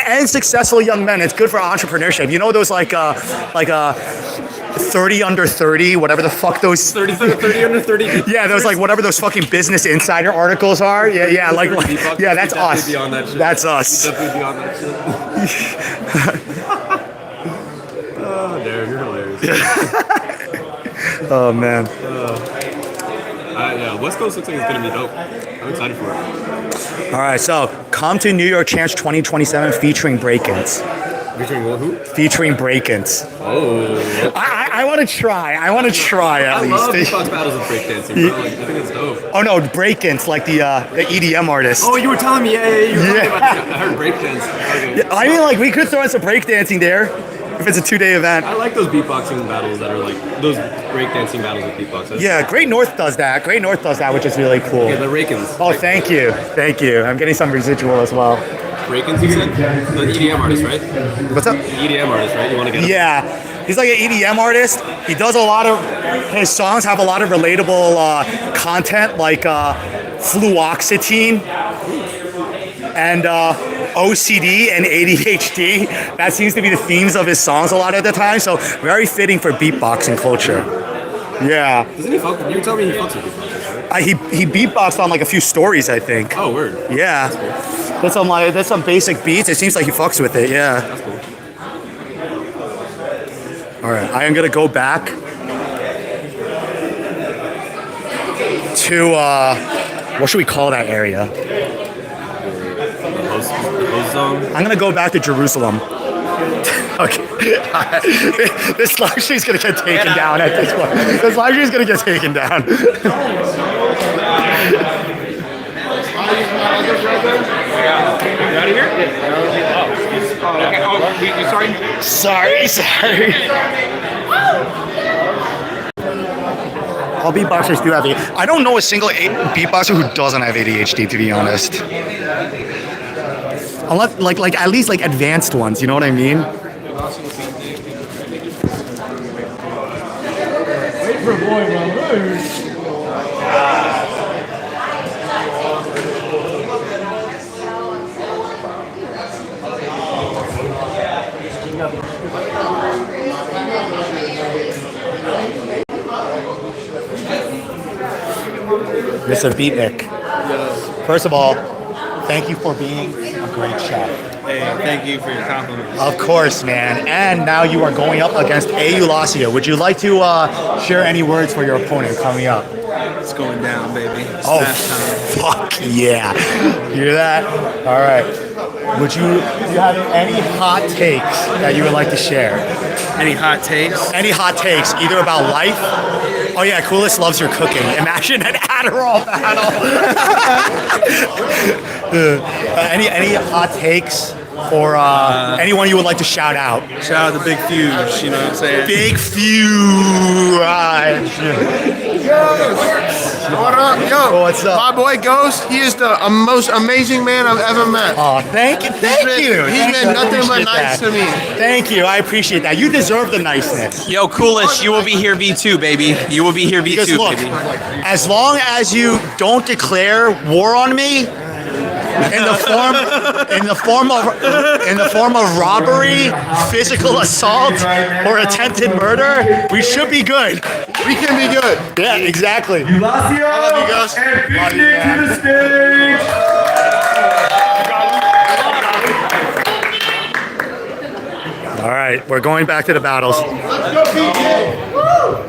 and successful young men. It's good for entrepreneurship. You know those like 30 under 30, whatever the fuck those 30 under 30. Yeah, those like whatever those fucking Business Insider articles are. Yeah, yeah, that's us. That's us. Definitely be on that shit. Oh, Darren, you're hilarious. Oh man. Yeah, West Coast looks like it's gonna be dope. I'm excited for it. All right, so come to New York Champs 2027 featuring break-ins. Featuring who? Featuring break-ins. Oh. I want to try. I want to try at least. I love beatbox battles with breakdancing, bro. Like, I think it's dope. Oh no, break-ins like the EDM artist. Oh, you were telling me, you were talking about I heard breakdance. Okay. Yeah, I mean, like we could throw in some breakdancing there if it's a 2-day event. I like those beatboxing battles that are like those breakdancing battles with beatboxers. Yeah, Great North does that. Great North does that, which is really cool. Yeah, the Rakins. Oh, thank you. I'm getting some residual as well. Rakins, you said? The EDM artist, right? What's up? The EDM artist, right? You want to get him? Yeah, he's like an EDM artist. He does a lot of, his songs have a lot of relatable content like fluoxetine and OCD and ADHD. That seems to be the themes of his songs a lot of the time. So very fitting for beatboxing culture. Yeah. Doesn't he fuck? You were telling me he fucks with beatboxers, right? He beatboxed on like a few stories, I think. Oh, word. Yeah. That's some basic beats. It seems like he fucks with it. Yeah. That's cool. All right. I am gonna go back to what should we call that area? The host zone. I'm gonna go back to Jerusalem. Okay. This live stream is gonna get taken down at this point. This live stream is gonna get taken down. You out of here? Oh, okay. Oh, sorry? Sorry. all beatboxers do have ADHD. I don't know a single beatboxer who doesn't have ADHD, to be honest. Unless, like at least like advanced ones, you know what I mean? Wait for boy Ramoose. Mr. Beatnik. First of all, thank you for being a great chef. Hey, thank you for your compliment. Of course, man. And now you are going up against Eulacia. Would you like to share any words for your opponent coming up? It's going down, baby. Oh, fuck yeah. You hear that? All right. Do you have any hot takes that you would like to share? Any hot takes? Any hot takes, either about life. Oh yeah, Coolest loves your cooking. Imagine an Adderall battle. Any hot takes or anyone you would like to shout out? Shout out to Big Fuse, you know what I'm saying? Big Fuse. What up, yo? What's up? My boy Ghost, he is the most amazing man I've ever met. Oh, thank you. He's been nothing but nice to me. Thank you, I appreciate that. You deserve the niceness. Yo, Coolest, you will be here V2, baby. You will be here V2, Because look, baby. as long as you don't declare war on me in the form of robbery, physical assault, or attempted murder, we should be good. We can be good. Yeah, exactly. Eulacia and Beatnik to the stage. All right, we're going back to the battles. Let's go, PJ. Woo!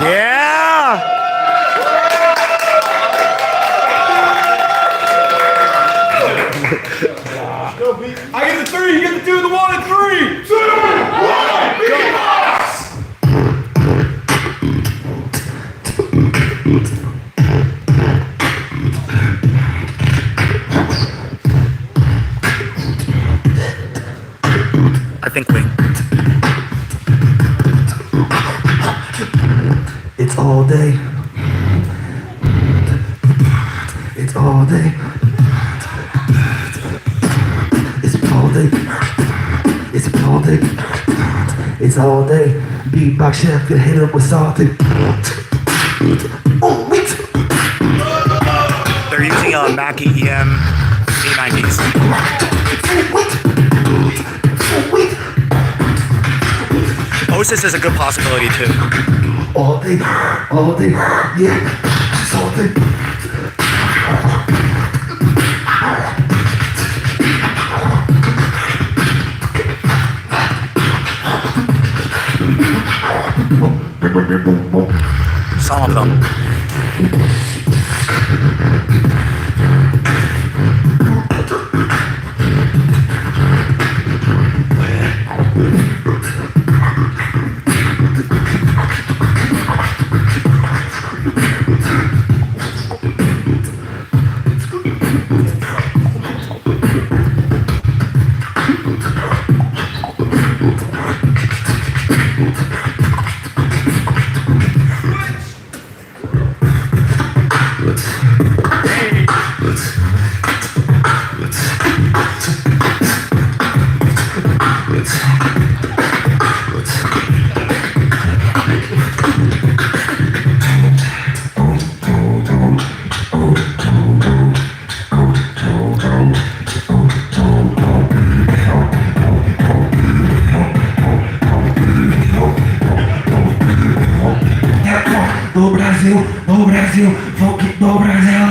Yeah! I get the 3, you get the 2, the 1, and 3. 2, 1, Beatbox! I think we. It's all day. It's all day. It's all day. It's all day. It's all day. Beatbox chef can hit him with salty. Oh, wait. They're using a Mackie EM 890s. Osis is a good possibility too. All day, yeah, it's all day. Some of them. No Brasil, funk it, no Brasil.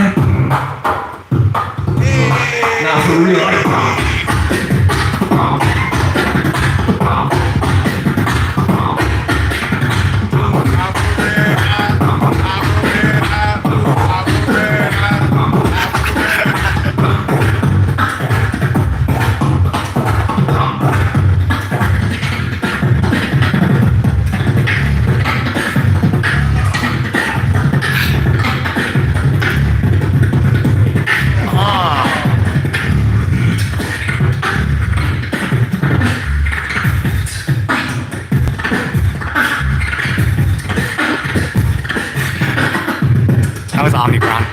Nah, for real. Omnicron.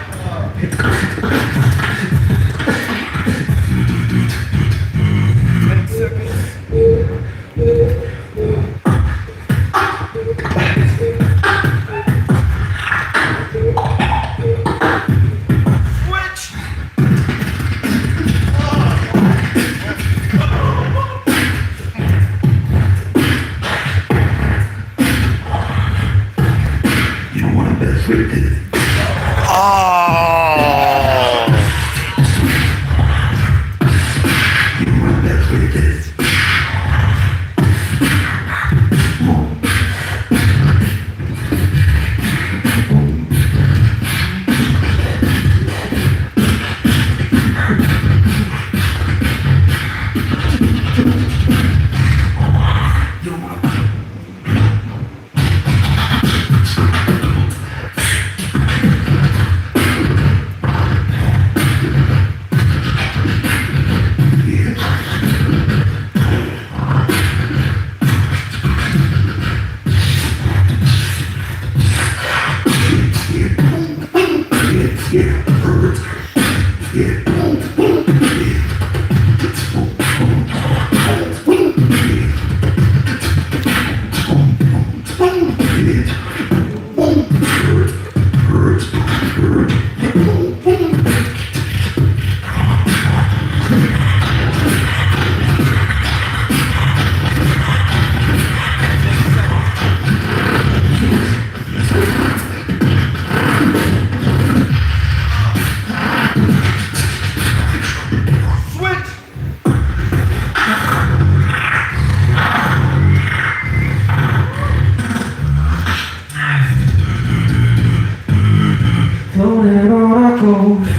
Floating on a coast,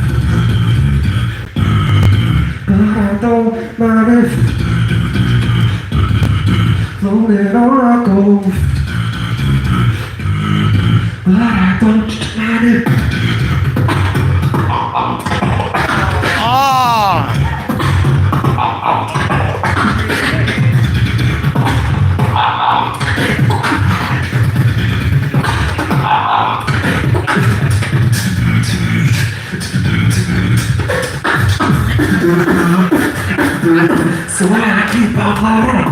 but I don't mind it. Floating on a coast, but I don't mind it. So I keep on floating.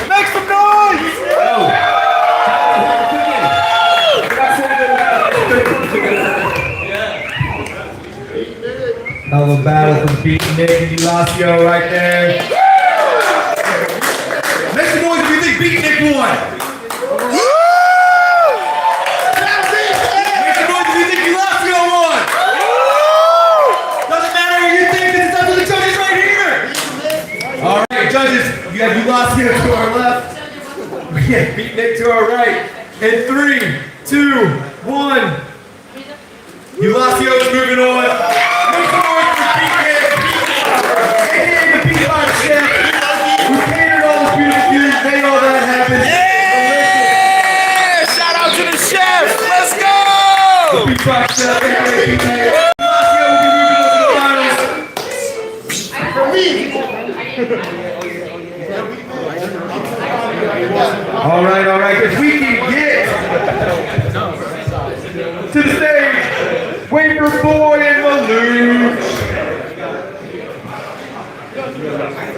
Make some noise! Another battle from Beat Nick and Elacio right there. Make some noise if you think Beat Nick won. Make some noise if you think Elacio won. Doesn't matter what you think, it's up to the judges right here. All right, judges, you have Elacio to our left. We have Beat Nick to our right. In 3, 2, 1. Elacio is moving on. Make some noise for Beat Nick. Hey, the Beatbox chef. Who catered all this beautiful food, made all that happen. Yeah! Shout out to the chef. Let's go! The Beatbox chef. Elacio will be moving on to the finals. For me. All right. If we can get to the stage, Wafer Boy and Malooch.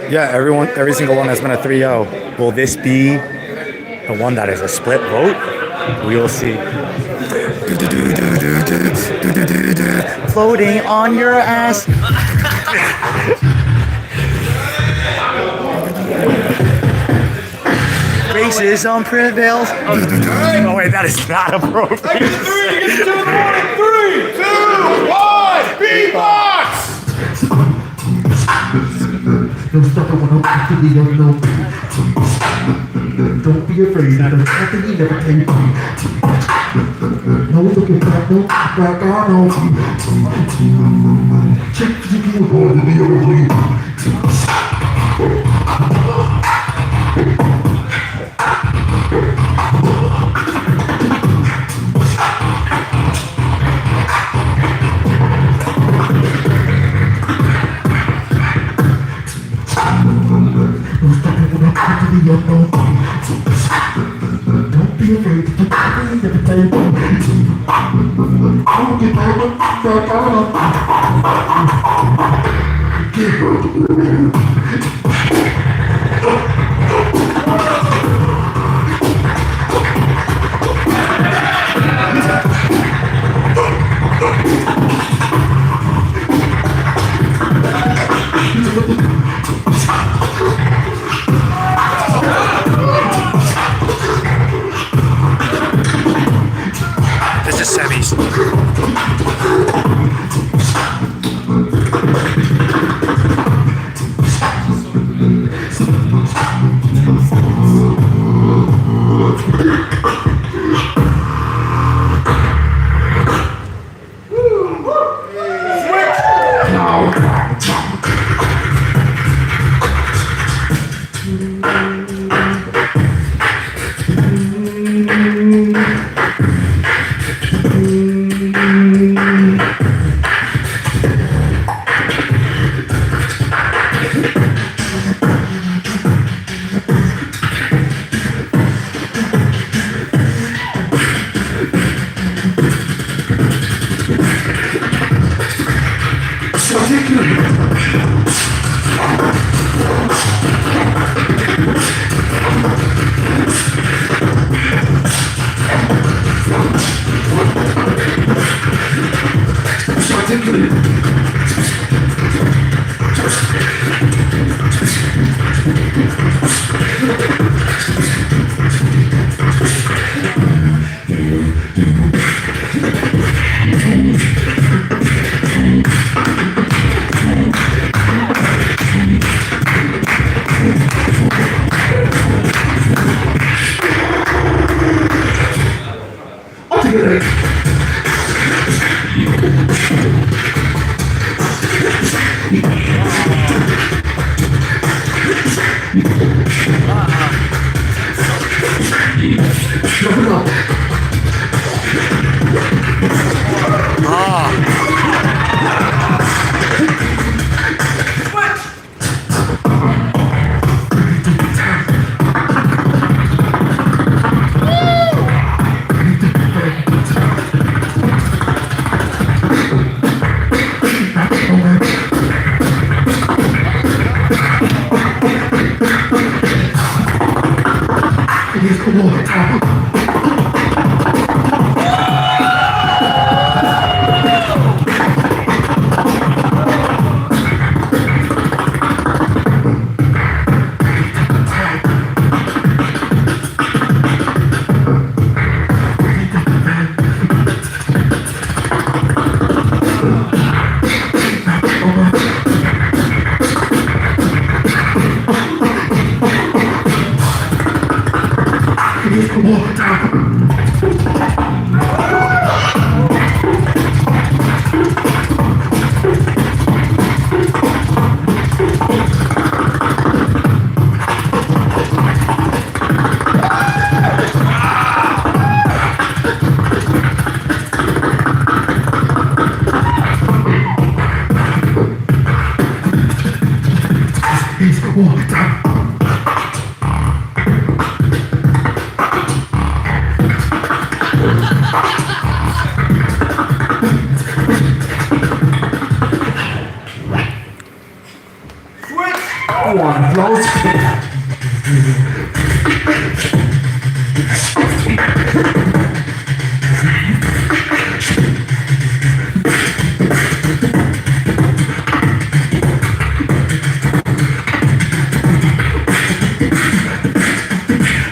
Yeah, every single one has been a 3-0. Will this be the one that is a split vote? We will see. Floating on your ass. racism prevails. Oh wait, that is not appropriate. I get the 3, you get the 2 in the morning. 3, 2, 1, beatbox! Don't stop it when I'm back to the unknown. Don't be afraid, there's nothing you never can do. No looking back, no back, I know. Check the view more than the early. Don't be afraid to put everything at the table. I'll get over back This is semis.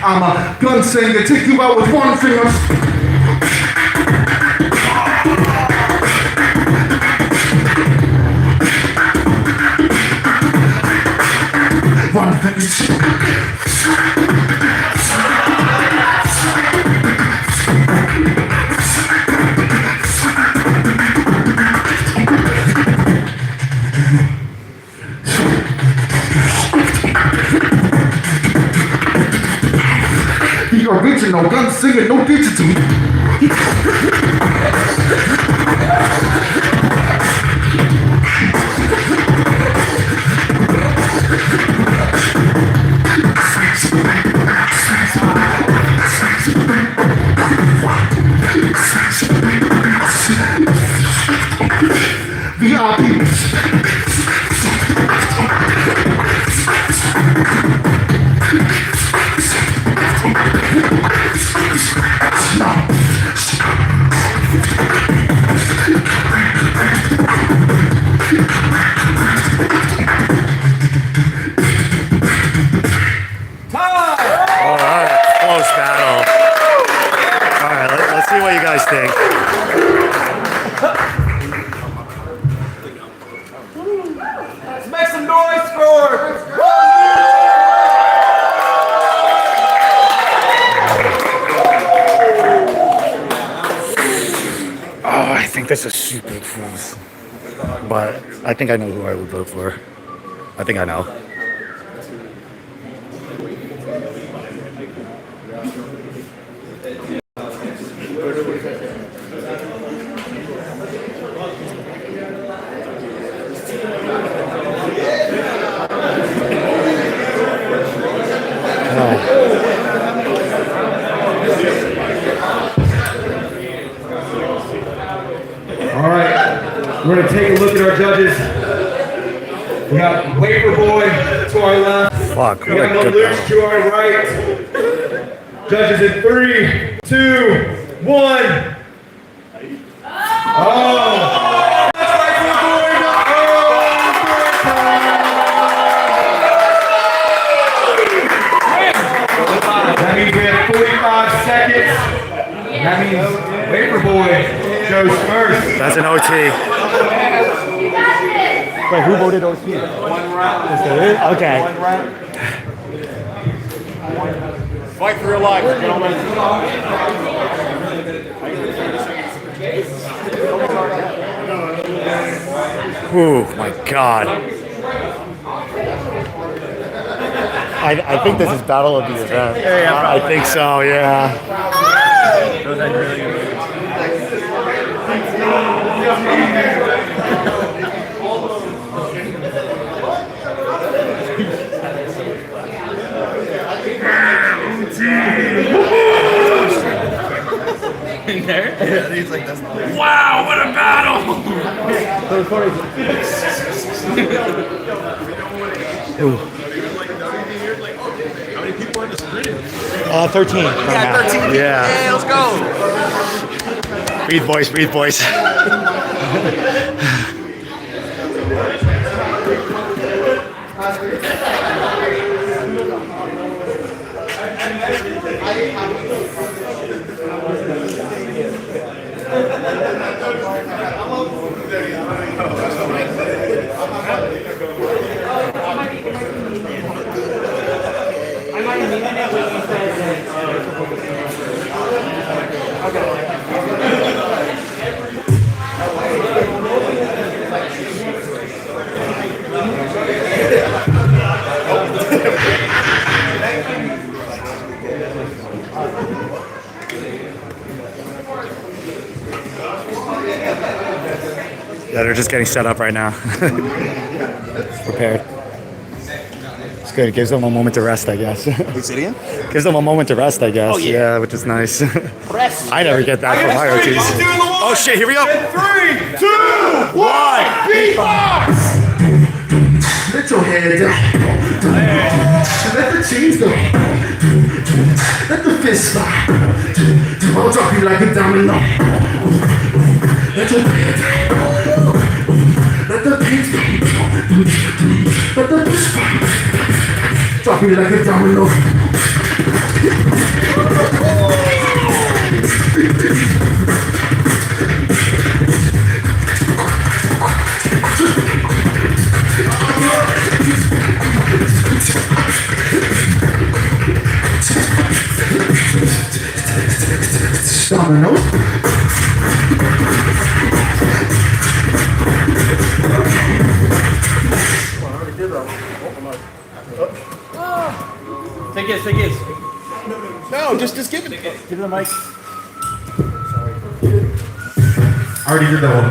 I'm a gunslinger, take you out with one finger. One finger. The original gunslinger, no digital. Close battle. All right, let's see what you guys think. Let's make some noise for Oh, I think this is super close. But I think I know who I would vote for. I think I know. All right, we're gonna take a look at our judges. We got Wafer Boy to our left. Fuck, We got Maloosh to our right. Judges in 3, 2, 1. Oh! That means we have 45 seconds. That means Wafer Boy goes first. That's an OT. Wait, who voted OT? One round. Is that it? Okay. One round. Fight for your life, gentlemen. Oh my god. I think this is battle of the event. I think so, yeah. Those are really good. In there? Yeah, he's like, that's not wow, what a battle! How many people are in the screen? 13. Yeah, 13. Yeah. Hey, let's go. Breathe, boys, breathe, boys. Yeah, they're just getting set up right now. Prepared. It's good. It gives them a moment to rest, I guess. Wait, say it again? Gives them a moment to rest, I guess. Oh, yeah. Which is nice. Rest. I never get that from my OTs. Oh shit, here we go. 3, 2, 1, Beatbox! Let your head down. Let the chains go. Let the fist fly. I'll drop you like a domino. Let your head down. Let the pains go. Let the fist fly. Drop you like a domino. Take it. No, just give it. Give it the mic. I already did that one.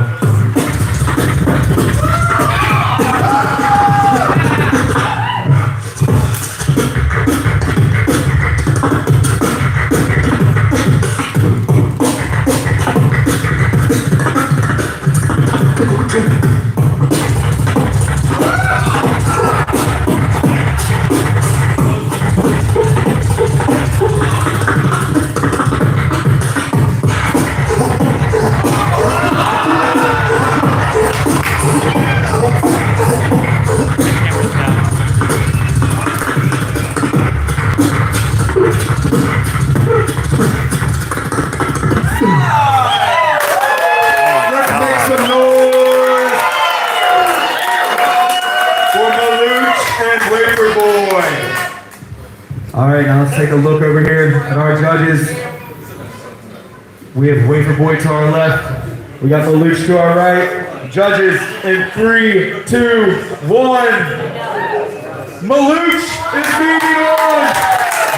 All right, now let's take a look over here at our judges. We have Wafer Boy to our left. We got Maluch to our right. Judges in 3, 2, 1. Maluch is moving on.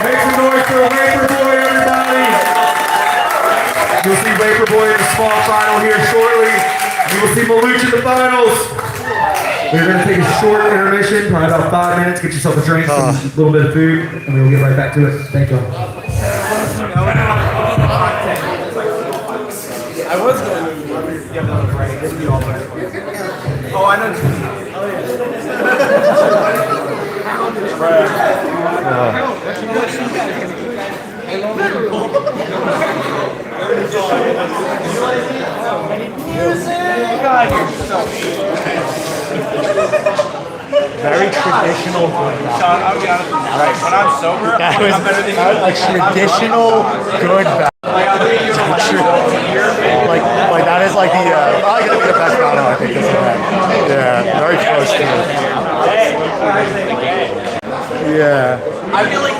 Make some noise for Wafer Boy, everybody. You'll see Wafer Boy in the small final here shortly. You will see Maluch in the finals. We're going to take a short intermission, probably about 5 minutes. Get yourself a drink, some little bit of food, and we'll get right back to it. Thank you. I was going to give them a break. Oh, I know. Very traditional good Sean, I'll be honest with you. Right. When I'm sober, That I'm better than you. was a traditional good battle. Like that is like the probably gonna be the best battle I think this event. Yeah, very close to it. Yeah. I feel like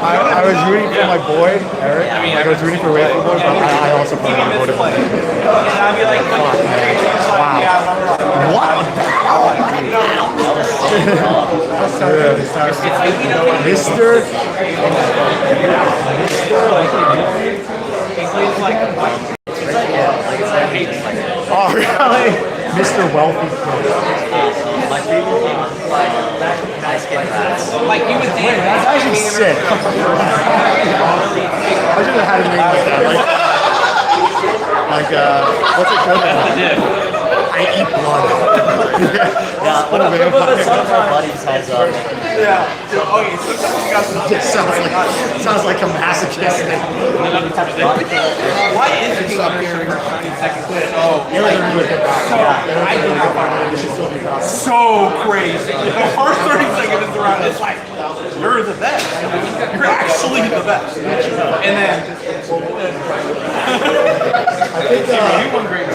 I was rooting for my boy Eric. I was rooting for Wafer Boy, but I also probably voted for him. Wow. Mr. Oh, really? Mr. Wealthy. like you would think. That's actually sick. I should have had a name like that. Like what's it called? I eat blood. Yeah, one of our buddies has Yeah. Okay, sometimes you got some. It sounds like a masochist. Why is it up here in 2nd clip? Oh, so crazy. The first 30 seconds of the round, it's like, you're the best. You're actually the best. And then, I think you won great.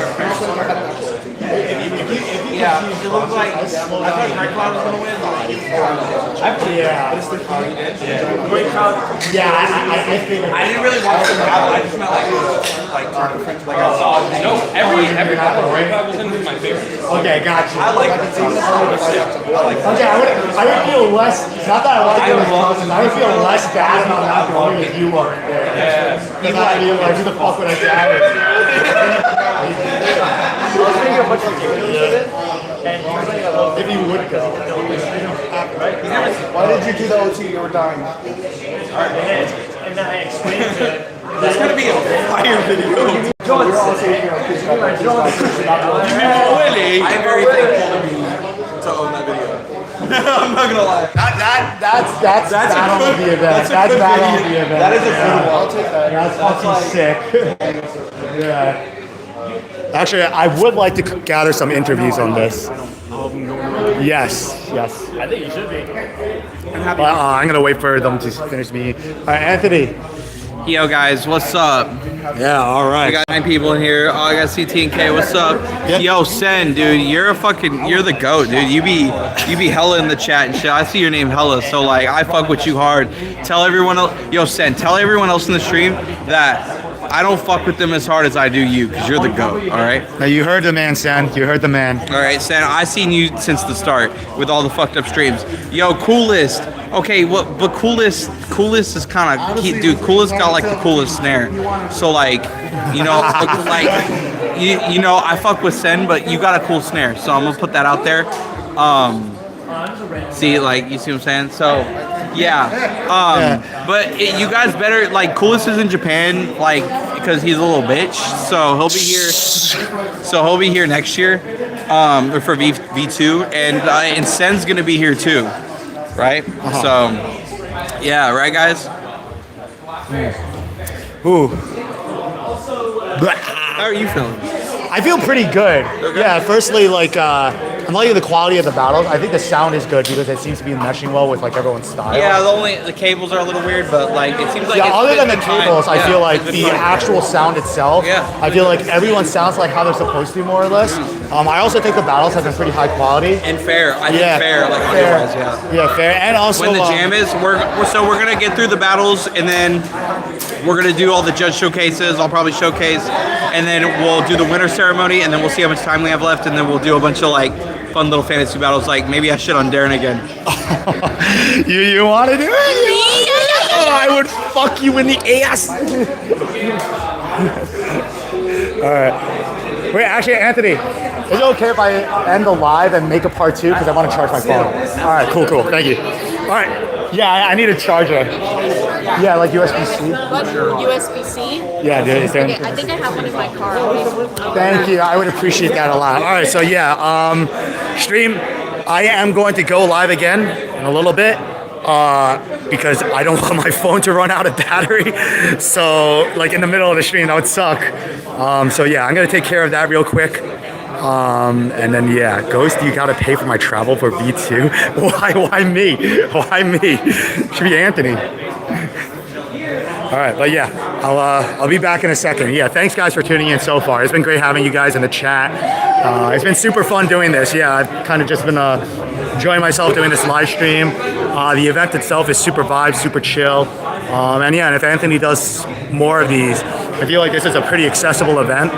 Yeah, it looked like I thought Greg Cloud was gonna win. Yeah, I think I didn't really watch the battle. I just meant like I saw. No, every battle Greg Cloud was in was my favorite. Okay, gotcha. I like the team. Okay, I would feel less. Not that I like it, I would feel less bad about not going if you weren't there. Yeah. Because I'd be like, who the fuck would I damage? If you would go. Why did you do the OT? You were dying. And then I explained to it. That's gonna be a fire video. Really? I'm very thankful to own that video. I'm not gonna lie. That's battle of the event. That's battle of the event. That is a good one. I'll take that. That's fucking sick. Yeah. Actually, I would like to gather some interviews on this. Yes. I think you should be. I'm gonna wait for them to finish me. All right, Anthony. Yo guys, what's up? Yeah, all right. We got 9 people in here. Oh, I got CT and K. What's up? Yo, Sen, dude, you're the GOAT, dude. You be hella in the chat and shit. I see your name hella, so like I fuck with you hard. Tell everyone else, yo, Sen, tell everyone else in the stream that I don't fuck with them as hard as I do you, because you're the GOAT, all right? Now you heard the man, Sen. You heard the man. All right, Sen, I've seen you since the start with all the fucked up streams. Yo, Coolest. Okay, but Coolest is kind of, dude, Coolest got like the coolest snare. So like, you know, you know, I fuck with Sen, but you got a cool snare. So I'm gonna put that out there. See, like, you see what I'm saying? So, yeah. But you guys better, like, Coolest is in Japan, like, because he's a little bitch. So he'll be here. So he'll be here next year, for V2, and Sen's gonna be here too, right? So, yeah, right, guys. Ooh. How are you feeling? I feel pretty good. Yeah, firstly, like, I'm liking the quality of the battles. I think the sound is good because it seems to be meshing well with like everyone's style. Yeah, the cables are a little weird, but like it seems like other than the cables, I feel like the actual sound itself. Yeah. I feel like everyone sounds like how they're supposed to, more or less. I also think the battles have been pretty high quality and fair. I think fair, like otherwise, yeah, fair. And also when the jam is, we're gonna get through the battles and then we're gonna do all the judge showcases. I'll probably showcase, and then we'll do the winner ceremony, and then we'll see how much time we have left, and then we'll do a bunch of like fun little fantasy battles. Like maybe I shit on Darren again. you want to do it? Oh, I would fuck you in the ass. All right. Wait, actually, Anthony, is it okay if I end the live and make a part 2 because I want to charge my phone? All right, cool. Thank you. All right. Yeah, I need a charger. Yeah, like USB-C. What? USB-C? Yeah, dude. Is there Okay, I think I have one in my car. Thank you. I would appreciate that a lot. All right, so yeah, stream. I am going to go live again in a little bit because I don't want my phone to run out of battery. So, like in the middle of the stream, that would suck. So yeah, I'm gonna take care of that real quick. And then yeah, Ghost, you gotta pay for my travel for V2. Why me? Why me? Should be Anthony. All right, but yeah, I'll be back in a second. Yeah, thanks guys for tuning in so far. It's been great having you guys in the chat. It's been super fun doing this. Yeah, I've kind of just been enjoying myself doing this live stream. The event itself is super vibe, super chill. And yeah, and if Anthony does more of these, I feel like this is a pretty accessible event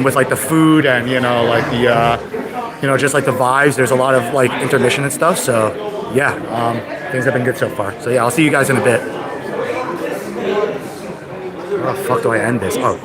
with like the food and like the just like the vibes. There's a lot of like intermission and stuff. So yeah, things have been good so far. So yeah, I'll see you guys in a bit. How the fuck do I end this? Oh.